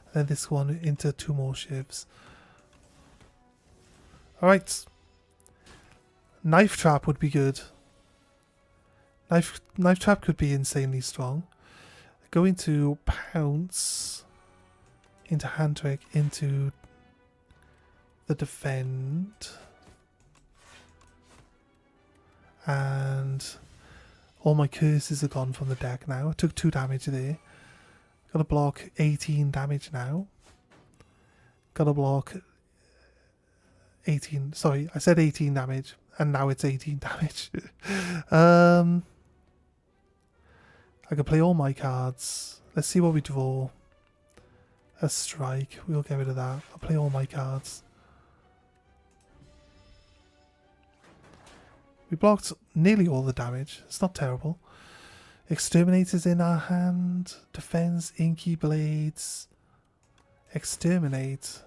And then this one into 2 more shivs. Alright. Knife Trap would be good. Knife Trap could be insanely strong. Going to Pounce into Hand Trick into the Defend. And all my curses are gone from the deck now. I took 2 damage there. Gotta block 18 damage now. Gotta block 18. Sorry, I said 18 damage. And now it's 18 damage. I could play all my cards. Let's see what we draw. A strike. We'll get rid of that. I'll play all my cards. We blocked nearly all the damage. It's not terrible. Exterminator's in our hand. Defends Inky Blades. Exterminate.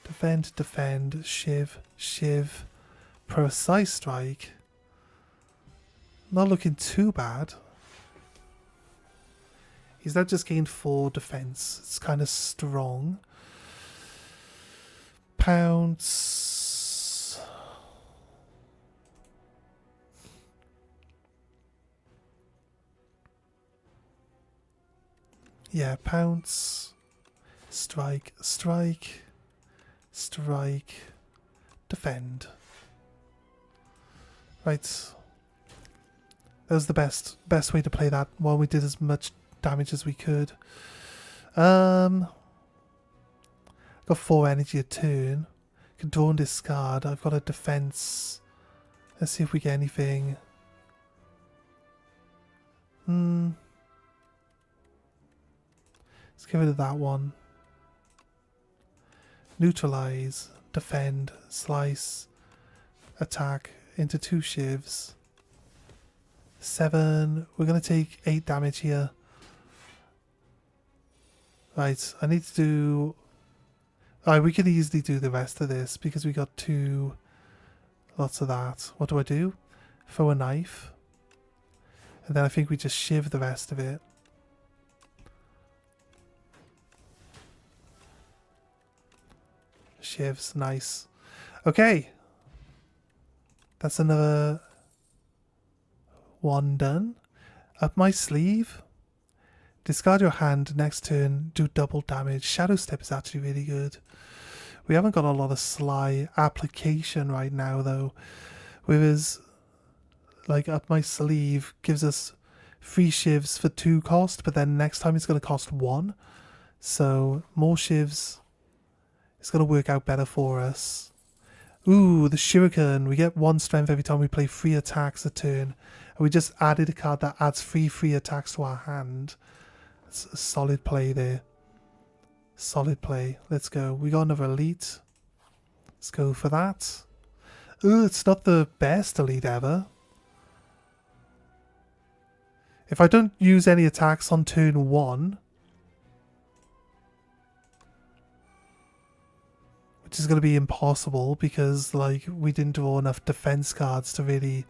Defend, defend. Shiv, shiv. Precise Strike. Not looking too bad. He's now just gained 4 defense. It's kind of strong. Pounce. Yeah, pounce. Strike, strike. Strike. Defend. Right. That was the best way to play that while we did as much damage as we could. Got 4 energy a turn. Can draw and discard. I've got a defense. Let's see if we get anything. Let's get rid of that one. Neutralize. Defend. Slice. Attack into 2 shivs. 7. We're going to take 8 damage here. Right, I need to do... Alright, we could easily do the rest of this because we got 2 lots of that. What do I do? Throw a knife. And then I think we just shiv the rest of it. Shivs, nice. Okay. That's another one done. Up my sleeve. Discard your hand next turn, do double damage. Shadow Step is actually really good. We haven't got a lot of sly application right now though. Whereas, like, up my sleeve gives us 3 shivs for 2 cost, but then next time it's going to cost 1. So, more shivs is going to work out better for us. Ooh, the Shuriken. We get 1 strength every time we play 3 attacks a turn. And we just added a card that adds 3 free attacks to our hand. It's a solid play there. Solid play. Let's go. We got another elite. Let's go for that. Ooh, it's not the best elite ever. If I don't use any attacks on turn 1, which is going to be impossible because, like, we didn't draw enough defense cards to really...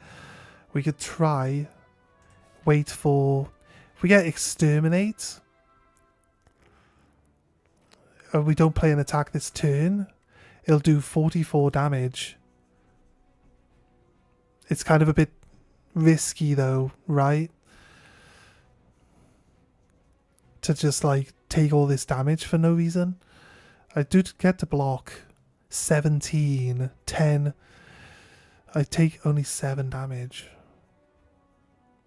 We could try, wait for... If we get Exterminate, and we don't play an attack this turn, it'll do 44 damage. It's kind of a bit risky though, right? To just, like, take all this damage for no reason. I do get to block 17, 10. I take only 7 damage.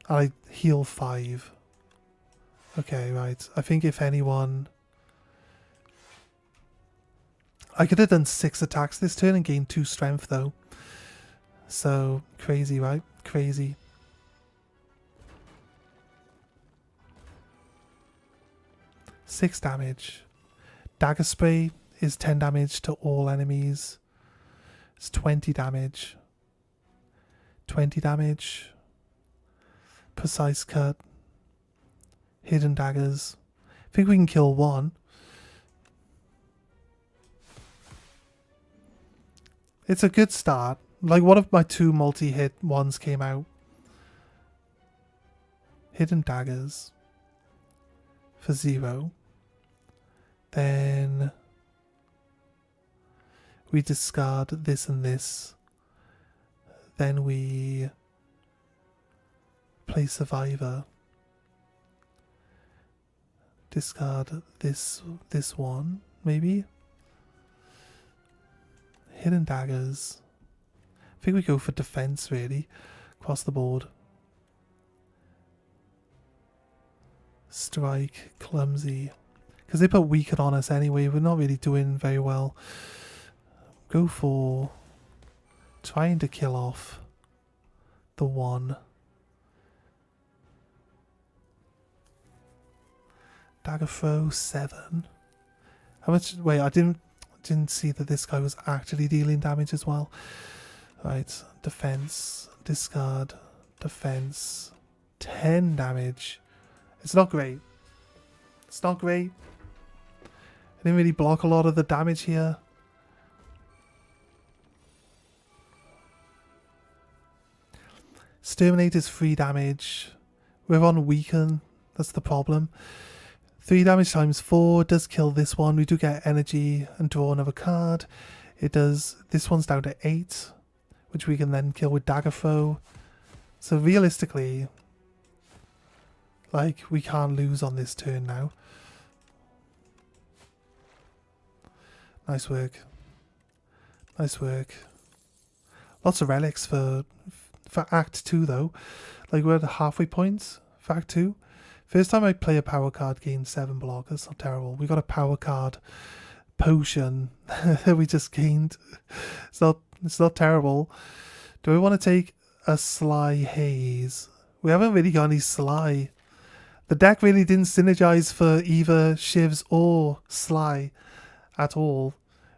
I heal 5. Okay, right. I think if anyone... I could have done 6 attacks this turn and gained 2 strength though. So, crazy, right? Crazy. Six damage. Dagger Spray is 10 damage to all enemies. It's 20 damage. 20 damage. Precise Cut. Hidden Daggers. I think we can kill 1. It's a good start. Like, one of my 2 multi-hit ones came out. Hidden Daggers. For 0. Then we discard this and this. Then we play Survivor. Discard this one, maybe. Hidden Daggers. I think we go for defense really, across the board. Strike, Clumsy. Because they put Weaken on us anyway, we're not really doing very well. Go for trying to kill off the 1. Dagger Throw, 7. How much? Wait, I didn't see that this guy was actually dealing damage as well. Right, defense, discard, defense, 10 damage. It's not great. It's not great. I didn't really block a lot of the damage here. Exterminate is 3 damage. We're on Weaken. That's the problem. 3 damage times 4 does kill this one. We do get energy and draw another card. It does. This one's down to 8, which we can then kill with Dagger Throw. So realistically, like, we can't lose on this turn now. Nice work. Nice work. Lots of relics for Act 2 though. Like, we're at the halfway point for Act 2. First time I play a power card, gain 7 block. That's not terrible. We got a power card potion that we just gained. It's not terrible. Do we want to take a Sly Haze? We haven't really got any Sly. The deck really didn't synergize for either Shivs or Sly at all.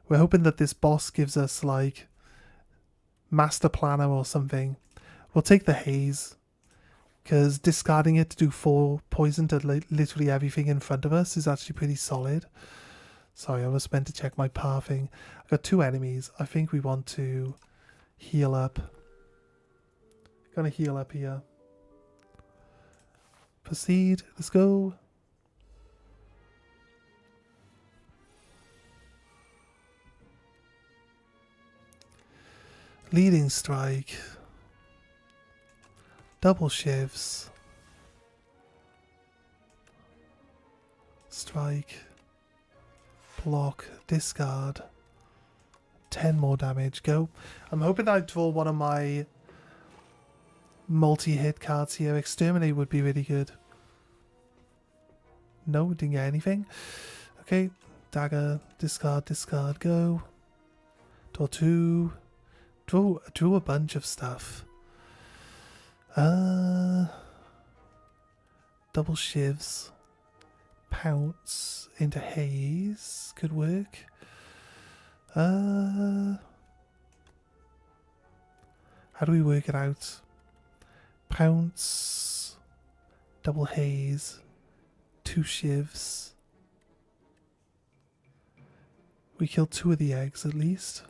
We're hoping that this boss gives us, like, Master Planner or something. We'll take the Haze. Because discarding it to do 4 poison to literally everything in front of us is actually pretty solid. Sorry, I was meant to check my pathing. I've got 2 enemies. I think we want to heal up. Gonna heal up here. Proceed. Let's go. Leading strike. Double shivs. Strike. Block. Discard. 10 more damage. Go. I'm hoping I draw one of my multi-hit cards here. Exterminate would be really good. No, didn't get anything. Okay. Dagger. Discard. Discard. Go. Draw 2. Drew a bunch of stuff. Double shivs. Pounce into haze. Could work. How do we work it out? Pounce. Double haze. 2 shivs. We killed 2 of the eggs at least.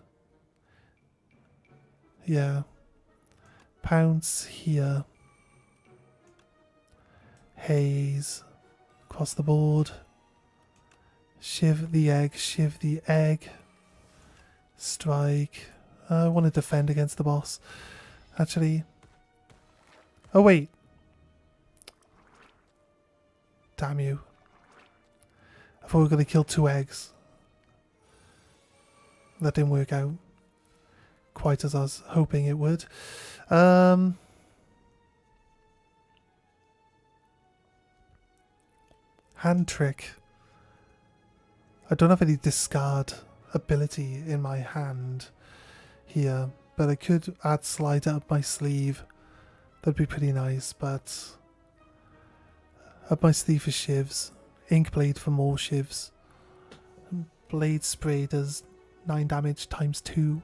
Yeah. Pounce here. Haze. Across the board. Shiv the egg. Shiv the egg. Strike. I want to defend against the boss. Actually. Oh, wait. Damn you. I thought we were going to kill 2 eggs. That didn't work out quite as I was hoping it would. Hand trick. I don't have any discard ability in my hand here, but I could add slide up my sleeve. That'd be pretty nice, but up my sleeve for shivs. Ink blade for more shivs. Blade spray does 9 damage times 2.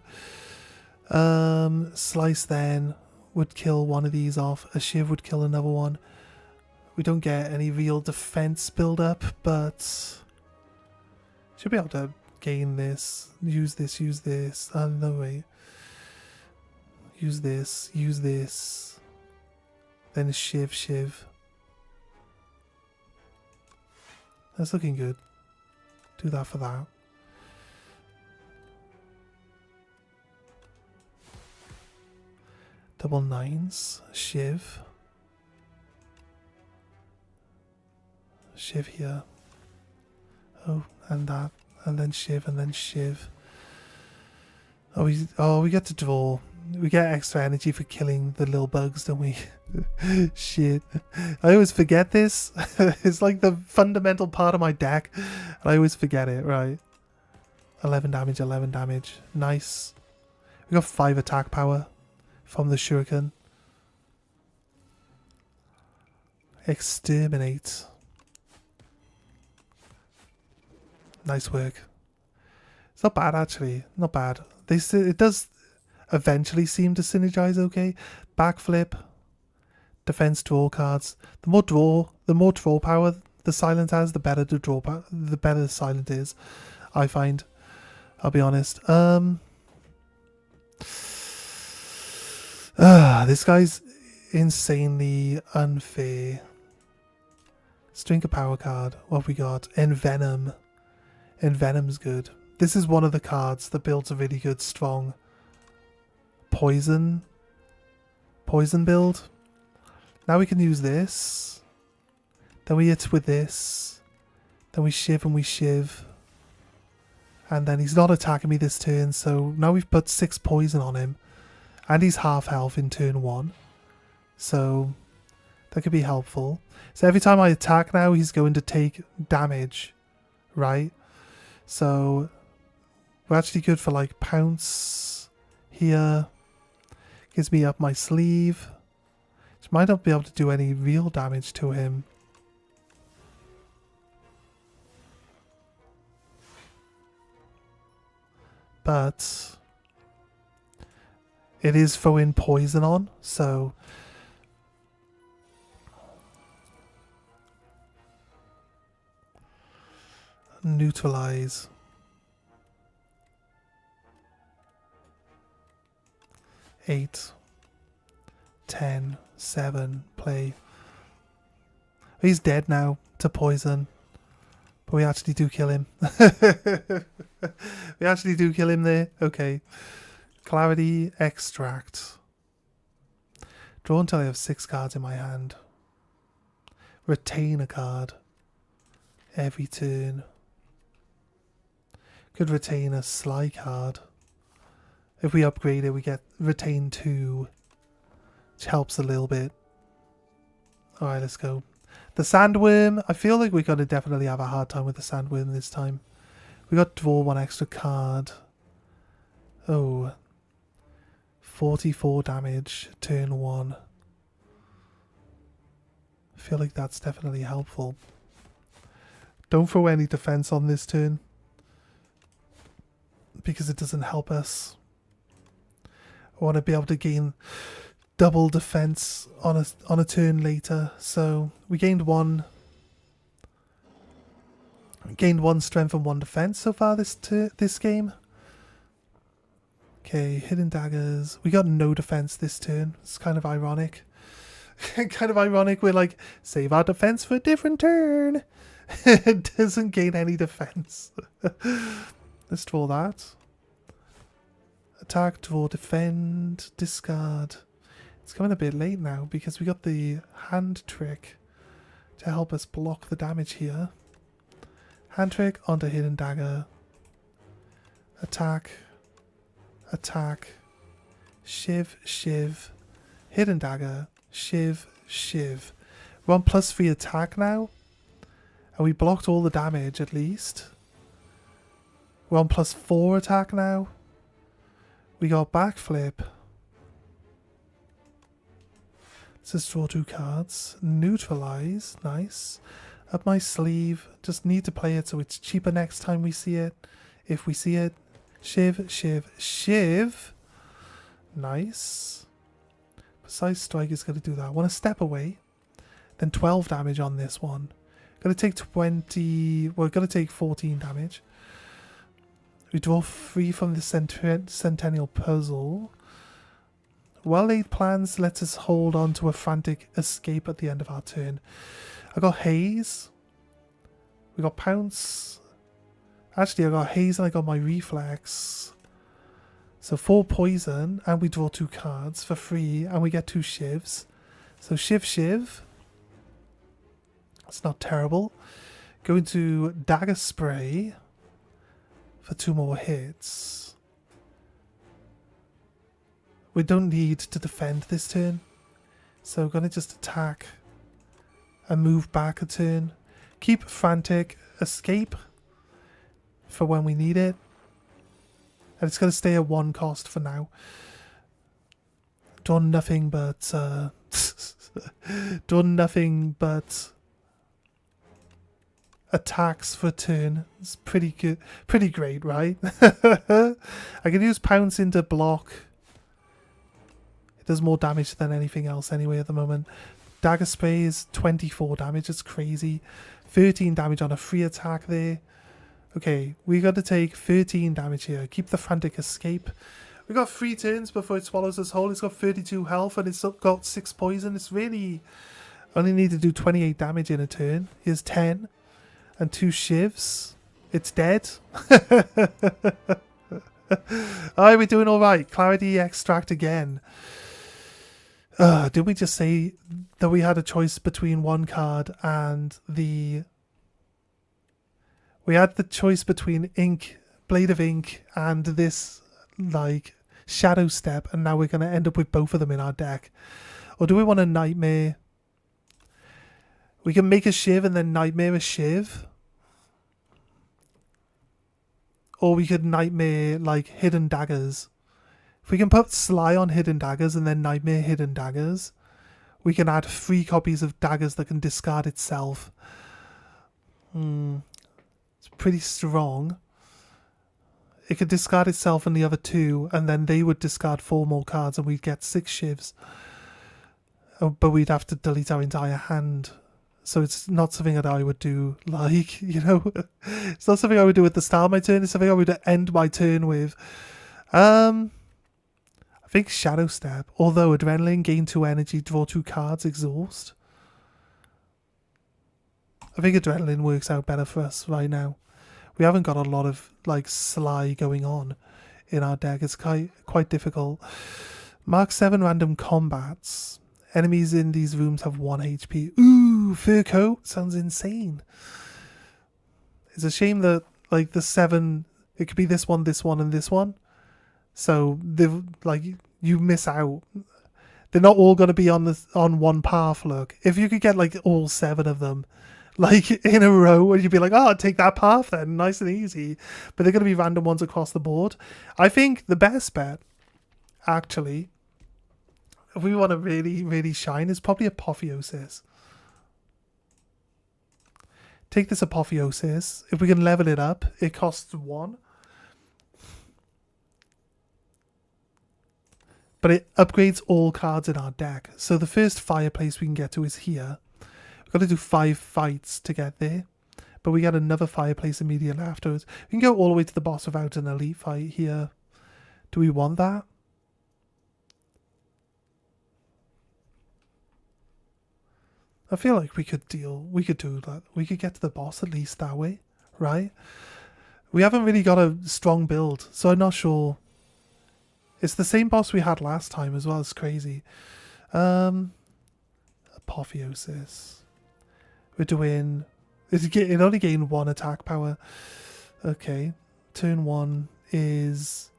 Slice then would kill one of these off. A shiv would kill another one. We don't get any real defense build up, but should be able to gain this. Use this, use this. No way. Use this, use this. Then a shiv, shiv. That's looking good. Do that for that. Double 9s, shiv. Shiv here. Oh, and that. And then shiv, and then shiv. Oh, we get to draw. We get extra energy for killing the little bugs, don't we? Shit. I always forget this. It's like the fundamental part of my deck. I always forget it, right? 11 damage, 11 damage. Nice. We got 5 attack power from the shuriken. Exterminate. Nice work. It's not bad actually. Not bad. It does eventually seem to synergize okay. Backflip. Defense draw cards. The more draw power the silent has, the better the better the silent is. I find. I'll be honest. This guy's insanely unfair. String a power card. What have we got? Envenom. Envenom's good. This is one of the cards that builds a really good, strong poison build. Now we can use this. Then we hit with this. Then we shiv and we shiv. And then he's not attacking me this turn, so now we've put 6 poison on him. And he's half health in turn 1. So that could be helpful. So every time I attack now, he's going to take damage. Right? So we're actually good for like pounce here. Gives me up my sleeve. Which might not be able to do any real damage to him. But it is throwing poison on, so Neutralize. Eight. 10. 7. Play. He's dead now to poison. But we actually do kill him. We actually do kill him there. Okay. Clarity Extract. Draw until I have 6 cards in my hand. Retain a card. Every turn. Could retain a Sly card. If we upgrade it, we get retain 2. Which helps a little bit. Alright, let's go. The Sandworm. I feel like we're going to definitely have a hard time with the Sandworm this time. We got draw 1 extra card. Oh. 44 damage. Turn 1. I feel like that's definitely helpful. Don't throw any defense on this turn. Because it doesn't help us. I want to be able to gain double defense on a turn later. So we gained 1. Gained 1 strength and 1 defense so far this game. Okay, hidden daggers. We got no defense this turn. It's kind of ironic. Kind of ironic. We're like, save our defense for a different turn. It doesn't gain any defense. Let's draw that. Attack, draw, defend, discard. It's coming a bit late now because we got the hand trick to help us block the damage here. Hand trick onto hidden dagger. Attack. Attack. Shiv, shiv. Hidden dagger. Shiv, shiv. We're on +3 attack now. And we blocked all the damage at least. We're on +4 attack now. We got backflip. Let's just draw 2 cards. Neutralize. Nice. Up my sleeve. Just need to play it so it's cheaper next time we see it. If we see it. Shiv, shiv, shiv. Nice. Precise strike is going to do that. I want to step away. Then 12 damage on this one. Going to take 20. We're going to take 14 damage. We draw 3 from the Centennial Puzzle. Well-laid plans lets us hold on to a frantic escape at the end of our turn. I got Haze. We got Pounce. Actually, I got Haze and I got my Reflex. So 4 poison, and we draw 2 cards for free, and we get 2 shivs. So shiv, shiv. That's not terrible. Going to Dagger Spray for 2 more hits. We don't need to defend this turn. So we're going to just attack and move back a turn. Keep Frantic Escape for when we need it. And it's going to stay at 1 cost for now. Done nothing but... done nothing but... attacks for a turn. It's pretty good. Pretty great, right? I can use Pounce into block. It does more damage than anything else anyway at the moment. Dagger Spray is 24 damage. It's crazy. 13 damage on a free attack there. Okay, we got to take 13 damage here. Keep the Frantic Escape. We got 3 turns before it swallows us whole. It's got 32 health and it's got 6 poison. It's really... only need to do 28 damage in a turn. Here's 10. And 2 shivs. It's dead. Alright, we're doing alright. Clarity Extract again. Did we just say that we had a choice between 1 card and the... we had the choice between Ink, Blade of Ink, and this, like, Shadow Step, and now we're going to end up with both of them in our deck. Or do we want a Nightmare? We can make a Shiv and then Nightmare a Shiv. Or we could Nightmare, like, Hidden Daggers. If we can put Sly on Hidden Daggers and then Nightmare Hidden Daggers, we can add 3 copies of Daggers that can discard itself. It's pretty strong. It could discard itself and the other 2, and then they would discard 4 more cards and we'd get 6 shivs. Oh, but we'd have to delete our entire hand So it's not something that I would do, like, you know, it's not something I would do at the start of my turn. It's something I would end my turn with. I think Shadow Step. Although Adrenaline, gain 2 energy, draw 2 cards, exhaust. I think Adrenaline works out better for us right now. We haven't got a lot of, like, Sly going on in our deck. It's quite difficult. Mark 7 random combats. Enemies in these rooms have 1 HP. Ooh, fur coat sounds insane. It's a shame that, like, the 7, it could be this one, and this one. So, like, you miss out. They're not all going to be on one path, look. If you could get, like, all 7 of them, like, in a row, and you'd be like, oh, I'll take that path then, nice and easy. But they're going to be random ones across the board. I think the best bet, actually, if we want to really, really shine, is probably Apotheosis. Take this Apotheosis. If we can level it up, it costs 1. But it upgrades all cards in our deck. So the first fireplace we can get to is here. We've got to do 5 fights to get there. But we get another fireplace immediately afterwards. We can go all the way to the boss without an elite fight here. Do we want that? I feel like we could do that. We could get to the boss at least that way, right? We haven't really got a strong build, so I'm not sure. It's the same boss we had last time as well. It's crazy. Apotheosis. We're doing... It only gained 1 attack power. Okay. Turn 1 is...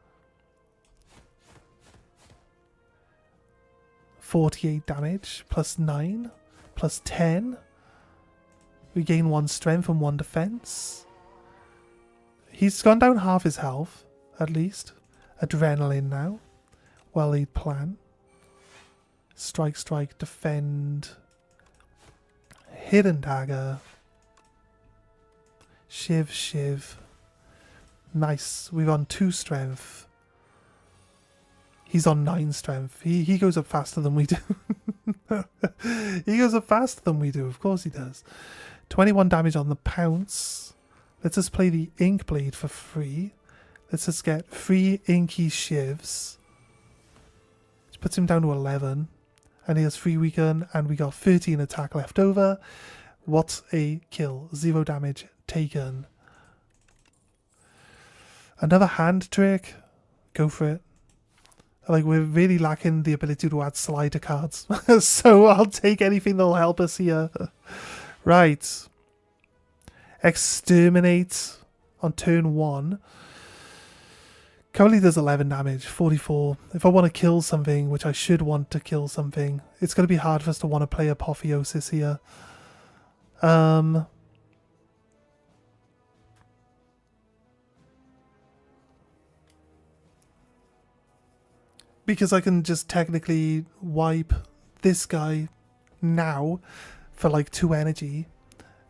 48 damage plus 9. Plus 10. We gain 1 strength and 1 defense. He's gone down half his health, at least. Adrenaline now. Well-laid plan. Strike, strike, defend. Hidden dagger. Shiv, shiv. Nice. We've on 2 strength. He's on 9 strength. He goes up faster than we do. He goes up faster than we do. Of course he does. 21 damage on the pounce. Let's just play the Ink Blade for free. Let's just get 3 inky shivs. Which puts him down to 11. And he has 3 weaken. And we got 13 attack left over. What a kill. 0 damage taken. Another hand trick. Go for it. Like, we're really lacking the ability to add slider cards. So I'll take anything that'll help us here. Right. Exterminate on turn 1. Currently does 11 damage, 44. If I want to kill something, which I should want to kill something, it's going to be hard for us to want to play Apotheosis here. Because I can just technically wipe this guy now for like 2 energy,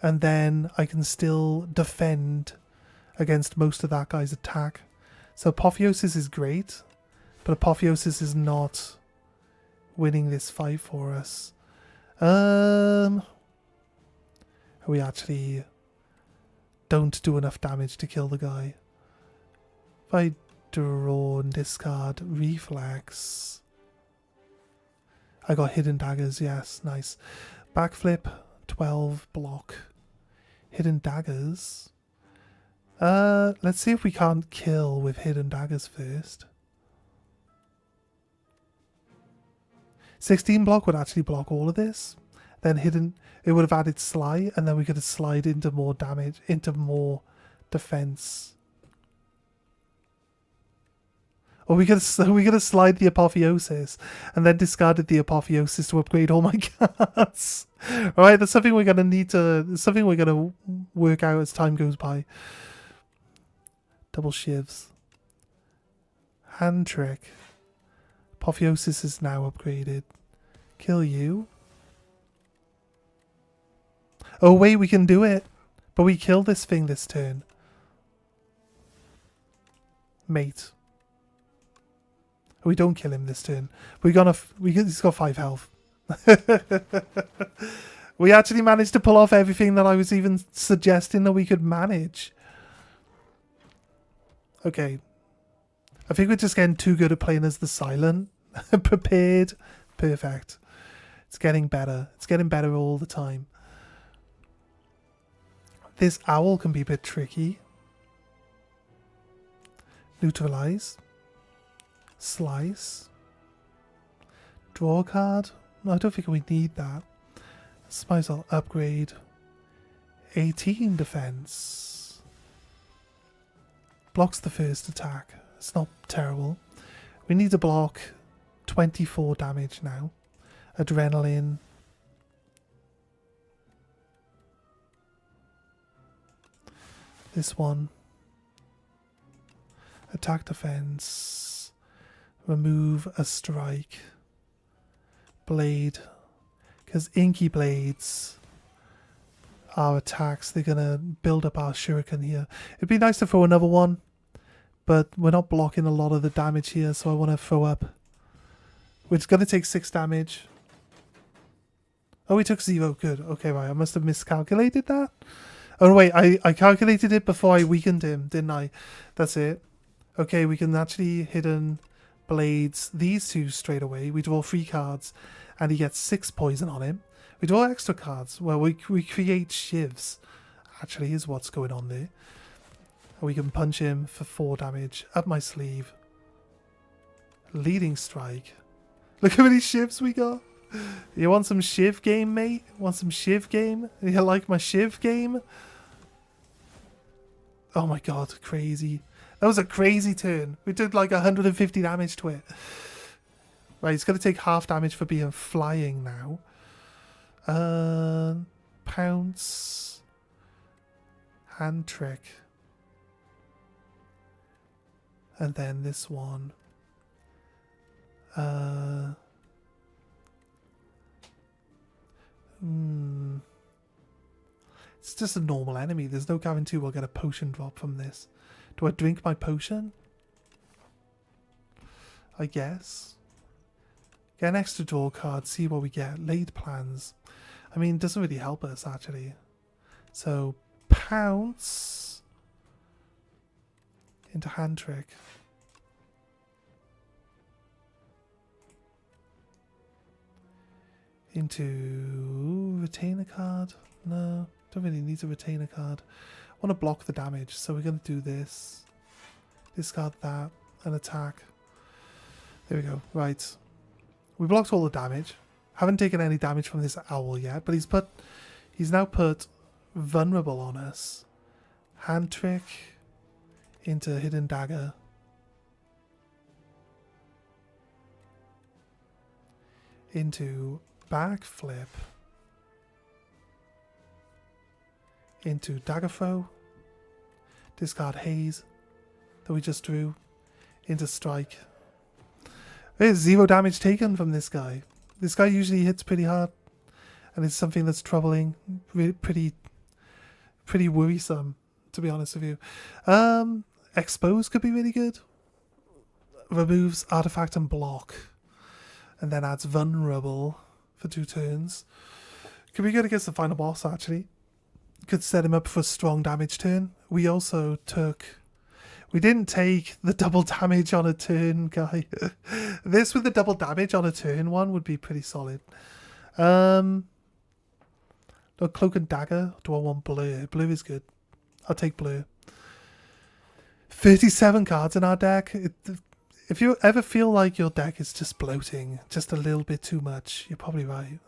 and then I can still defend against most of that guy's attack. So Apotheosis is great, but Apotheosis is not winning this fight for us. We actually don't do enough damage to kill the guy. If I draw and discard reflex. I got hidden daggers, yes, nice. Backflip, 12 block. Hidden daggers. Let's see if we can't kill with hidden daggers first. 16 block would actually block all of this. Then hidden, it would have added slide, and then we could have slide into more damage, into more defense. Or we could have slide the Apotheosis and then discarded the Apotheosis to upgrade all my cards. Alright, that's something we're gonna need to, something we're gonna work out as time goes by. Double shivs. Hand trick. Apotheosis is now upgraded. Kill you. Oh wait, we can do it. But we kill this thing this turn. Mate. We don't kill him this turn. He's got 5 health. We actually managed to pull off everything that I was even suggesting that we could manage. Okay. I think we're just getting too good at playing as the silent. Prepared. Perfect. It's getting better. It's getting better all the time. This owl can be a bit tricky. Neutralize. Slice. Draw a card. No, I don't think we need that. Smizel upgrade. 18 defense. Blocks the first attack. It's not terrible. We need to block 24 damage now. Adrenaline. This one. Attack defense. Remove a strike. Blade. Because inky blades are attacks. They're going to build up our shuriken here. It'd be nice to throw another one. But we're not blocking a lot of the damage here. So I want to throw up. It's going to take 6 damage. Oh, we took 0. Good. Okay, right. I must have miscalculated that. Oh, wait. I calculated it before I weakened him, didn't I? That's it. Okay, we can actually hidden blades these two straight away. We draw 3 cards. And he gets 6 poison on him. We draw extra cards. Well, we create shivs. Actually, is what's going on there. And we can punch him for 4 damage. Up my sleeve. Leading strike. Look how many shivs we got. You want some shiv game, mate? Want some shiv game? You like my shiv game? Oh my god, crazy. That was a crazy turn. We did like 150 damage to it. Right, he's going to take half damage for being flying now. Pounce. Hand trick. And then this one. It's just a normal enemy. There's no guarantee we'll get a potion drop from this. Do I drink my potion? I guess. Get an extra draw card, see what we get. Laid plans. I mean, it doesn't really help us, actually. So, pounce into hand trick. Into retain a card. No, don't really need to retain a card. I want to block the damage, so we're going to do this. Discard that and attack. There we go. Right. We blocked all the damage. Haven't taken any damage from this owl yet, but he's now put vulnerable on us. Hand trick into hidden dagger. Into backflip. Into dagger throw. Discard haze that we just drew. Into strike. There's 0 damage taken from this guy. This guy usually hits pretty hard. And it's something that's troubling. Pretty worrisome, to be honest with you. Expose could be really good. Removes artifact and block. And then adds vulnerable for 2 turns. Could be good against the final boss, actually. Could set him up for a strong damage turn. We also took... We didn't take the double damage on a turn, guy. This with the double damage on a turn one would be pretty solid. No, cloak and dagger. Do I want blur? Blur is good. I'll take blur. 37 cards in our deck. If you ever feel like your deck is just bloating, just a little bit too much, you're probably right.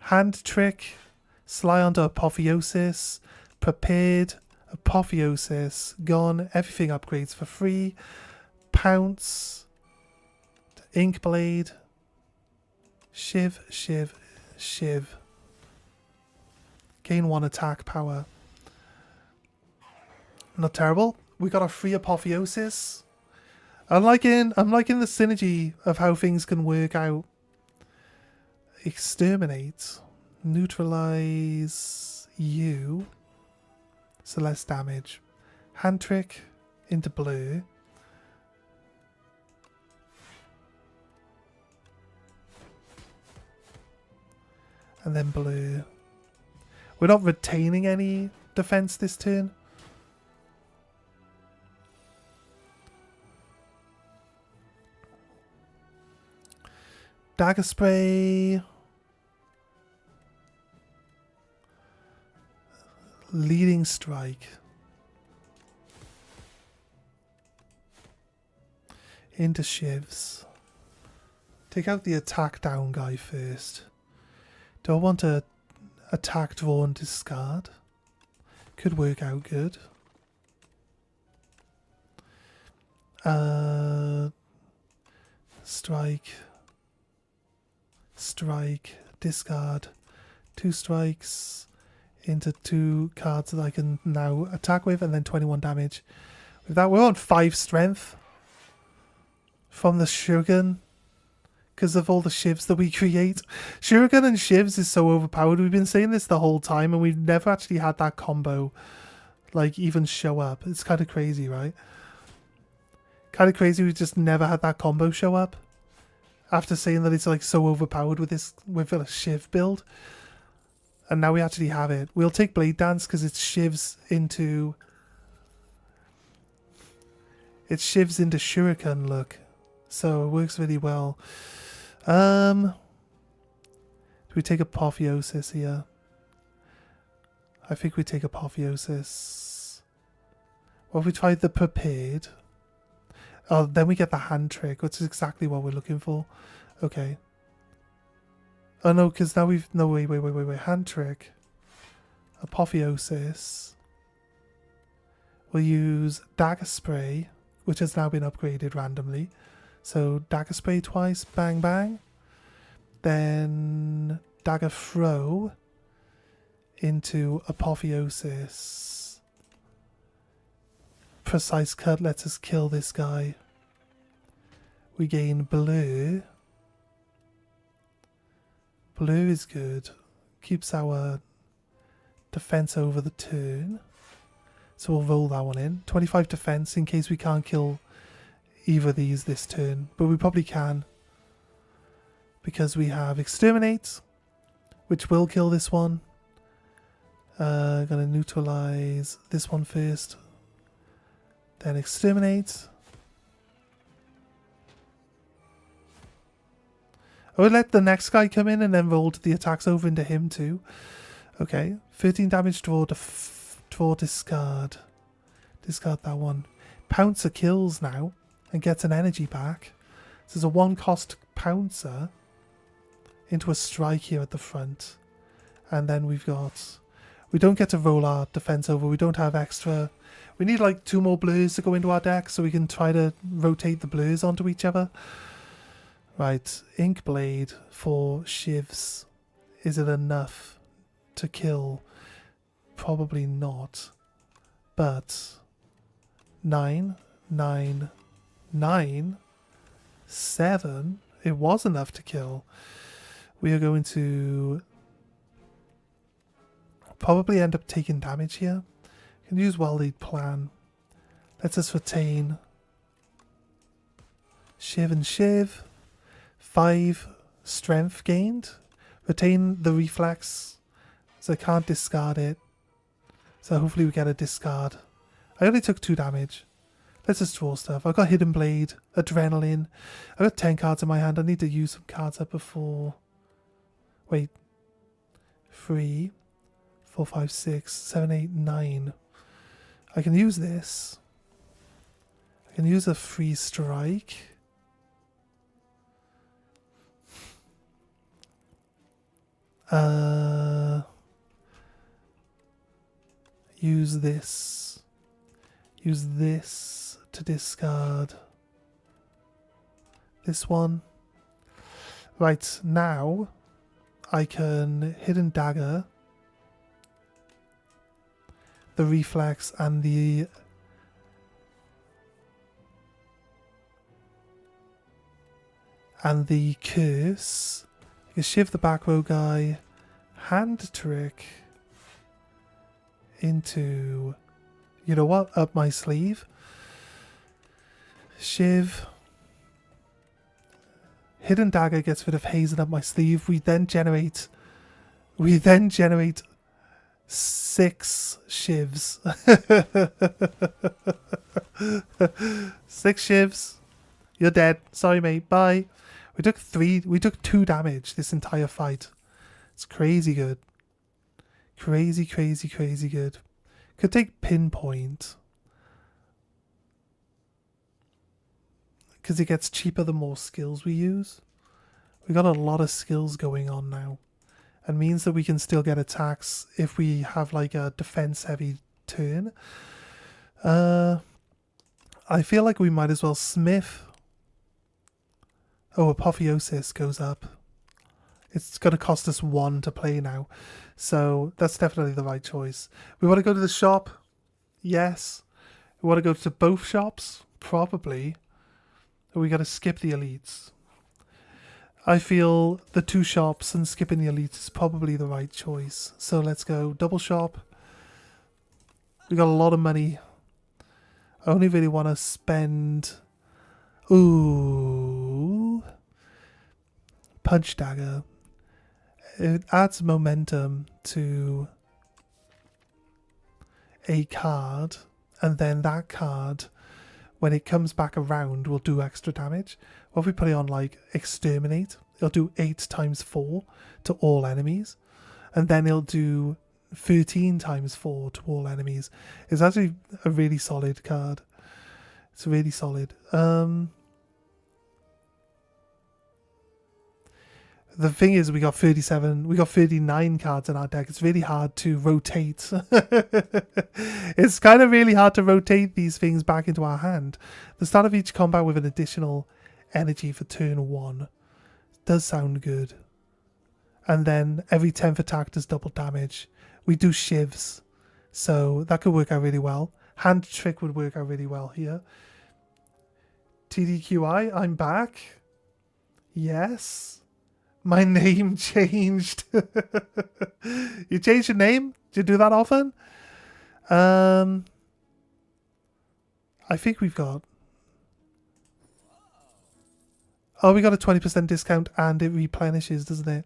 Hand trick. Sly onto apotheosis. Prepared. Apotheosis, gone, everything upgrades for free. Pounce, ink blade, shiv, shiv, shiv. Gain 1 attack power. Not terrible. We got a free apotheosis. I'm liking the synergy of how things can work out. Exterminate, neutralize you. So less damage. Hand trick into blue. And then blue. We're not retaining any defense this turn. Dagger spray. Leading strike. Into shivs. Take out the attack down guy first. Do I want to attack, draw and discard? Could work out good. Strike. Strike. Discard. 2 strikes into 2 cards that I can now attack with, and then 21 damage. With that, we're on 5 strength from the Shuriken because of all the shivs that we create. Shuriken and shivs is so overpowered. We've been saying this the whole time, and we've never actually had that combo like even show up. It's kind of crazy, right? Kind of crazy. We just never had that combo show up after saying that it's like so overpowered with a shiv build. And now we actually have it. We'll take Blade Dance because it shivs into Shuriken, look. So it works really well. Do we take Apotheosis here? I think we take Apotheosis. Well, if we tried the Prepared. Oh, then we get the Hand Trick, which is exactly what we're looking for. Okay. Oh no, because now we've... No, wait. Hand Trick. Apotheosis. We'll use Dagger Spray, which has now been upgraded randomly. So Dagger Spray twice, bang bang. Then Dagger Throw into Apotheosis. Precise Cut lets us kill this guy. We gain Blur. Blue is good. Keeps our defense over the turn. So we'll roll that one in. 25 defense in case we can't kill either of these this turn. But we probably can. Because we have Exterminate, which will kill this one. Gonna neutralize this one first. Then Exterminate. I would let the next guy come in and then roll the attacks over into him too. Okay, 13 damage, draw discard. Discard that one. Pouncer kills now and gets an energy back. So there's a 1-cost Pouncer into a strike here at the front. And then we don't get to roll our defense over. We don't have extra. We need like 2 more blurs to go into our deck so we can try to rotate the blurs onto each other. Right, Ink Blade for shivs. Is it enough to kill? Probably not. But 9, 9, 9, 7. It was enough to kill. We are going to probably end up taking damage here. We can use Well-Laid Plan. Let's us retain Shiv and Shiv. 5 strength gained. Retain the reflex, so I can't discard it. So hopefully we get a discard. I only took 2 damage. Let's just draw stuff. I've got Hidden Blade, Adrenaline. I've got 10 cards in my hand. I need to use some cards up before. Wait. 3, 4, 5, 6, 7, 8, 9. I can use this. I can use a free strike. Use this. Use this to discard this one. Right, now I can Hidden Dagger, the reflex and the curse. I can shift the back row guy, Hand Trick into, you know what, up my sleeve. Shiv. Hidden Dagger gets rid of haze and up my sleeve. We then generate 6 shivs. 6 shivs. You're dead. Sorry, mate. Bye. We took 2 damage this entire fight. It's crazy good. Crazy, crazy, crazy good. Could take pinpoint. Because it gets cheaper the more skills we use. We got a lot of skills going on now. And means that we can still get attacks if we have like a defense heavy turn. I feel like we might as well smith. Oh, Apotheosis goes up. It's going to cost us 1 to play now. So that's definitely the right choice. We want to go to the shop? Yes. We want to go to both shops? Probably. We got to skip the elites. I feel the 2 shops and skipping the elites is probably the right choice. So let's go. Double shop. We got a lot of money. I only really want to spend... Ooh. Punch dagger. It adds momentum to a card. And then that card, when it comes back around, will do extra damage. What if we put it on like exterminate? It'll do 8 times 4 to all enemies. And then it'll do 13 times 4 to all enemies. It's actually a really solid card. It's really solid. The thing is, we got 39 cards in our deck. It's really hard to rotate. It's kind of really hard to rotate these things back into our hand. The start of each combat with an additional energy for turn 1 does sound good. And then every 10th attack does double damage. We do shivs, so that could work out really well. Hand trick would work out really well here. TDQI, I'm back. Yes. My name changed. You changed your name? Do you do that often? I think we've got... Oh, we got a 20% discount and it replenishes, doesn't it?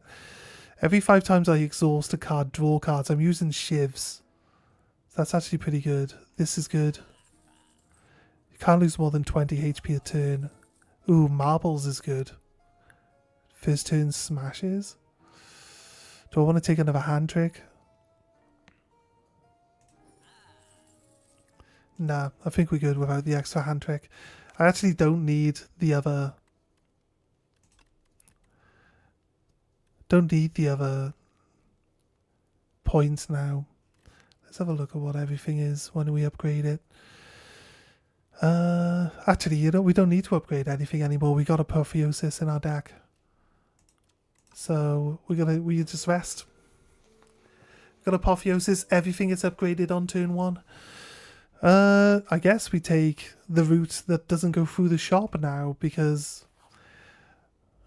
Every 5 times I exhaust a card, draw cards. I'm using shivs. That's actually pretty good. This is good. You can't lose more than 20 HP a turn. Ooh, marbles is good. First turn smashes. Do I want to take another hand trick? Nah, I think we're good without the extra hand trick. I actually don't need the other... Don't need the other points now. Let's have a look at what everything is when we upgrade it. Actually, you know, we don't need to upgrade anything anymore. We got Apotheosis in our deck. So we just rest. Got Apotheosis, everything is upgraded on turn 1. I guess we take the route that doesn't go through the shop now because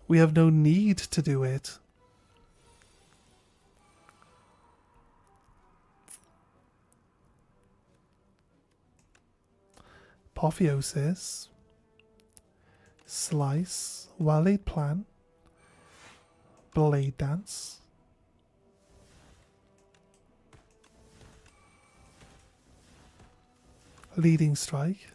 we have no need to do it. Apotheosis, Slice, Well-Laid Plan, Blade Dance, Leading Strike,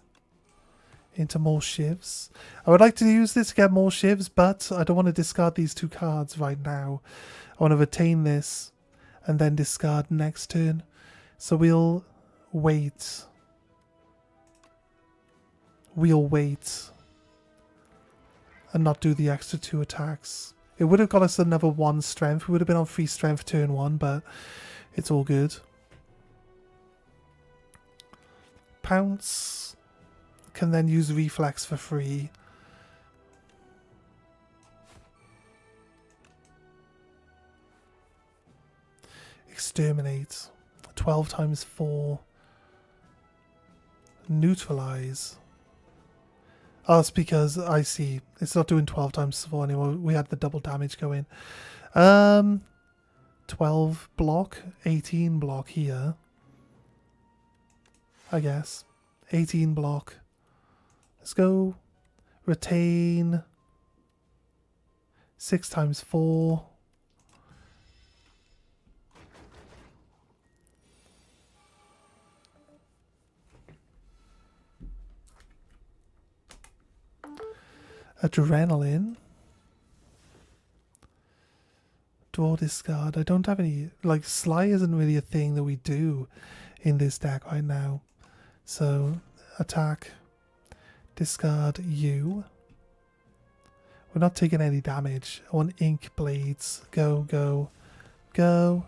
into more shivs. I would like to use this to get more shivs, but I don't want to discard these 2 cards right now. I want to retain this and then discard next turn. So we'll wait. We'll wait and not do the extra 2 attacks. It would have got us another 1 strength. We would have been on 3 strength turn 1, but it's all good. Pounce. Can then use reflex for free. Exterminate. 12 times 4. Neutralize. Oh, it's because I see. It's not doing 12 times 4 anymore. We had the double damage going. 12 block, 18 block here. I guess. 18 block. Let's go. Retain. 6 times 4. Adrenaline. Draw, discard. I don't have any, like, Sly isn't really a thing that we do in this deck right now. So, attack, discard you. We're not taking any damage. I want ink blades. Go, go, go.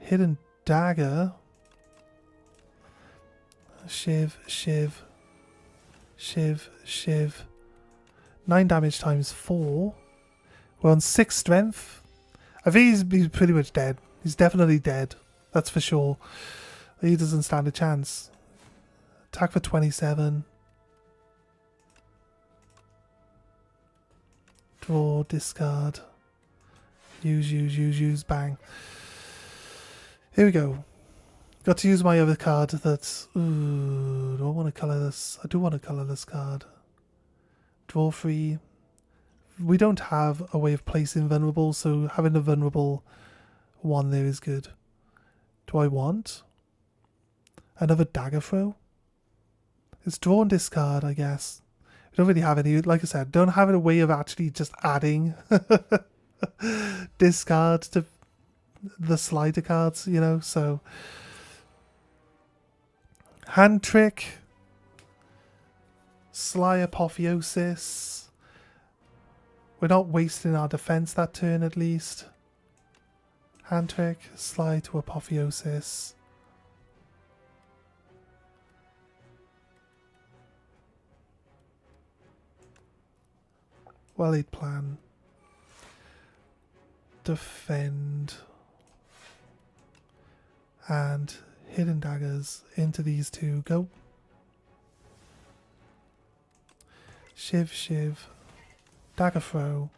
Hidden dagger. Shiv, shiv, shiv, shiv. 9 damage times 4. We're on 6 strength. I think he's pretty much dead. He's definitely dead. That's for sure. He doesn't stand a chance. Attack for 27. Draw, discard. Use, bang. Here we go. Got to use my other card that's... Ooh, do I want to colour this? I do want to colour this card. Draw 3. We don't have a way of placing vulnerable, so having a vulnerable one there is good. Do I want another dagger throw? It's draw and discard, I guess. We don't really have any, like I said, don't have a way of actually just adding discard to the slider cards, you know, so... Hand trick. Sly apotheosis. We're not wasting our defense that turn at least. Hand trick, Sly to apotheosis. Well laid plan. Defend. And hidden daggers into these two. Go. Shiv, shiv. Dagger throw.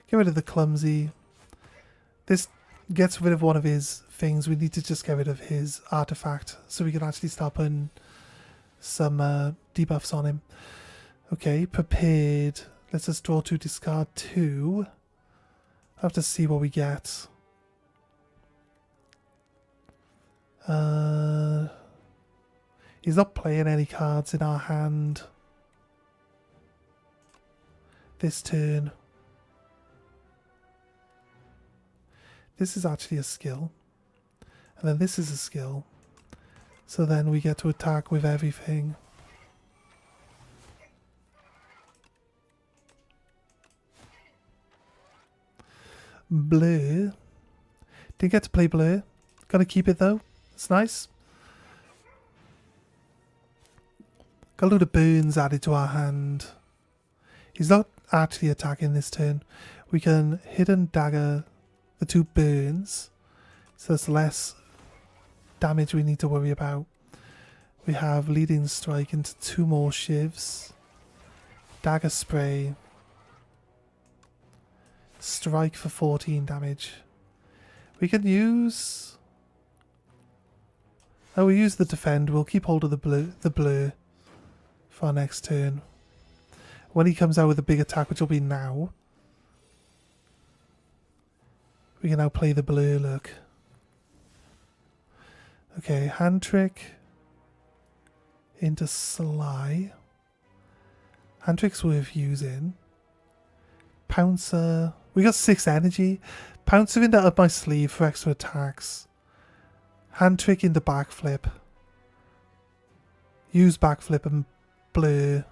Get rid of the clumsy. This gets rid of one of his things. We need to just get rid of his artifact so we can actually start putting some debuffs on him. Okay, prepared. Let's just draw 2, discard 2. I have to see what we get. He's not playing any cards in our hand this turn. This is actually a skill. And then this is a skill. So then we get to attack with everything. Blur. Didn't get to play blur. Gotta keep it though. It's nice. Got a load of burns added to our hand. He's not actually attacking this turn. We can hidden dagger the 2 burns. So there's less damage we need to worry about. We have leading strike into 2 more shivs. Dagger spray. Strike for 14 damage. We can use... Oh, we use the defend. We'll keep hold of the blur for our next turn. When he comes out with a big attack, which will be now, we can now play the blur look. Okay, hand trick into Sly. Hand trick's worth using. Pouncer. We got 6 energy. Pouncer into up my sleeve for extra attacks. Hand trick into backflip. Use backflip and blur.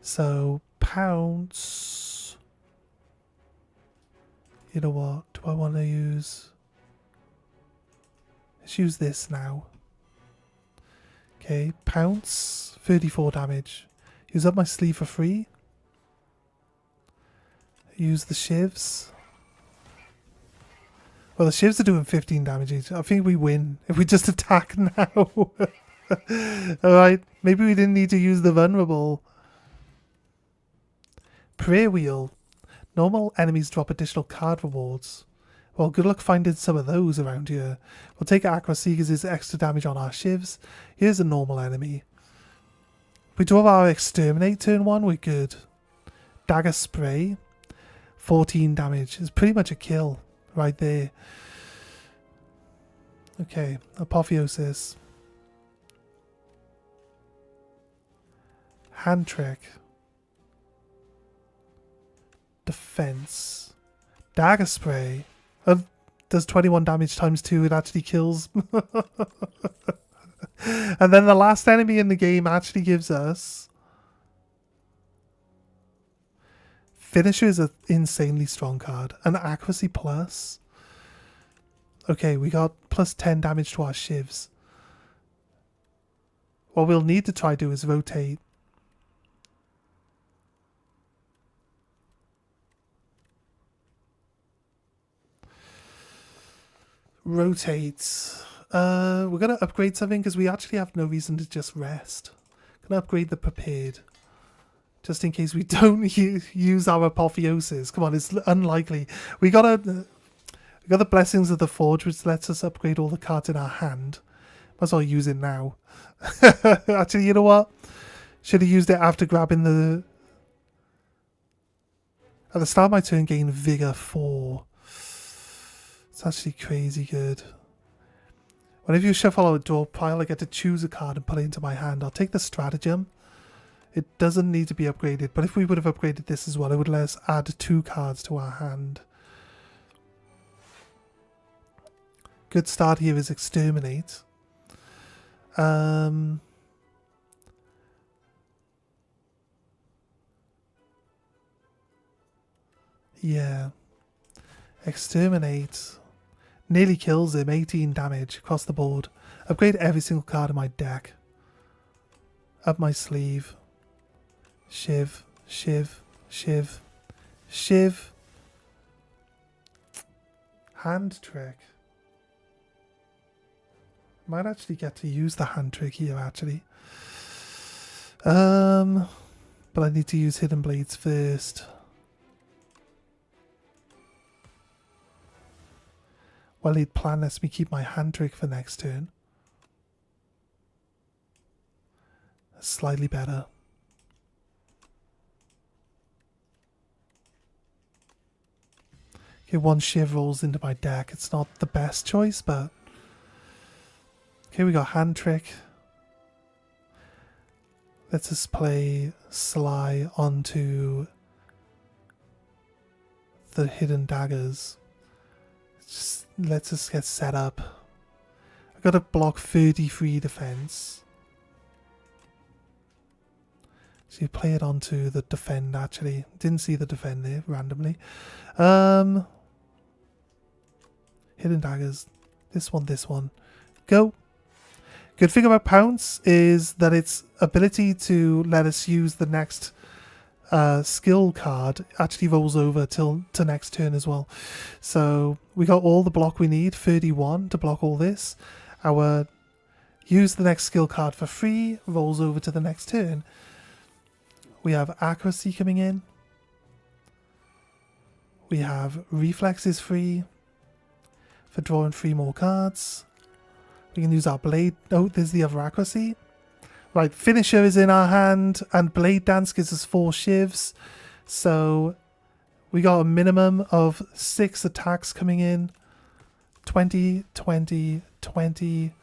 So, pounce. You know what? Do I want to use... Let's use this now. Okay, pounce. 34 damage. Use up my sleeve for free. Use the shivs. Well, the shivs are doing 15 damage each. I think we win if we just attack now. Alright, maybe we didn't need to use the vulnerable. Prayer wheel. Normal enemies drop additional card rewards. Well, good luck finding some of those around here. We'll take accuracy because it's extra damage on our shivs. Here's a normal enemy. If we draw our exterminate turn 1, we're good. Dagger spray. 14 damage. It's pretty much a kill right there. Okay, apotheosis. Hand trick. Defense. Dagger spray. Does 21 damage times 2. It actually kills. And then the last enemy in the game actually gives us... Finisher is an insanely strong card. An accuracy plus. Okay, we got plus 10 damage to our shivs. What we'll need to try to do is rotate. Rotate. We're going to upgrade something because we actually have no reason to just rest. Going to upgrade the prepared. Just in case we don't use our apotheosis. Come on, it's unlikely. We got the blessings of the forge, which lets us upgrade all the cards in our hand. Might as well use it now. Actually, you know what? Should have used it after grabbing the... At the start of my turn, gain Vigor 4. It's actually crazy good. Whenever you shuffle a draw pile, I get to choose a card and put it into my hand. I'll take the stratagem. It doesn't need to be upgraded, but if we would have upgraded this as well, it would let us add 2 cards to our hand. Good start here is Exterminate. Yeah. Exterminate. Nearly kills him. 18 damage across the board. Upgrade every single card in my deck. Up my sleeve. Shiv. Shiv. Shiv. Shiv. Hand trick. Might actually get to use the hand trick here, actually. But I need to use Hidden Blades first. Well, lead plan lets me keep my hand trick for next turn. That's slightly better. Okay, 1 Shiv rolls into my deck. It's not the best choice, but... Okay, we got hand trick. Let's just play Sly onto the hidden daggers. Just lets us get set up. I've got to block 33 defense. So you play it onto the defend actually. Didn't see the defend there randomly. Hidden daggers. This one. Go. Good thing about Pounce is that its ability to let us use the next skill card actually rolls over to next turn as well. So we got all the block we need, 31 to block all this. Our use the next skill card for free, rolls over to the next turn. We have accuracy coming in. We have reflexes free for drawing 3 more cards. We can use our blade. Oh, there's the other accuracy. Right, finisher is in our hand, and blade dance gives us 4 shivs. So we got a minimum of 6 attacks coming in. 20, 20, 20,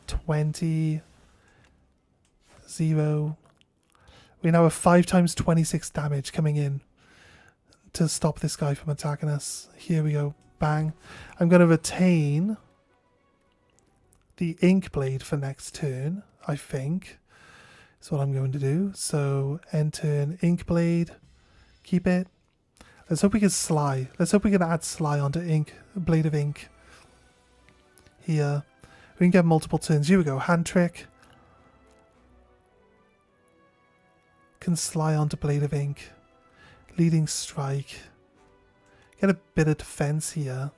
20, 0. We now have 5 times 26 damage coming in to stop this guy from attacking us. Here we go. Bang. I'm going to retain the ink blade for next turn, I think. That's what I'm going to do. So end turn ink blade. Keep it. Let's hope we can Sly. Let's hope we can add Sly onto ink. Blade of ink. Here. We can get multiple turns. Here we go. Hand trick. Can Sly onto Blade of Ink. Leading strike. Get a bit of defense here.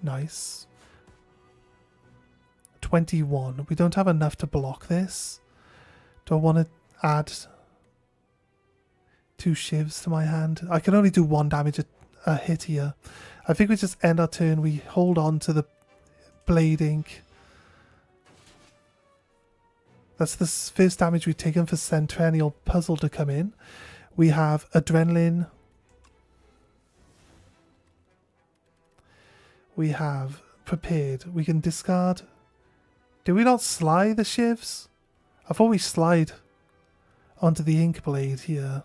Nice. 21. We don't have enough to block this. Do I want to add 2 shivs to my hand? I can only do 1 damage a hit here. I think we just end our turn. We hold on to the Blade Ink. That's the first damage we've taken for Centennial Puzzle to come in. We have Adrenaline. We have Prepared. We can discard Did we not slide the shivs? I thought we slide onto the ink blade here.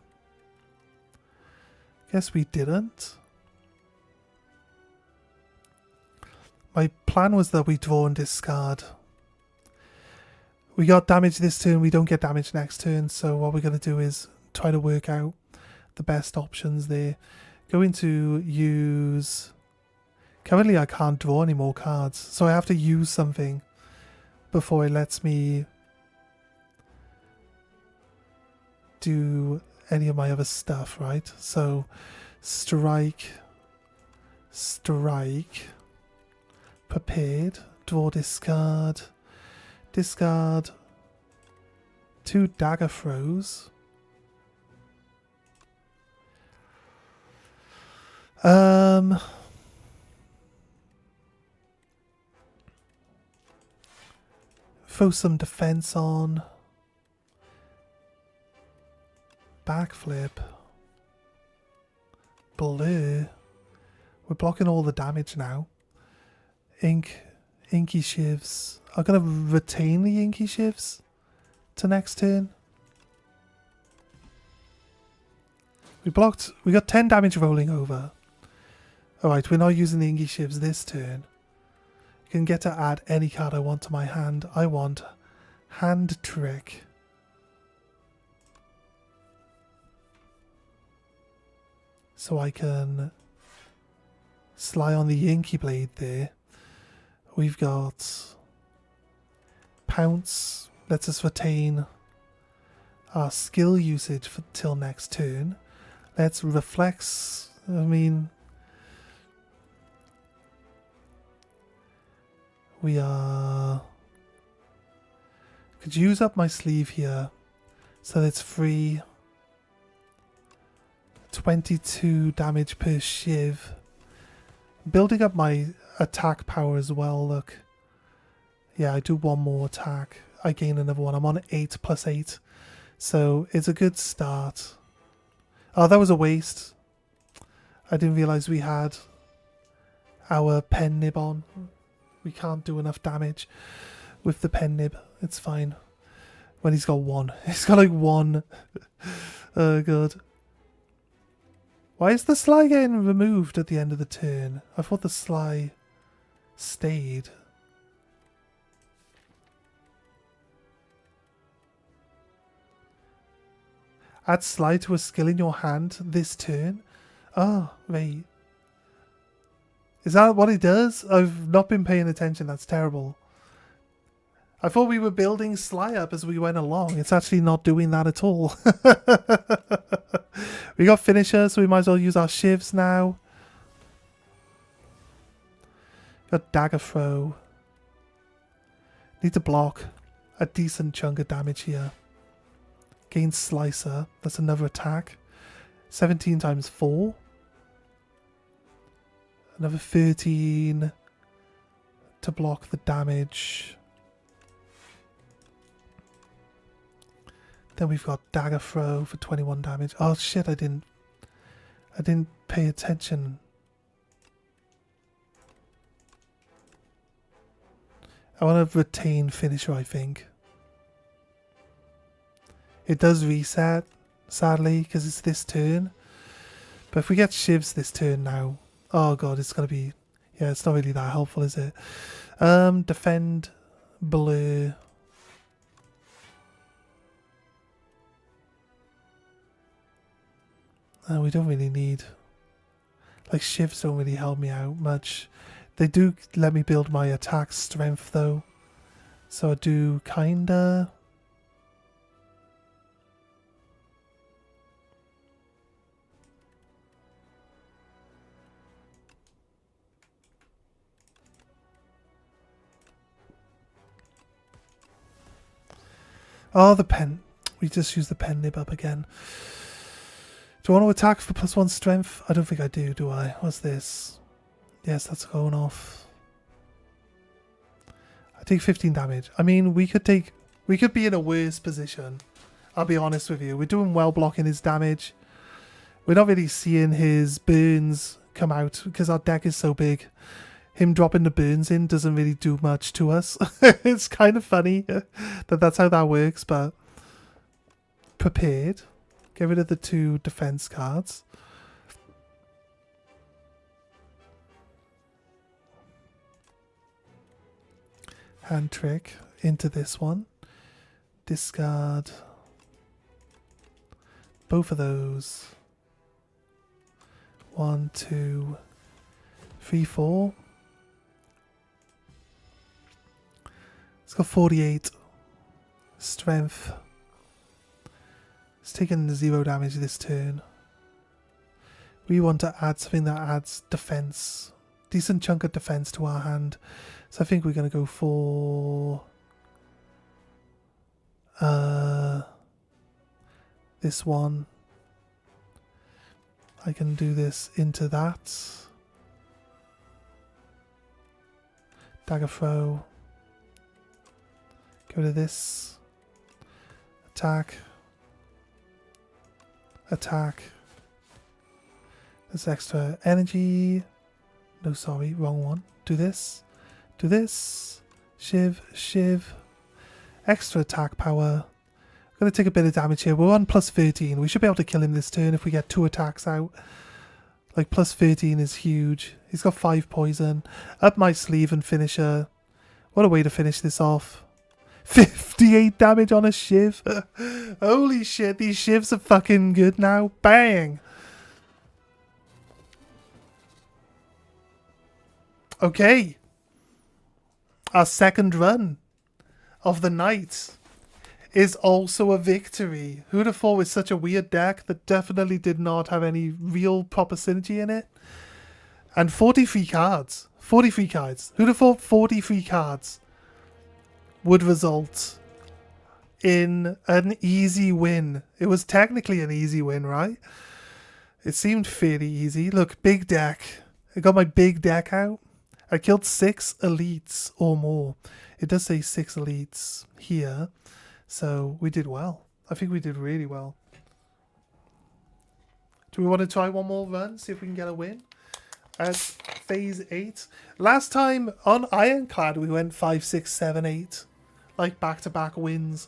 Guess we didn't. My plan was that we draw and discard. We got damage this turn, we don't get damage next turn, so what we're going to do is try to work out the best options there. Going to use... Currently I can't draw any more cards, so I have to use something before it lets me do any of my other stuff, right? So, strike, prepared, draw, discard, discard, 2 dagger throws. Throw some defense on. Backflip. Blur. We're blocking all the damage now. Inky shivs. I'm going to retain the inky shivs to next turn. We got 10 damage rolling over. Alright, we're not using the inky shivs this turn. I can get to add any card I want to my hand. I want Hand Trick. So I can sly on the Inky Blade there. We've got Pounce. Lets us retain our skill usage for till next turn. Let's Reflex. I mean... We could use up my sleeve here, so it's free. 22 damage per shiv. Building up my attack power as well, look. Yeah, I do one more attack. I gain another one. I'm on 8 plus 8. So it's a good start. Oh, that was a waste. I didn't realise we had our pen nib on. We can't do enough damage with the pen nib. It's fine. When he's got 1. He's got like 1. Oh god. Why is the sly getting removed at the end of the turn? I thought the sly stayed. Add sly to a skill in your hand this turn? Oh, wait. Is that what it does? I've not been paying attention. That's terrible. I thought we were building sly up as we went along. It's actually not doing that at all. We got finisher, so we might as well use our shivs now. Got dagger throw. Need to block a decent chunk of damage here. Gain slicer. That's another attack. 17 times 4. Another 13 to block the damage. Then we've got dagger throw for 21 damage. Oh shit, I didn't pay attention. I want to retain finisher, I think. It does reset, sadly, because it's this turn. But if we get shivs this turn now, oh god, it's going to be... Yeah, it's not really that helpful, is it? Defend, blur. We don't really need... Like, shivs don't really help me out much. They do let me build my attack strength, though. So I do kinda... Oh, the pen. We just use the pen nib up again. Do I want to attack for +1 strength? I don't think I do I? What's this? Yes, that's going off. I take 15 damage. I mean, we could be in a worse position. I'll be honest with you. We're doing well blocking his damage. We're not really seeing his burns come out because our deck is so big. him dropping the burns in doesn't really do much to us. It's kind of funny that that's how that works, but prepared. Get rid of the 2 defense cards. Hand trick into this one. Discard both of those. 1, 2, 3, 4. It's got 48 strength. It's taken 0 damage this turn. We want to add something that adds defense. Decent chunk of defense to our hand. So I think we're going to go for this one. I can do this into that. Dagger throw. Go to this. Attack. Attack. There's extra energy. No, sorry, wrong one. Do this. Do this. Shiv, shiv. Extra attack power. I'm going to take a bit of damage here. We're on plus 13. We should be able to kill him this turn if we get 2 attacks out. Like, plus 13 is huge. He's got 5 poison. Up my sleeve and finisher. What a way to finish this off. 58 damage on a shiv. Holy shit, these shivs are fucking good now. Bang! Okay. Our second run of the night is also a victory. Who'd have thought with such a weird deck that definitely did not have any real proper synergy in it? And 43 cards. 43 cards. Who'd have thought 43 cards would result in an easy win? It was technically an easy win, right? It seemed fairly easy. Look, big deck. I got my big deck out. I killed 6 elites or more. It does say 6 elites here. So we did well. I think we did really well. Do we want to try one more run? See if we can get a win? At phase 8. Last time on Ironclad we went 5, 6, 7, 8. Like back-to-back wins.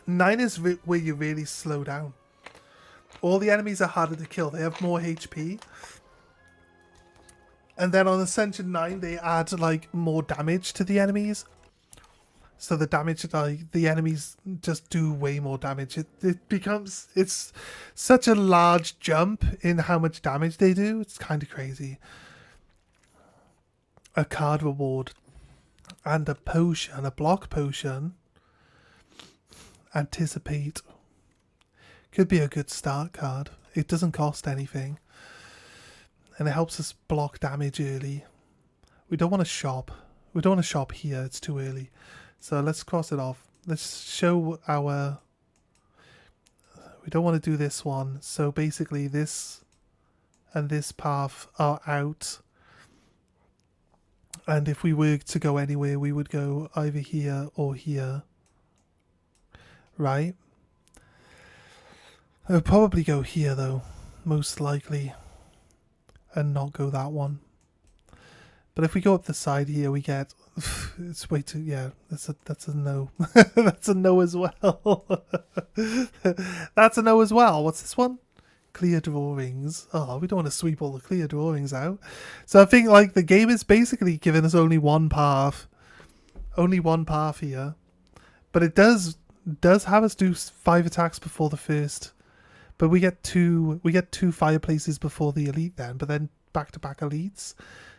Nine is where you really slow down. All the enemies are harder to kill. They have more HP. And then on Ascension 9, they add, like, more damage to the enemies. So the damage, like, the enemies just do way more damage. It becomes, it's such a large jump in how much damage they do. It's kind of crazy. A card reward. And a potion, a block potion. Anticipate. Could be a good start card. It doesn't cost anything. And it helps us block damage early. We don't want to shop. We don't want to shop here. It's too early. So let's cross it off. Let's show our... We don't want to do this one. So basically this and this path are out. And if we were to go anywhere, we would go either here or here. Right? I would probably go here though. Most likely. And not go that one. But if we go up the side here, we get... It's way too... Yeah, that's a no. That's a no as well. That's a no as well. What's this one? Clear drawings. Oh, we don't want to sweep all the clear drawings out. So I think like the game is basically giving us only one path. Only one path here. But it does have us do 5 attacks before the first. But we get two fireplaces before the elite then, but then back-to-back elites.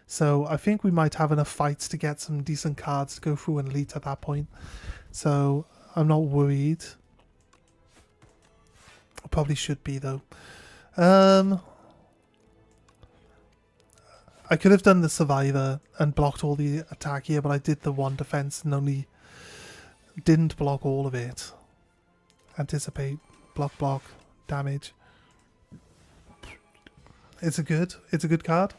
So I think we might have enough fights to get some decent cards to go through an elite at that point. So I'm not worried. I probably should be though. I could have done the survivor and blocked all the attack here, but I did the one defense and only didn't block all of it. Anticipate, block. Damage. It's a good card.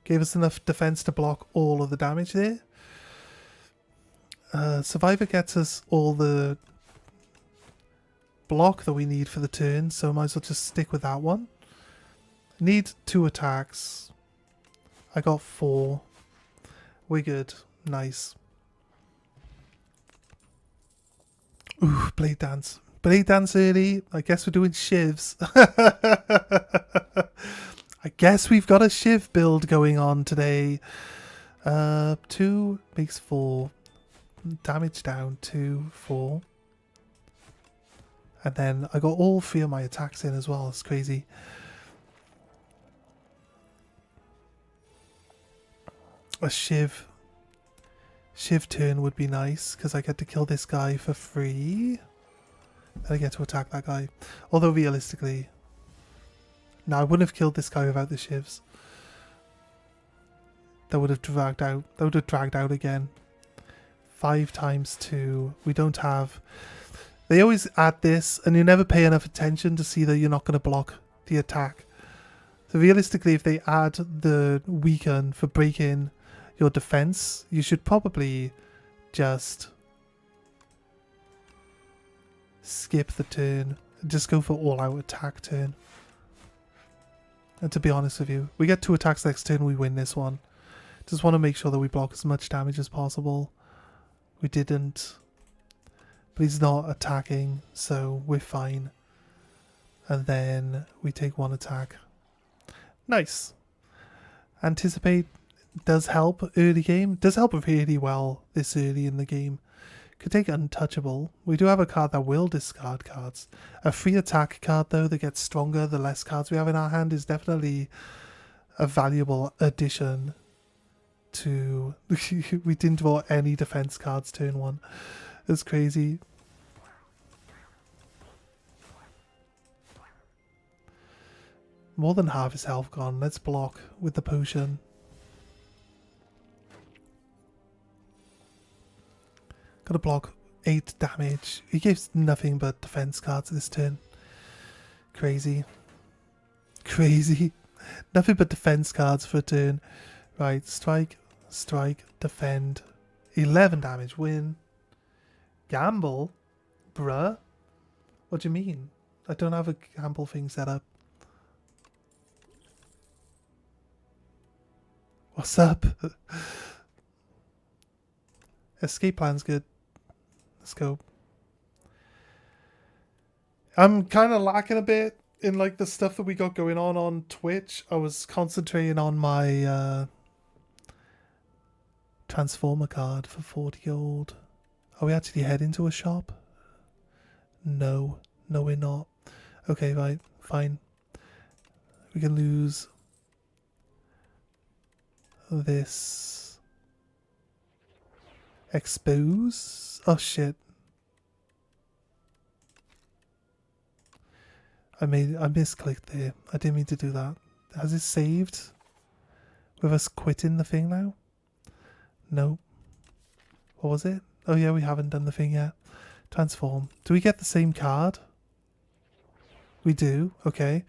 Gave us enough defense to block all of the damage there. Survivor gets us all the block that we need for the turn, so might as well just stick with that one. Need 2 attacks. I got 4. We're good. Nice. Ooh, Blade Dance. Blade Dance early. I guess we're doing shivs. I guess we've got a shiv build going on today. 2 makes 4. Damage down 2, 4. And then I got all 3 of my attacks in as well. It's crazy. A shiv turn would be nice because I get to kill this guy for free. Then I get to attack that guy. Although realistically, no, I wouldn't have killed this guy without the shivs. That would have dragged out. That would have dragged out again. 5 times 2. We don't have. They always add this, and you never pay enough attention to see that you're not going to block the attack. So realistically, if they add the weaken for breaking your defense, you should probably just skip the turn. Just go for all-out attack turn. And to be honest with you, we get 2 attacks next turn, we win this one. Just want to make sure that we block as much damage as possible. We didn't. But he's not attacking, so we're fine. And then we take 1 attack. Nice. Anticipate does help early game. Does help really well this early in the game. Could take Untouchable. We do have a card that will discard cards. A free attack card, though, that gets stronger the less cards we have in our hand is definitely a valuable addition to... We didn't draw any defense cards turn 1. It's crazy. More than half his health gone. Let's block with the potion. Gotta block 8 damage. He gives nothing but defense cards this turn. Crazy. Crazy. Nothing but defense cards for a turn. Right, strike, strike, defend. 11 damage, win. Gamble? Bruh? What do you mean? I don't have a gamble thing set up. What's up? Escape plan's good. Let's go. I'm kind of lacking a bit in like the stuff that we got going on Twitch. I was concentrating on my Transformer card for 40 gold. Are we actually heading to a shop? No. No, we're not. Okay, right. Fine. We can lose this. Expose? Oh shit. I misclicked there. I didn't mean to do that. Has it saved? With us quitting the thing now? No. What was it? Oh yeah, we haven't done the thing yet. Transform. Do we get the same card? We do. Okay.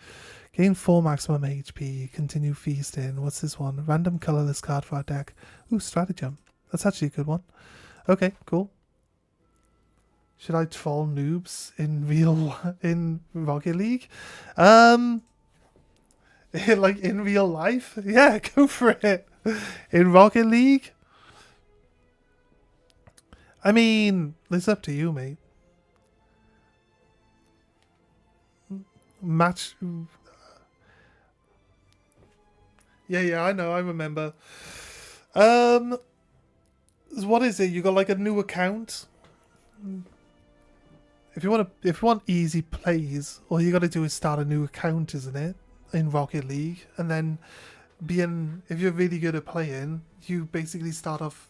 Gain 4 maximum HP. Continue feasting. What's this one? Random colorless card for our deck. Ooh, stratagem. That's actually a good one. Okay, cool. Should I troll noobs in Rocket League? Like in real life? Yeah, go for it. In Rocket League? I mean, it's up to you, mate. Match. Yeah, I know, I remember. What is it? You got like a new account? If you want easy plays, all you got to do is start a new account, isn't it? In Rocket League, and then if you're really good at playing, you basically start off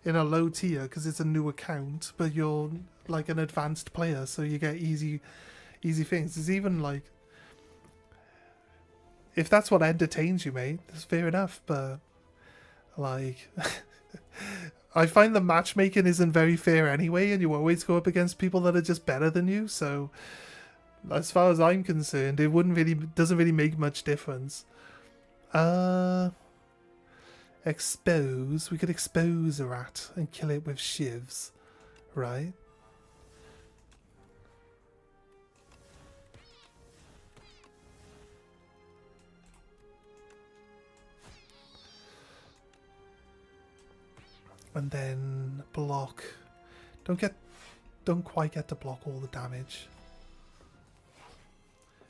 in a low tier because it's a new account, but you're like an advanced player, so you get easy things. It's even like, if that's what entertains you, mate, that's fair enough. But like, I find the matchmaking isn't very fair anyway, and you always go up against people that are just better than you. So, as far as I'm concerned, it doesn't really make much difference. Expose. We could expose a rat and kill it with shivs, right? And then block. Don't quite get to block all the damage.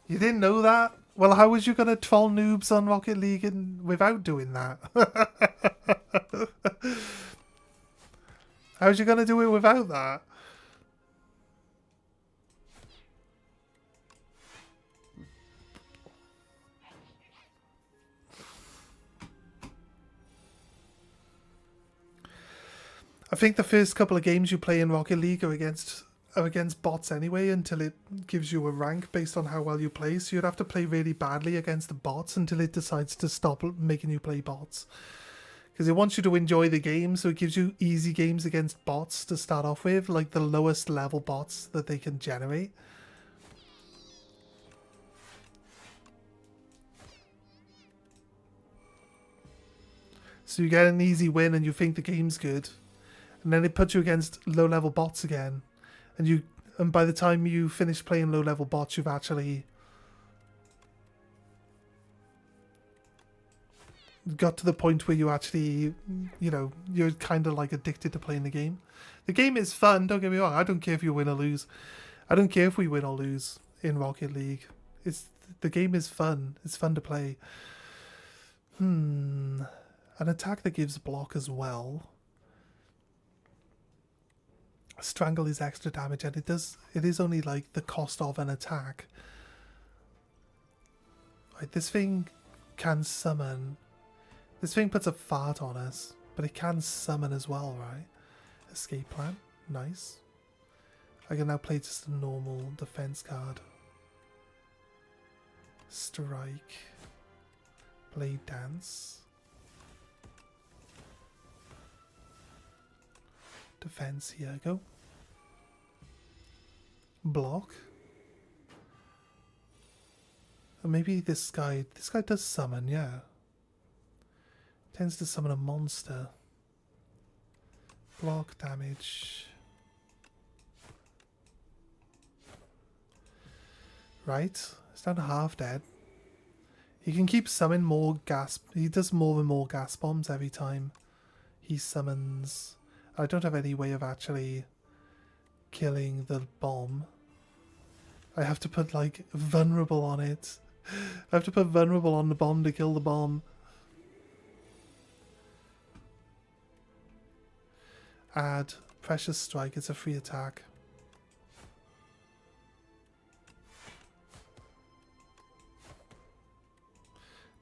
You didn't know that? Well, how was you going to troll noobs on Rocket League without doing that? How's you going to do it without that? I think the first couple of games you play in Rocket League are against bots anyway, until it gives you a rank based on how well you play. So you'd have to play really badly against the bots until it decides to stop making you play bots. Because it wants you to enjoy the game, so it gives you easy games against bots to start off with, like the lowest level bots that they can generate. So you get an easy win and you think the game's good. And then it puts you against low level bots again. And by the time you finish playing low level bots, you've actually got to the point where you actually, you know, you're kind of like addicted to playing the game. The game is fun, don't get me wrong. I don't care if you win or lose. I don't care if we win or lose in Rocket League. The game is fun. It's fun to play. An attack that gives block as well. Strangle is extra damage, and it is only like the cost of an attack. Right, this thing can summon. This thing puts a fart on us, but it can summon as well, right? Escape plan, nice. I can now play just a normal defense card. Strike. Blade dance. Defense, here I go. Block. And maybe this guy does summon, yeah. Tends to summon a monster. Block damage. Right, it's down to half dead. He can keep summoning more gas. He does more and more gas bombs every time he summons. I don't have any way of actually killing the bomb. I have to put like vulnerable on it. I have to put vulnerable on the bomb to kill the bomb. Add precious strike. It's a free attack.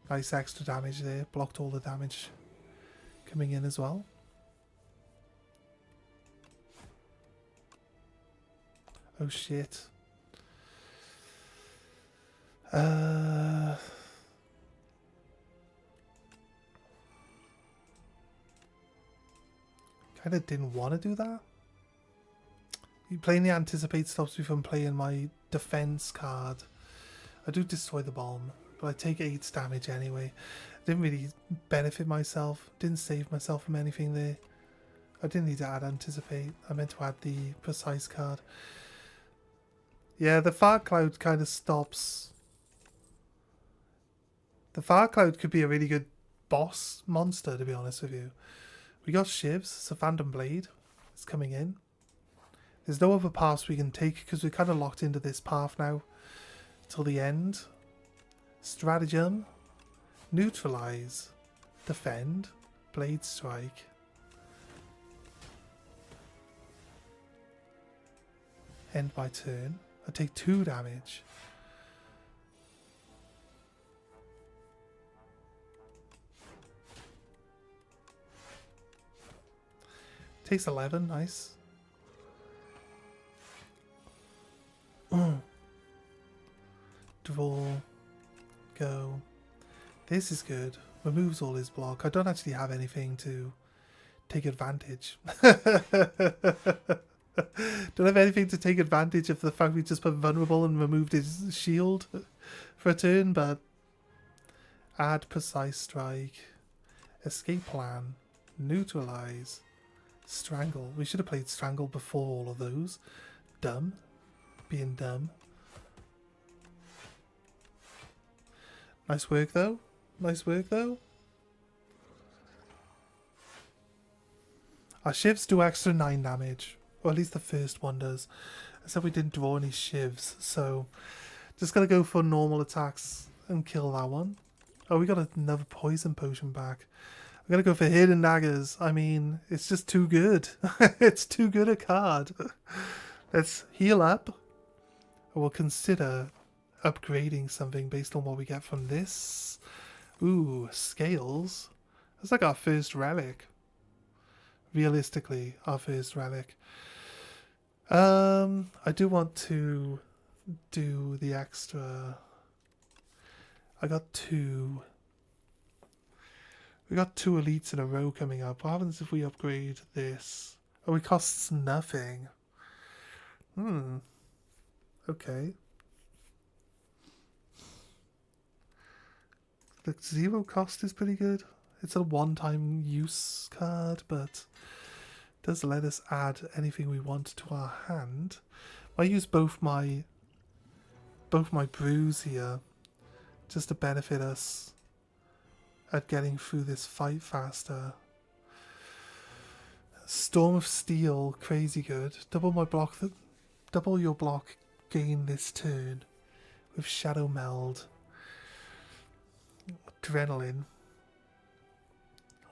Nice extra damage there. Blocked all the damage coming in as well. Oh shit. Kind of didn't want to do that. Playing the anticipate stops me from playing my defense card. I do destroy the bomb, but I take 8 damage anyway. Didn't really benefit myself. Didn't save myself from anything there. I didn't need to add anticipate. I meant to add the precise card. Yeah, the far cloud kind of stops. The far cloud could be a really good boss monster, to be honest with you. We got shivs. It's a phantom blade. It's coming in. There's no other paths we can take because we're kind of locked into this path now till the end. Stratagem, neutralize, defend, blade strike. End my turn. I take 2 damage. Takes 11, nice. Draw. Go. This is good. Removes all his block. I don't actually have anything to take advantage. Don't have anything to take advantage of the fact we just put vulnerable and removed his shield for a turn, but add precise strike, escape plan, neutralize, strangle. We should have played strangle before all of those. Dumb. Being dumb. Nice work though. Nice work though. Our shivs do extra 9 damage. Or at least the first one does. Except we didn't draw any shivs, so just gotta go for normal attacks and kill that one. Oh, we got another poison potion back. I'm gonna go for hidden daggers. I mean, it's just too good. It's too good a card. Let's heal up. We'll consider upgrading something based on what we get from this. Ooh, scales. That's like our first relic. Realistically, our first relic. I do want to do the extra. I got two. We got 2 elites in a row coming up. What happens if we upgrade this? Oh, it costs nothing. Okay. The 0 cost is pretty good. It's a one-time use card, but does let us add anything we want to our hand. I use both my brews here just to benefit us at getting through this fight faster. Storm of Steel, crazy good. Double your block gain this turn with Shadow Meld. Adrenaline.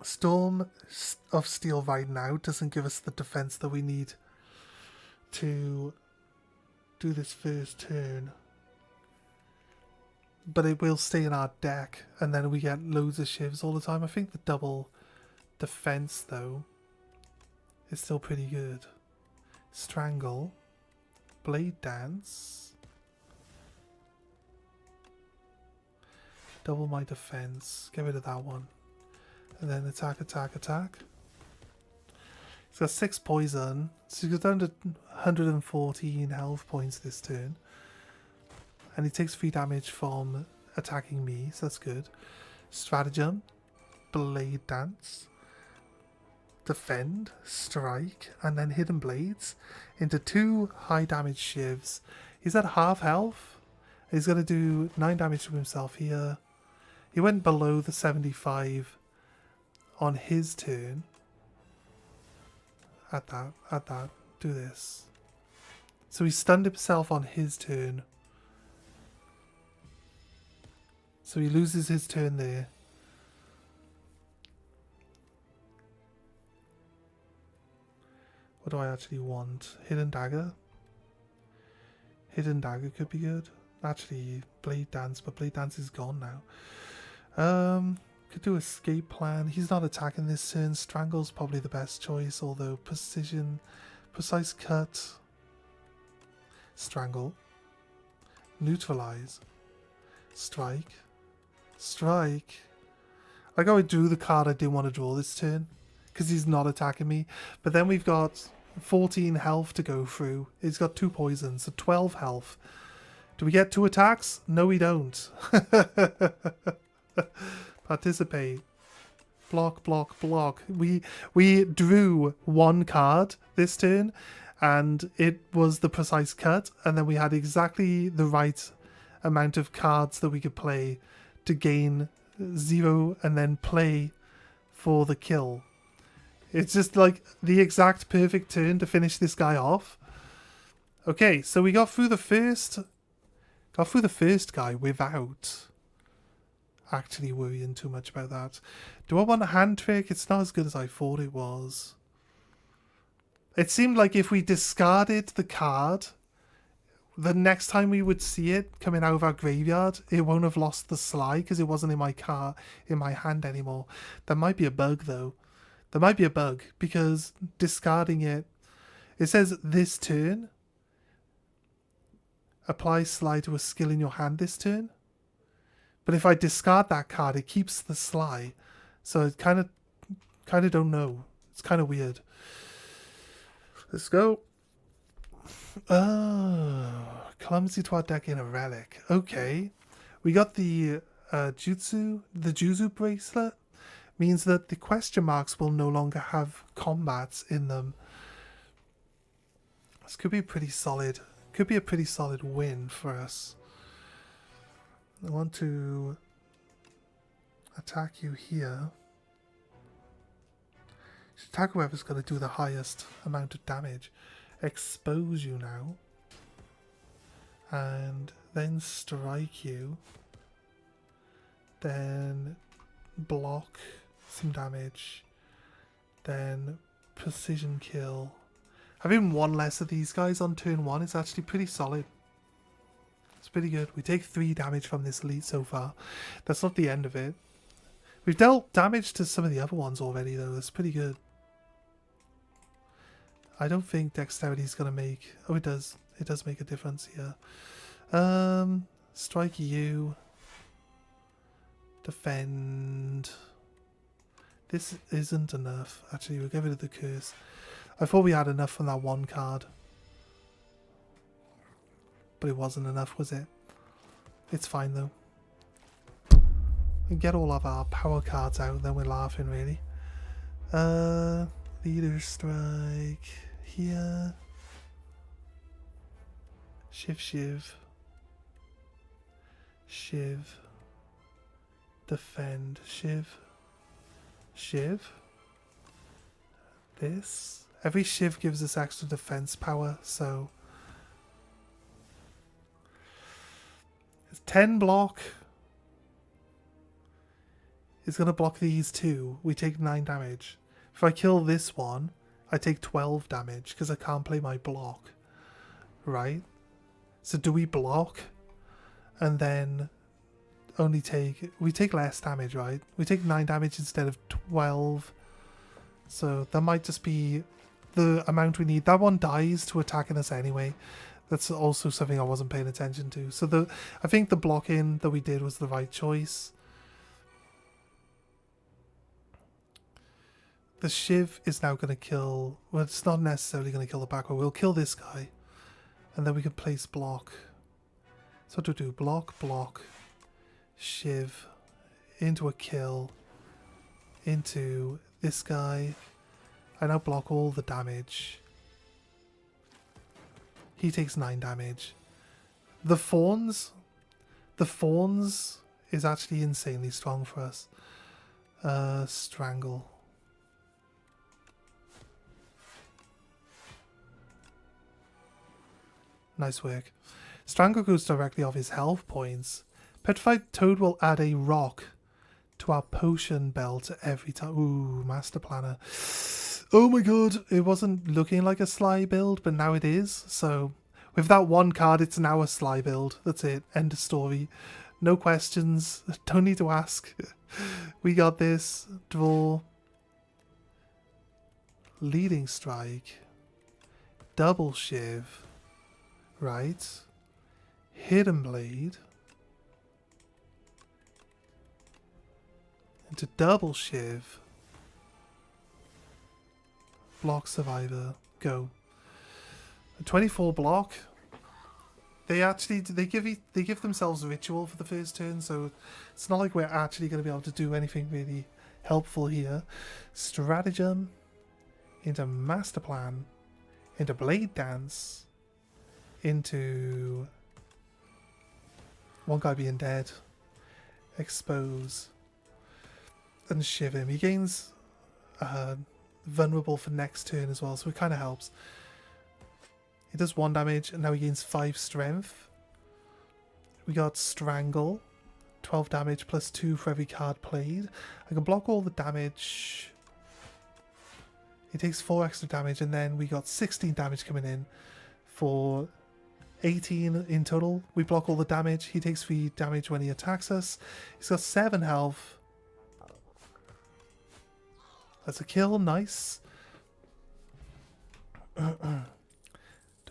Storm of Steel right now doesn't give us the defense that we need to do this first turn. But it will stay in our deck, and then we get loads of shivs all the time. I think the double defense, though, is still pretty good. Strangle. Blade Dance. Double my defense. Get rid of that one. And then attack, attack, attack. He's got 6 poison. So he's down to 114 health points this turn. And he takes 3 damage from attacking me, so that's good. Stratagem. Blade Dance. Defend. Strike. And then Hidden Blades. Into 2 high damage shivs. He's at half health. He's going to do 9 damage to himself here. He went below the 75 on his turn. At that. Do this. So he stunned himself on his turn. So he loses his turn there. What do I actually want? Hidden Dagger? Hidden Dagger could be good. Actually, Blade Dance, but Blade Dance is gone now. Could do Escape Plan. He's not attacking this turn. Strangle's probably the best choice, although Precise Cut. Strangle. Neutralize. Strike. Strike. Like how I drew the card I didn't want to draw this turn, because he's not attacking me. But then we've got 14 health to go through. He's got 2 poisons, so 12 health. Do we get 2 attacks? No, we don't. Participate. Block, block, block. We drew 1 card this turn, and it was the Precise Cut, and then we had exactly the right amount of cards that we could play to gain 0 and then play for the kill. It's just like the exact perfect turn to finish this guy off. Okay, so we got through the first guy without actually worrying too much about that. Do I want a hand trick? It's not as good as I thought it was. It seemed like if we discarded the card, the next time we would see it coming out of our graveyard, it won't have lost the slide because it wasn't in my hand anymore. There might be a bug though. There might be a bug because discarding it, it says this turn, apply slide to a skill in your hand this turn. But if I discard that card, it keeps the slide. So I kind of don't know. It's kind of weird. Let's go. Oh, clumsy to our deck in a relic. Okay. We got the Juzu bracelet. Means that the question marks will no longer have combats in them. This could be pretty solid. Could be a pretty solid win for us. I want to attack you here. Attack whoever's going to do the highest amount of damage. Expose you now. And then strike you. Then block some damage. Then precision kill. Having one less of these guys on turn 1 is actually pretty solid. It's pretty good. We take 3 damage from this elite so far. That's not the end of it. We've dealt damage to some of the other ones already though. That's pretty good. I don't think dexterity is going to make... Oh, it does. It does make a difference here. Strike you. Defend. This isn't enough. Actually, we'll get rid of the curse. I thought we had enough from that one card. But it wasn't enough, was it? It's fine, though. We get all of our power cards out, then we're laughing, really. Leader strike. Here. Shiv. Defend. Shiv. This. Every Shiv gives us extra defense power, so... It's 10 block. It's going to block these 2. We take 9 damage. If I kill this one, I take 12 damage because I can't play my block. Right? So do we block? And then only take... We take less damage, right? We take 9 damage instead of 12. So that might just be the amount we need. That one dies to attacking us anyway. That's also something I wasn't paying attention to. So I think the blocking that we did was the right choice. The Shiv is now going to kill... Well, it's not necessarily going to kill the back row. We'll kill this guy. And then we can place block. So to do block, Shiv, into a kill, into this guy. I now block all the damage. He takes 9 damage. The Fawns is actually insanely strong for us. Strangle. Nice work. Strangle goes directly off his health points. Petrified Toad will add a rock to our potion belt every time. Ooh, Master Planner. Oh my god, it wasn't looking like a Sly build, but now it is. So, with that one card, it's now a Sly build. That's it. End of story. No questions. Don't need to ask. We got this. Draw. Leading Strike. Double Shiv. Right. Hidden Blade. Into double Shiv. Block Survivor. Go. A 24 block. They give themselves ritual for the first turn, so it's not like we're actually going to be able to do anything really helpful here. Stratagem. Into Master Plan. Into Blade Dance. Into one guy being dead. Expose. And Shiv him. He gains vulnerable for next turn as well, so it kind of helps. He does 1 damage, and now he gains 5 strength. We got Strangle. 12 damage plus 2 for every card played. I can block all the damage. He takes 4 extra damage, and then we got 16 damage coming in for 18 in total. We block all the damage. He takes 3 damage when he attacks us. He's got 7 health. That's a kill. Nice. Do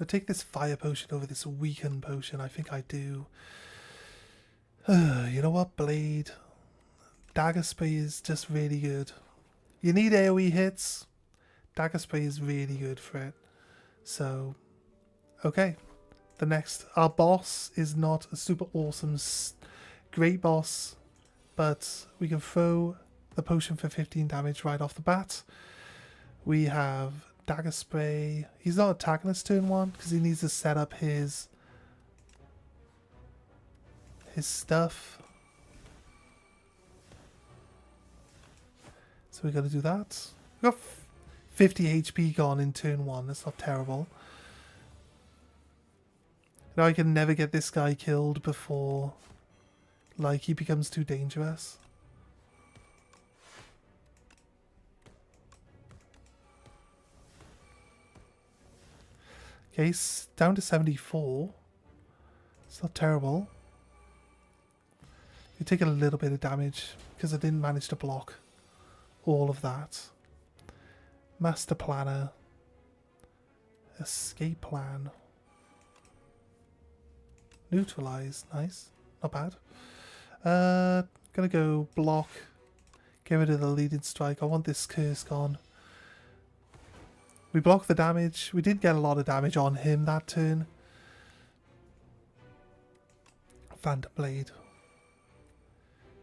I take this fire potion over this weaken potion? I think I do. You know what? Blade. Dagger Spray is just really good. You need AoE hits. Dagger Spray is really good for it. So, okay. The next. Our boss is not a super awesome, great boss. But we can throw the potion for 15 damage right off the bat. We have Dagger Spray. He's not attacking us turn 1 because he needs to set up his stuff. So we got to do that. We got 50 HP gone in turn 1. That's not terrible. Now I can never get this guy killed before, like, he becomes too dangerous. Okay, down to 74. It's not terrible. You take a little bit of damage because I didn't manage to block all of that. Master Planner. Escape Plan. Neutralize. Nice. Not bad. Gonna go block. Get rid of the leading strike. I want this curse gone. We block the damage. We did get a lot of damage on him that turn. Phantom Blade.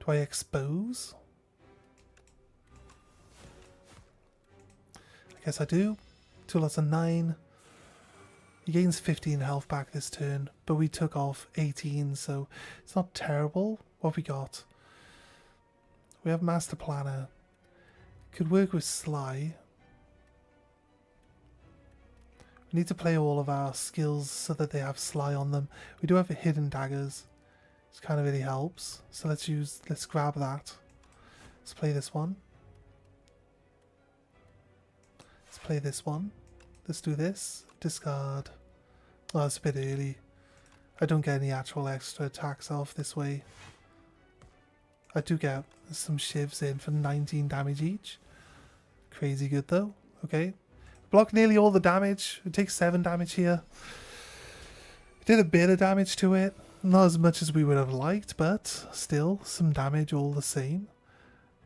Do I expose? I guess I do. 2 lots of 9. He gains 15 health back this turn, but we took off 18, so it's not terrible. What we got? We have Master Planner. Could work with Sly. We need to play all of our skills so that they have Sly on them. We do have hidden daggers, which kind of really helps. So let's grab that. Let's play this one. Let's play this one. Let's do this. Discard. Oh, that's a bit early. I don't get any actual extra attacks off this way. I do get some shivs in for 19 damage each. Crazy good though. Okay. Block nearly all the damage. It takes 7 damage here. Did a bit of damage to it. Not as much as we would have liked, but still some damage all the same.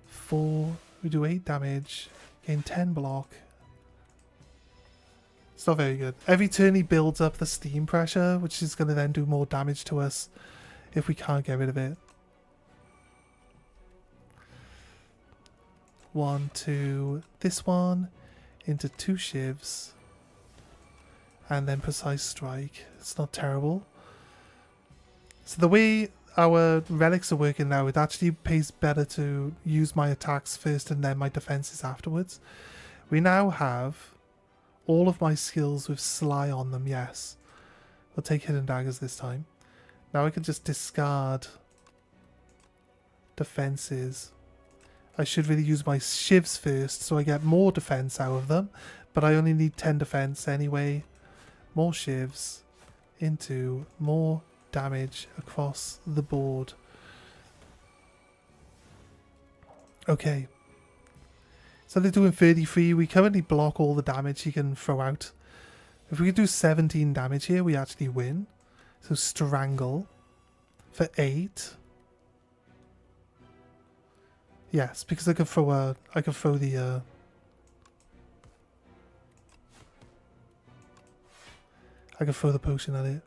4. We do 8 damage. Gain 10 block. It's not very good. Every turn he builds up the steam pressure, which is going to then do more damage to us if we can't get rid of it. 1, 2, this one into 2 shivs, and then precise strike. It's not terrible. So the way our relics are working now, it actually pays better to use my attacks first and then my defenses afterwards. We now have all of my skills with Sly on them, yes. We'll take hidden daggers this time. Now I can just discard defenses. I should really use my shivs first so I get more defense out of them, but I only need 10 defense anyway. More shivs into more damage across the board. Okay. So they're doing 33. We currently block all the damage he can throw out. If we could do 17 damage here, we actually win. So Strangle for 8. Yes, because I could throw the I could throw the potion at it.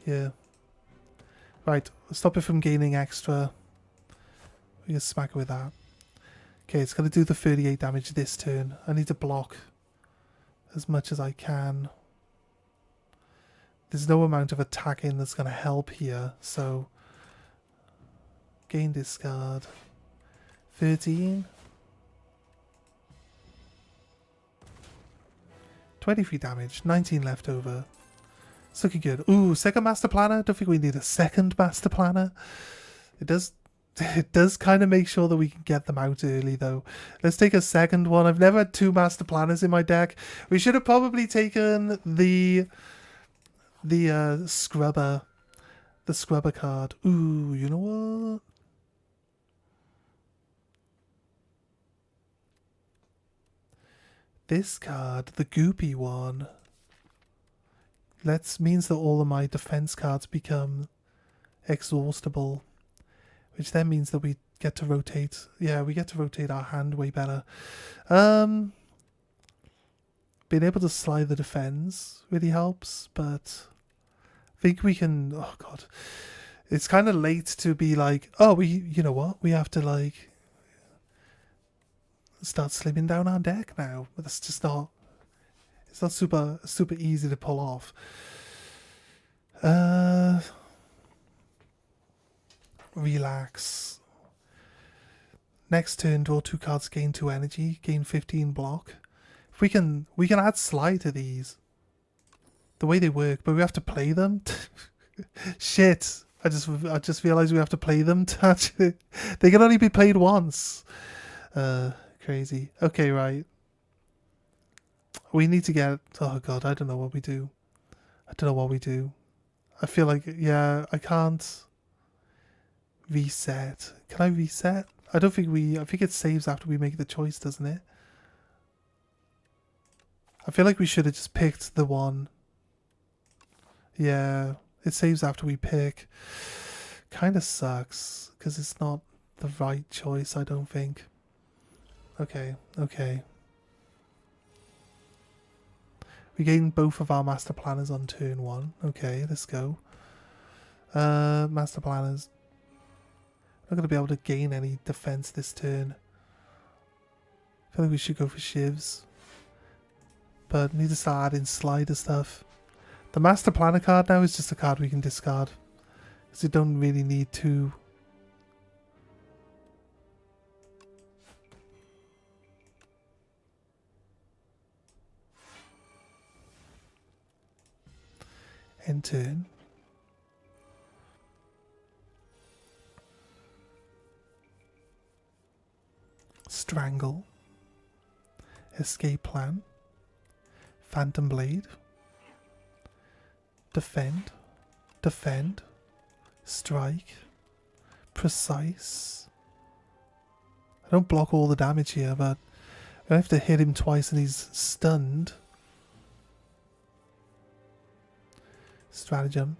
Yeah. Right, stop it from gaining extra. We can smack it with that. Okay, it's going to do the 38 damage this turn. I need to block as much as I can. There's no amount of attacking that's going to help here, so gain discard. 13. 23 damage, 19 left over. It's looking good. Ooh, second Master Planner. Don't think we need a second Master Planner. It does kind of make sure that we can get them out early, though. Let's take a second one. I've never had 2 Master Planners in my deck. We should have probably taken the Scrubber. The Scrubber card. Ooh, you know what? This card, the Goopy one, means that all of my defense cards become exhaustible, which then means that we get to rotate. Yeah, we get to rotate our hand way better. Being able to slide the defense really helps, but I think we can. Oh god, it's kind of late to be like, oh, you know what? We have to like start slimming down our deck now. But that's just not. It's not super easy to pull off. Relax. Next turn, draw 2 cards, gain 2 energy, gain 15 block. we can add slide to these. The way they work, but we have to play them. Shit. I just realized we have to play them to actually, they can only be played once. Crazy. Okay, right. We need to get, oh god, I don't know what we do. I don't know what we do. I feel like, yeah, I can't reset. Can I reset? I don't think I think it saves after we make the choice, doesn't it? I feel like we should have just picked the one. Yeah, it saves after we pick. Kind of sucks, because it's not the right choice, I don't think. Okay, okay. We gain both of our master planners on turn 1. Okay, let's go. Master planners. Not going to be able to gain any defense this turn. I feel like we should go for shivs. But need to start adding slider stuff. The master planner card now is just a card we can discard. Because you don't really need to. End turn. Strangle. Escape plan. Phantom blade. Defend. Defend. Strike. Precise. I don't block all the damage here, but I have to hit him twice and he's stunned. Stratagem.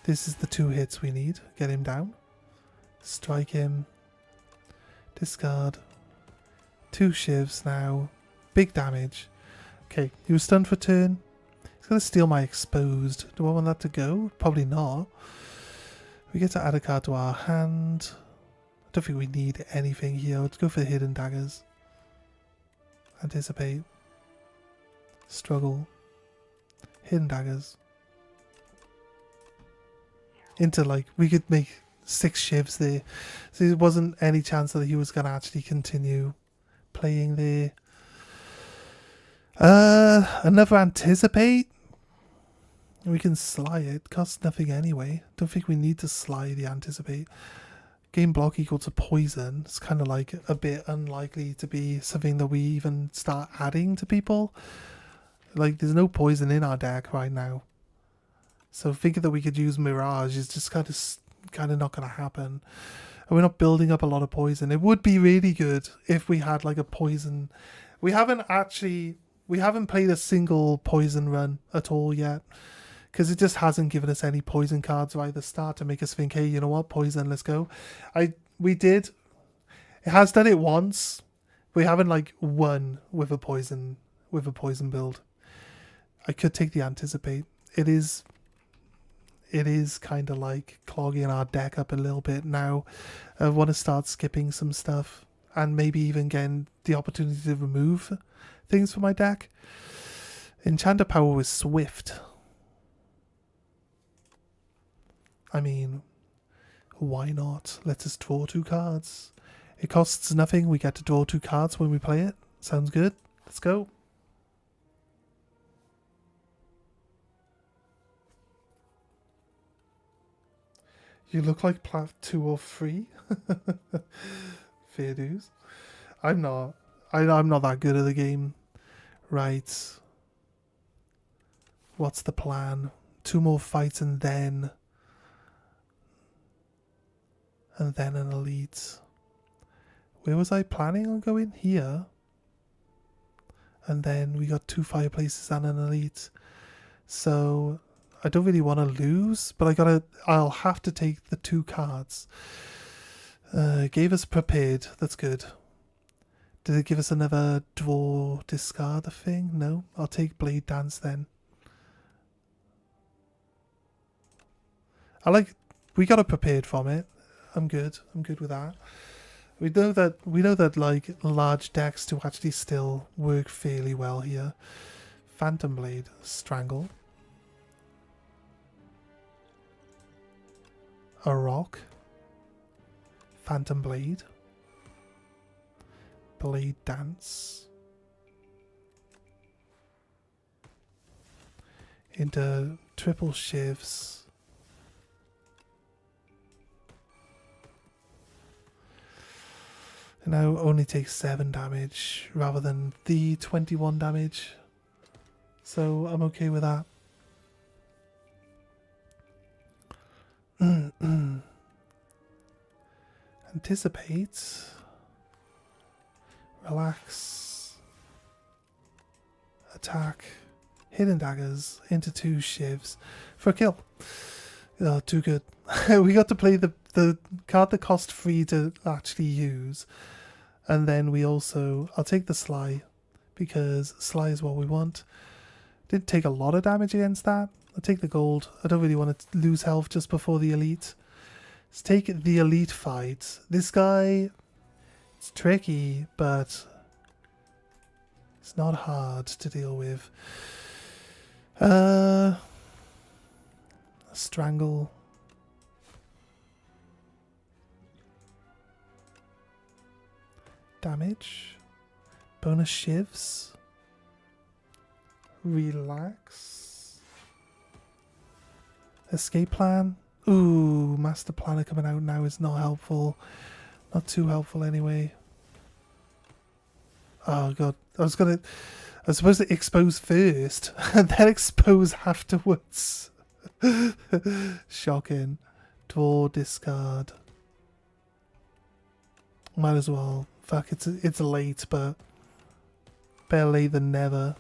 This is the 2 hits we need. Get him down. Strike him. Discard. 2 shivs now. Big damage. Okay, he was stunned for turn. He's going to steal my exposed. Do I want that to go? Probably not. We get to add a card to our hand. I don't think we need anything here. Let's go for hidden daggers. Anticipate. Struggle. Hidden daggers. Into like, we could make 6 shivs there. So there wasn't any chance that he was going to actually continue playing there. Another anticipate. We can slide it. Costs nothing anyway. Don't think we need to slide the anticipate. Game block equal to poison. It's kind of like a bit unlikely to be something that we even start adding to people. Like, there's no poison in our deck right now. So thinking that we could use Mirage is just kind of not going to happen. And we're not building up a lot of poison. It would be really good if we had like a poison. We haven't played a single poison run at all yet. Because it just hasn't given us any poison cards right at the start to make us think, hey, you know what, poison, let's go. We did. It has done it once. We haven't like won with a poison build. I could take the anticipate. It is kind of like clogging our deck up a little bit now. I want to start skipping some stuff and maybe even getting the opportunity to remove things from my deck. Enchanter power was swift. I mean, why not? Let us draw 2 cards. It costs nothing. We get to draw 2 cards when we play it. Sounds good. Let's go. You look like plat 2 or 3. Fair dues. I'm not that good at the game. Right. What's the plan? 2 more fights and then an elite. Where was I planning on going? Here. And then we got 2 fireplaces and an elite. So I don't really want to lose, but I'll have to take the 2 cards. Gave us prepared. That's good. Did it give us another draw discard thing? No. I'll take Blade Dance then. We got it prepared from it. I'm good. I'm good with that. We know that like large decks do actually still work fairly well here. Phantom Blade, Strangle. A rock. Phantom Blade. Blade Dance. into triple shivs. And now only takes 7 damage rather than the 21 damage. So I'm okay with that. Anticipate. Relax. Attack. Hidden daggers into 2 shivs for a kill. Oh, too good. We got to play the card that cost 3 to actually use. And then we also... I'll take the Sly, because Sly is what we want. Didn't take a lot of damage against that. I'll take the gold. I don't really want to lose health just before the elite. Let's take the elite fight. This guy... It's tricky, but... It's not hard to deal with. Strangle. Damage. Bonus shivs. Relax. Escape plan. Ooh, master planner coming out now is not helpful. Not too helpful anyway. Oh god. I was supposed to expose first and then expose afterwards. Shocking. Draw, discard. Might as well. Fuck, it's late, but better late than never.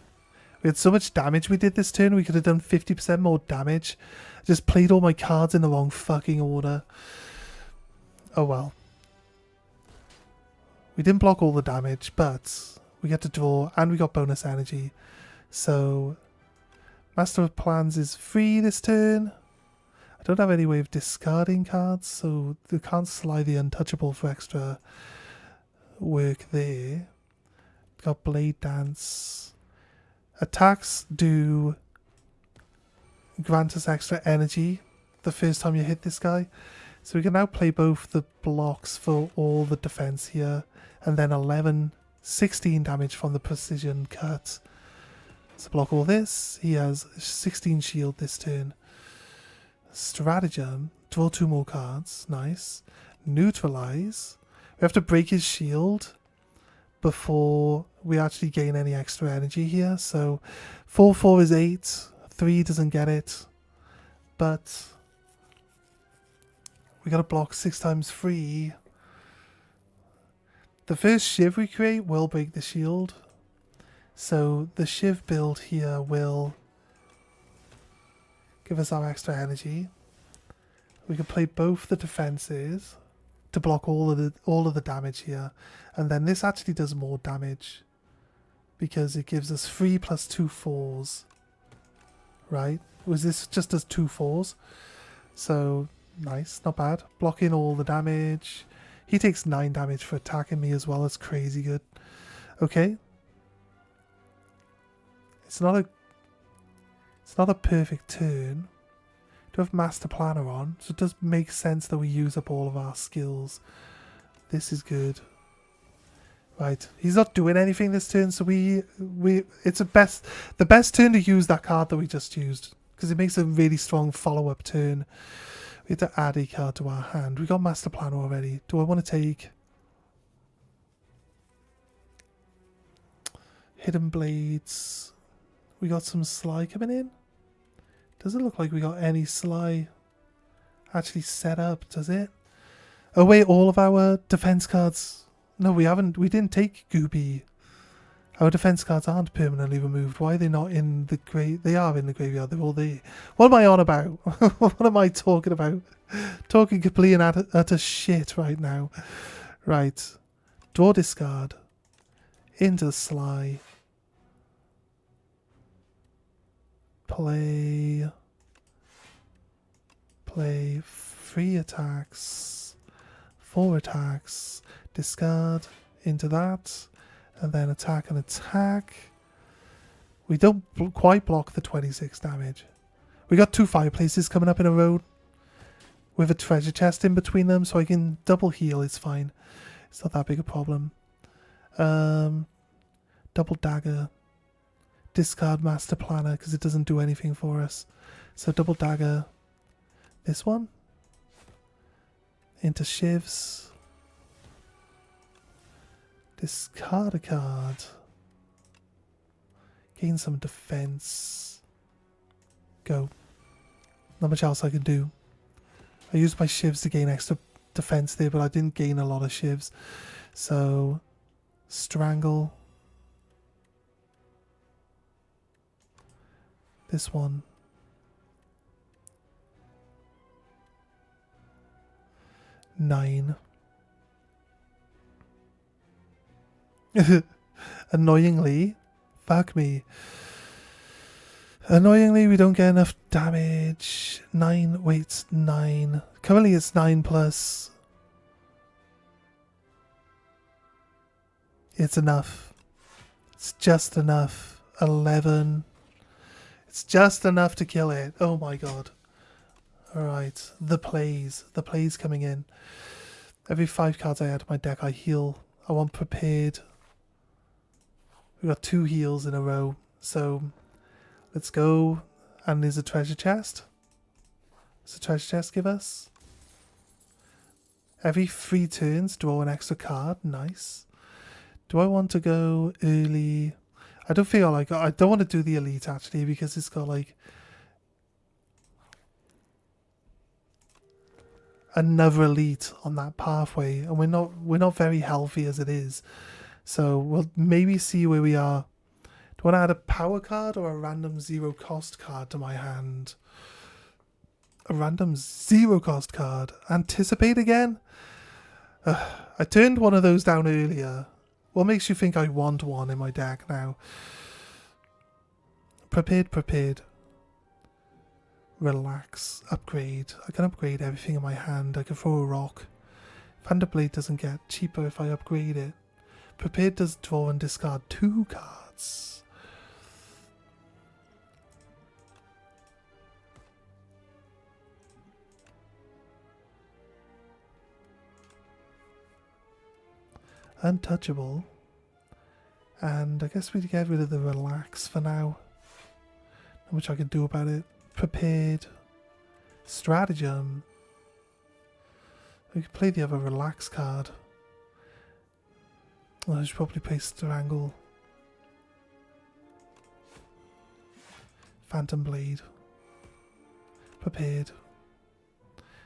We had so much damage we did this turn, we could have done 50% more damage. I just played all my cards in the wrong fucking order. Oh well. We didn't block all the damage, but we get to draw and we got bonus energy. So, Master of Plans is free this turn. I don't have any way of discarding cards, so they can't slide the Untouchable for extra work there. Got Blade Dance. Attacks do grant us extra energy the first time you hit this guy. So we can now play both the blocks for all the defense here, and then 16 damage from the precision cut. So block all this. He has 16 shield this turn. Stratagem. Draw 2 more cards. Nice. Neutralize. We have to break his shield before we actually gain any extra energy here. So 4/4 is 8. 3 doesn't get it. But we gotta block 6 times 3. The first shiv we create will break the shield. So the shiv build here will give us our extra energy. We can play both the defenses to block all of the damage here. And then this actually does more damage because it gives us 3 plus 2 4s. Right? Was this just does 2 4s? So nice, not bad. Blocking all the damage. He takes 9 damage for attacking me as well. That's crazy good. Okay. It's not a perfect turn. Do have Master Planner on, so it does make sense that we use up all of our skills. This is good. Right, he's not doing anything this turn, so it's the best turn to use that card that we just used, because it makes a really strong follow-up turn. We have to add a card to our hand. We got Master Planner already. Do I want to take Hidden Blades? We got some Sly coming in. Doesn't look like we got any Sly actually set up, does it? Oh wait, all of our defense cards. No, we haven't. We didn't take Gooby. Our defense cards aren't permanently removed. Why are they not in the grave? They are in the graveyard. They're all there. What am I on about? What am I talking about? Talking complete and utter shit right now. Right. Draw, discard. Into the Sly. Play 3 attacks, 4 attacks, discard into that, and then attack and attack. We don't quite block the 26 damage. We got 2 fireplaces coming up in a row with a treasure chest in between them, so I can double heal. It's fine. It's not that big a problem. Double dagger. discard Master Planner because it doesn't do anything for us. So double dagger this one into shivs. Discard a card. Gain some defense. Go. Not much else I can do. I used my shivs to gain extra defense there, but I didn't gain a lot of shivs. So, strangle. This one. Nine. Annoyingly, fuck me. Annoyingly, we don't get enough damage. 9, wait, it's 9. Currently it's 9 plus. It's enough. It's just enough. 11. It's just enough to kill it. Oh my god. Alright, the plays. The plays coming in. Every 5 cards I add to my deck, I heal. I want prepared. We've got 2 heals in a row. So, let's go. And there's a treasure chest. What's the treasure chest give us? Every 3 turns, draw an extra card. Nice. Do I want to go early? I don't feel like... I don't want to do the elite, actually, because it's got, like... another elite on that pathway. And we're not very healthy as it is. So, we'll maybe see where we are. Do I want to add a power card or a random 0 cost card to my hand? A random 0 cost card. Anticipate again? I turned one of those down earlier. What makes you think I want one in my deck now? Prepared. Relax. Upgrade. I can upgrade everything in my hand. I can throw a rock. Thunderblade doesn't get cheaper if I upgrade it. Prepared does draw and discard 2 cards. Untouchable. And I guess we get rid of the relax for now. Not much I can do about it. Prepared. Stratagem. We could play the other relax card. Well, I should probably play Strangle. Phantom Blade. Prepared.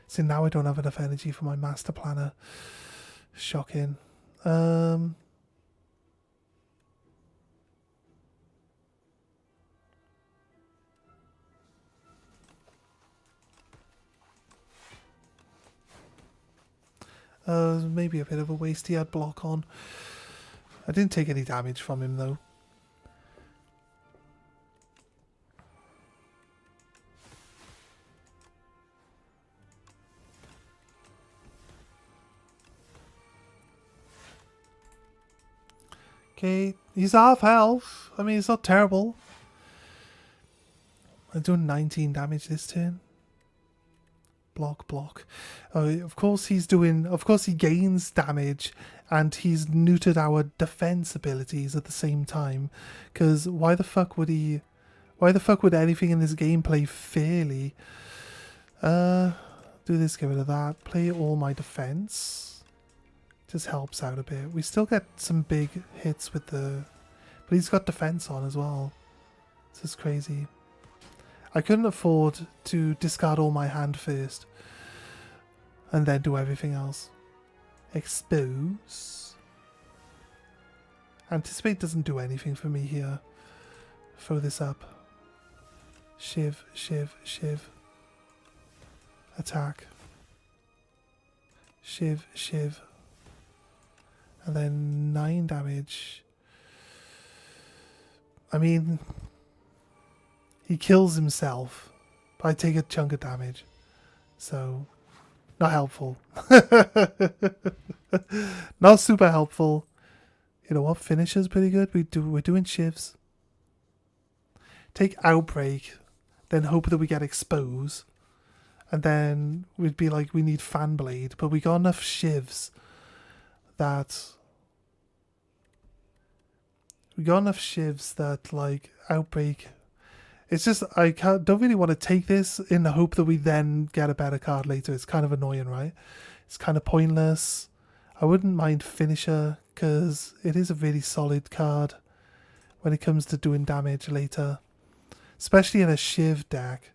See, now I don't have enough energy for my Master Planner. Shocking. Maybe a bit of a waste. He had block on. I didn't take any damage from him though. Okay, he's half health. I mean, it's not terrible. I'm doing 19 damage this turn. Block. Of course he's doing... Of course he gains damage and he's neutered our defense abilities at the same time. Because why the fuck would he... Why the fuck would anything in this game play fairly? Do this, get rid of that. Play all my defense. Just helps out a bit. We still get some big hits with the... But he's got defense on as well. This is crazy. I couldn't afford to discard all my hand first and then do everything else. Expose. Anticipate doesn't do anything for me here. Throw this up. Shiv. Attack. Shiv. And then 9 damage. I mean... He kills himself, but I take a chunk of damage. So, not helpful. Not super helpful. You know what? Finisher's pretty good. We're doing shifts. Take Outbreak, then hope that we get Expose. And then we'd be like, we need Fan Blade. But we got enough shivs that We got enough shivs that, like, outbreak. It's just, don't really want to take this in the hope that we then get a better card later. It's kind of annoying, right? It's kind of pointless. I wouldn't mind Finisher, because it is a really solid card when it comes to doing damage later. Especially in a Shiv deck.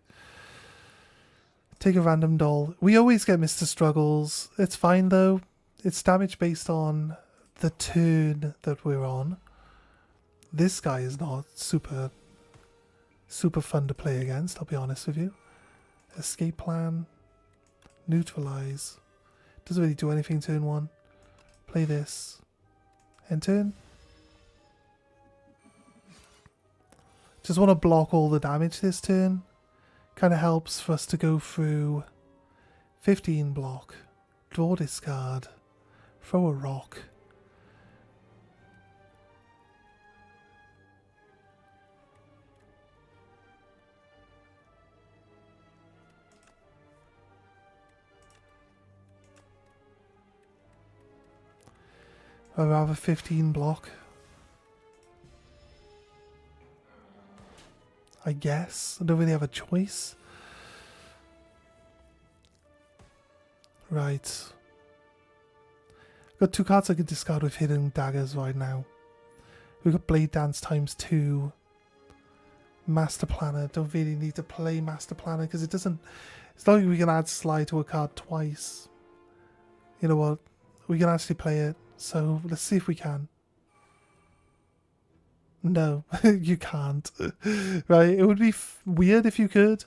Take a random doll. We always get Mr. Struggles. It's fine though. It's damage based on the turn that we're on. This guy is not super fun to play against, I'll be honest with you. Escape plan. Neutralize. Doesn't really do anything turn 1. Play this. End turn. Just want to block all the damage this turn. Kind of helps for us to go through 15 block. Draw discard. Throw a rock. I'd rather 15 block. I guess. I don't really have a choice. Right. Got 2 cards I could discard with hidden daggers right now. We've got Blade Dance ×2. Master Planner. Don't really need to play Master Planner because it doesn't... It's not like we can add Slide to a card twice. You know what? We can actually play it. So let's see if we can. No, you can't. Right, it would be weird if you could.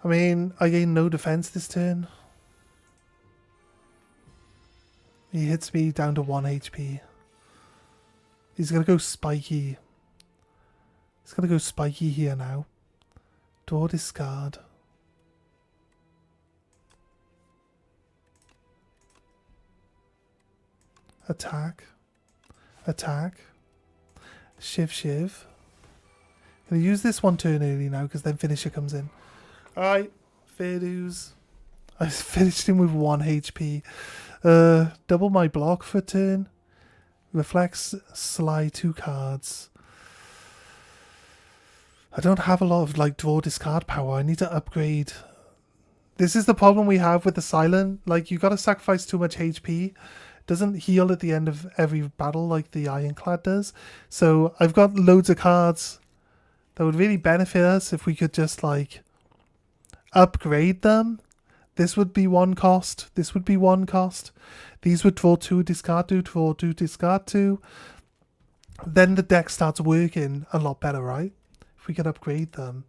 I mean, I gain no defense this turn. He hits me down to 1 HP. He's going to go spiky. He's going to go spiky here now. Draw discard. Attack. Attack. Shiv Shiv. Going to use this one turn early now because then Finisher comes in. Alright, fair dues. I finished him with 1 HP. Double my block for a turn. Reflex, slide 2 cards. I don't have a lot of like draw discard power. I need to upgrade. This is the problem we have with the silent. Like you got to sacrifice too much HP. It doesn't heal at the end of every battle like the Ironclad does. So I've got loads of cards that would really benefit us if we could just like upgrade them. This would be 1 cost. This would be 1 cost. These would draw 2, discard 2, draw 2, discard 2. Then the deck starts working a lot better, right? If we could upgrade them.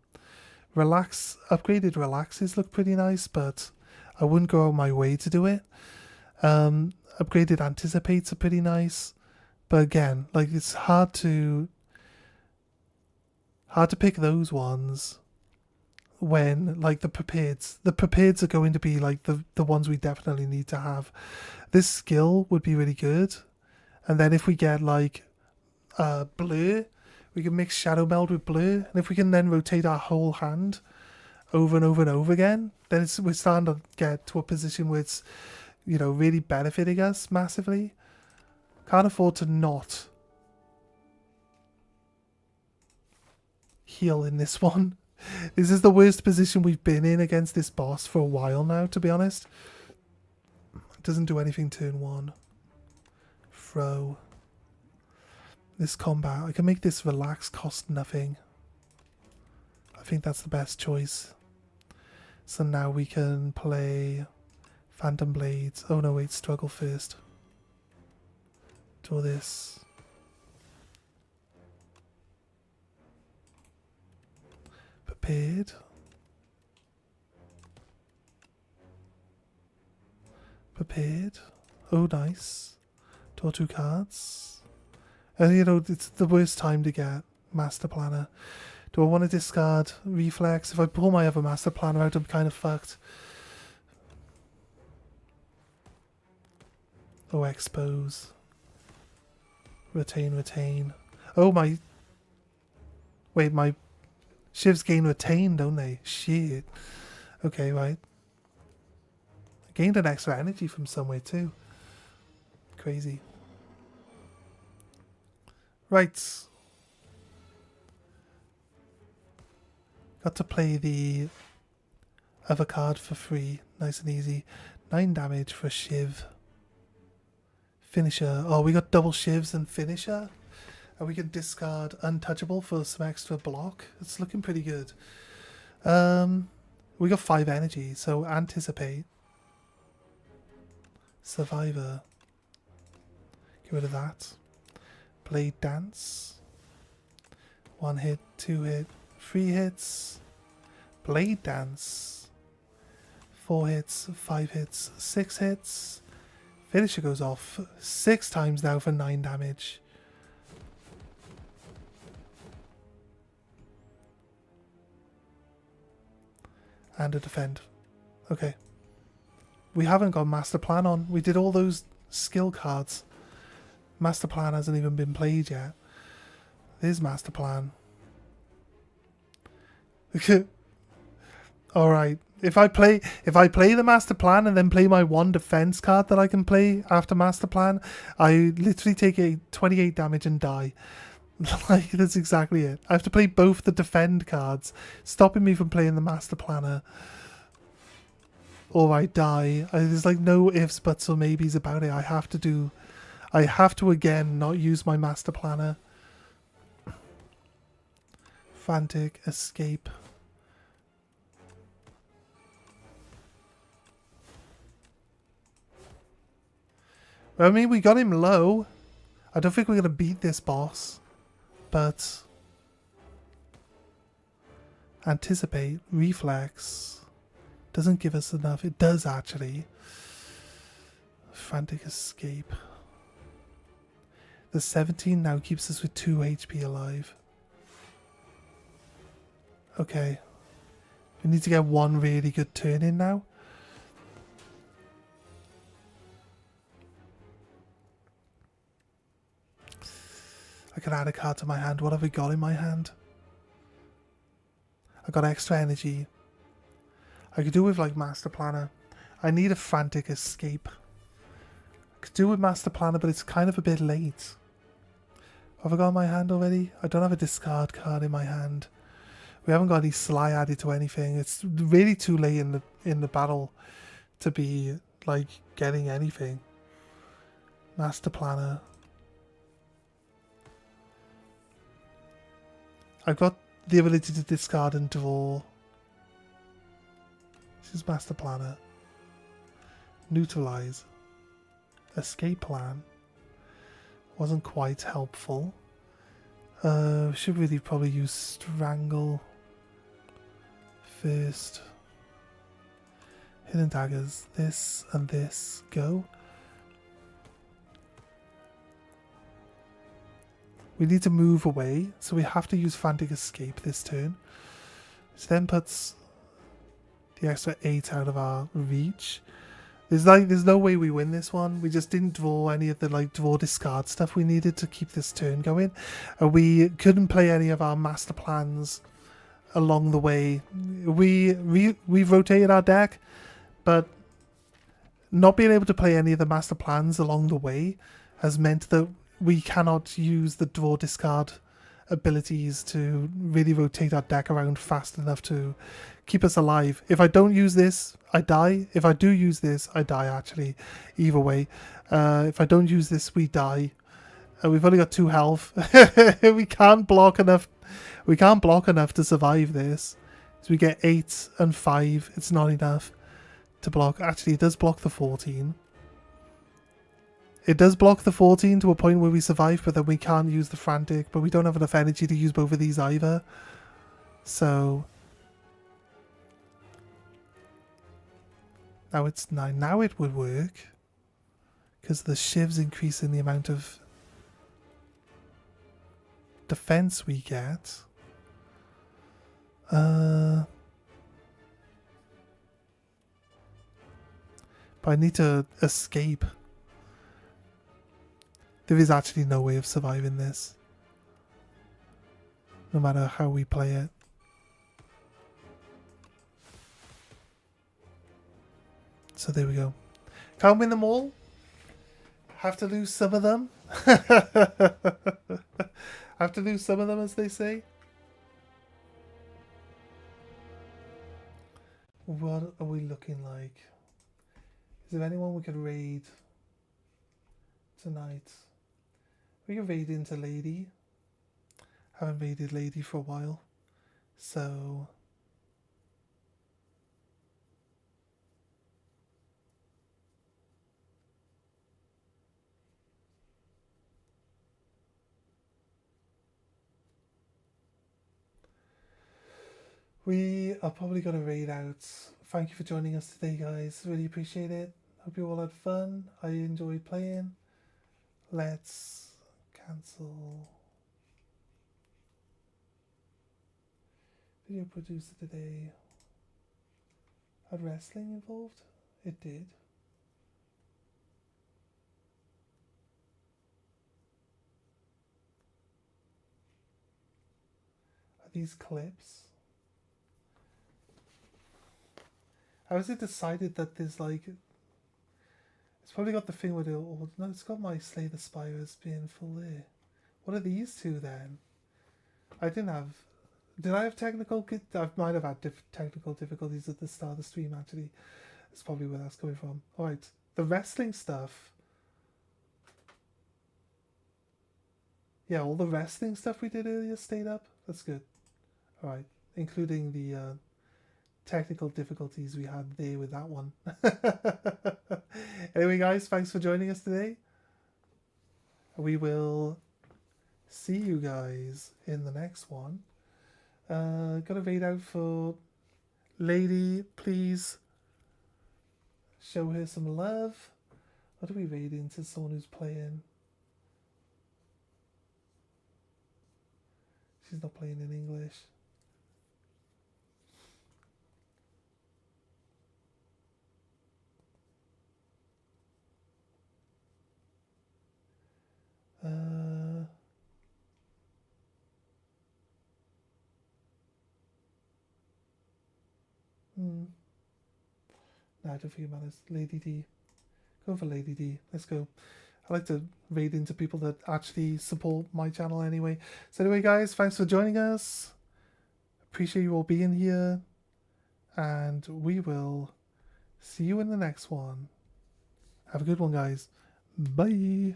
Relax, upgraded relaxes look pretty nice, but I wouldn't go out my way to do it. Upgraded anticipates are pretty nice. But again, like it's hard to pick those ones. When like the prepareds are going to be like the ones we definitely need to have. This skill would be really good, and then if we get like blur, we can mix shadow meld with blur, and if we can then rotate our whole hand over and over and over again, then we're starting to get to a position where it's, you know, really benefiting us massively. Can't afford to not heal in this one. This is the worst position we've been in against this boss for a while now, to be honest. It doesn't do anything turn 1. Throw. This combat. I can make this relax cost nothing. I think that's the best choice. So now we can play Phantom Blades. Oh no, wait, struggle first. Draw this. Prepared. Prepared. Oh, nice. Draw 2 cards. And you know, it's the worst time to get Master Planner. Do I want to discard Reflex? If I pull my other Master Planner out, I'm kind of fucked. Oh, expose. Retain, retain. Oh, my... Wait, my shivs gain retain, don't they? Shit. Okay, right. I gained an extra energy from somewhere too. Crazy. Right. Got to play the other card for free. Nice and easy. 9 damage for a shiv. Finisher. Oh, we got double shivs and finisher. And we can discard untouchable for some extra block. It's looking pretty good. We got 5 energy, so anticipate. Survivor. Get rid of that. Blade dance. 1 hit, 2 hit, 3 hits. Blade dance. 4 hits, 5 hits, 6 hits. Finisher goes off 6 times now for 9 damage. And a defend. Okay. We haven't got Master Plan on. We did all those skill cards. Master Plan hasn't even been played yet. There's Master Plan. Alright. If I play the Master Plan and then play my 1 defense card that I can play after Master Plan, I literally take a 28 damage and die. Like, that's exactly it. I have to play both the defend cards, stopping me from playing the Master Planner. Or I die. There's like no ifs, buts or maybes about it. I have to again not use my Master Planner. Frantic, escape. I mean, we got him low. I don't think we're going to beat this boss. But anticipate, reflex doesn't give us enough. It does actually. Frantic escape. The 17 now keeps us with 2 HP alive. Okay. We need to get 1 really good turn in now. I can add a card to my hand. What have we got in my hand? I got extra energy. I could do with like Master Planner. I need a Frantic escape. I could do with Master Planner, but it's kind of a bit late. Have I got in my hand already? I don't have a discard card in my hand. We haven't got any Sly added to anything. It's really too late in the battle to be like getting anything. Master Planner. I've got the ability to discard and draw. This is Master Planner. Neutralize. Escape plan. Wasn't quite helpful. Should really probably use Strangle first. Hidden daggers. This and this. Go. We need to move away, so we have to use Frantic Escape this turn. Which then puts the extra 8 out of our reach. There's no way we win this one. We just didn't draw any of the draw discard stuff we needed to keep this turn going. We couldn't play any of our master plans along the way. We've rotated our deck, but not being able to play any of the master plans along the way has meant that we cannot use the draw discard abilities to really rotate our deck around fast enough to keep us alive. If I don't use this, I die. If I do use this, I die actually. Either way. If I don't use this, we die. We've only got 2 health. We can't block enough. We can't block enough to survive this. So we get 8 and 5. It's not enough to block. Actually, it does block the 14. It does block the 14 to a point where we survive, but then we can't use the Frantic. But we don't have enough energy to use both of these either. So now it's 9. Now it would work, because the shiv's increasing the amount of defense we get. But I need to escape. There is actually no way of surviving this, no matter how we play it. So there we go. Can't win them all. Have to lose some of them. Have to lose some of them, as they say. What are we looking like? Is there anyone we could raid tonight? We can raid into Lady. Haven't raided Lady for a while. So... we are probably going to raid out. Thank you for joining us today, guys. Really appreciate it. Hope you all had fun. I enjoyed playing. Let's cancel. Video producer today. Had wrestling involved? It did. Are these clips? How is it decided that there's like... It's probably got the thing with it, or no, it's got my Slay the Spire as being full there. What are these two then? I didn't have... Did I have technical... I might have had technical difficulties at the start of the stream, actually. That's probably where that's coming from. Alright, the wrestling stuff. Yeah, all the wrestling stuff we did earlier stayed up. That's good. Alright, including the... technical difficulties we had there with that one. Anyway, guys, thanks for joining us today. We will see you guys in the next one. Gotta raid out for Lady. Please show her some love. What do we raid into? Someone who's playing. She's not playing in English. No, I don't think it matters. Lady D. Go for Lady D. Let's go. I like to raid into people that actually support my channel anyway. So anyway, guys, thanks for joining us. Appreciate you all being here. And we will see you in the next one. Have a good one, guys. Bye.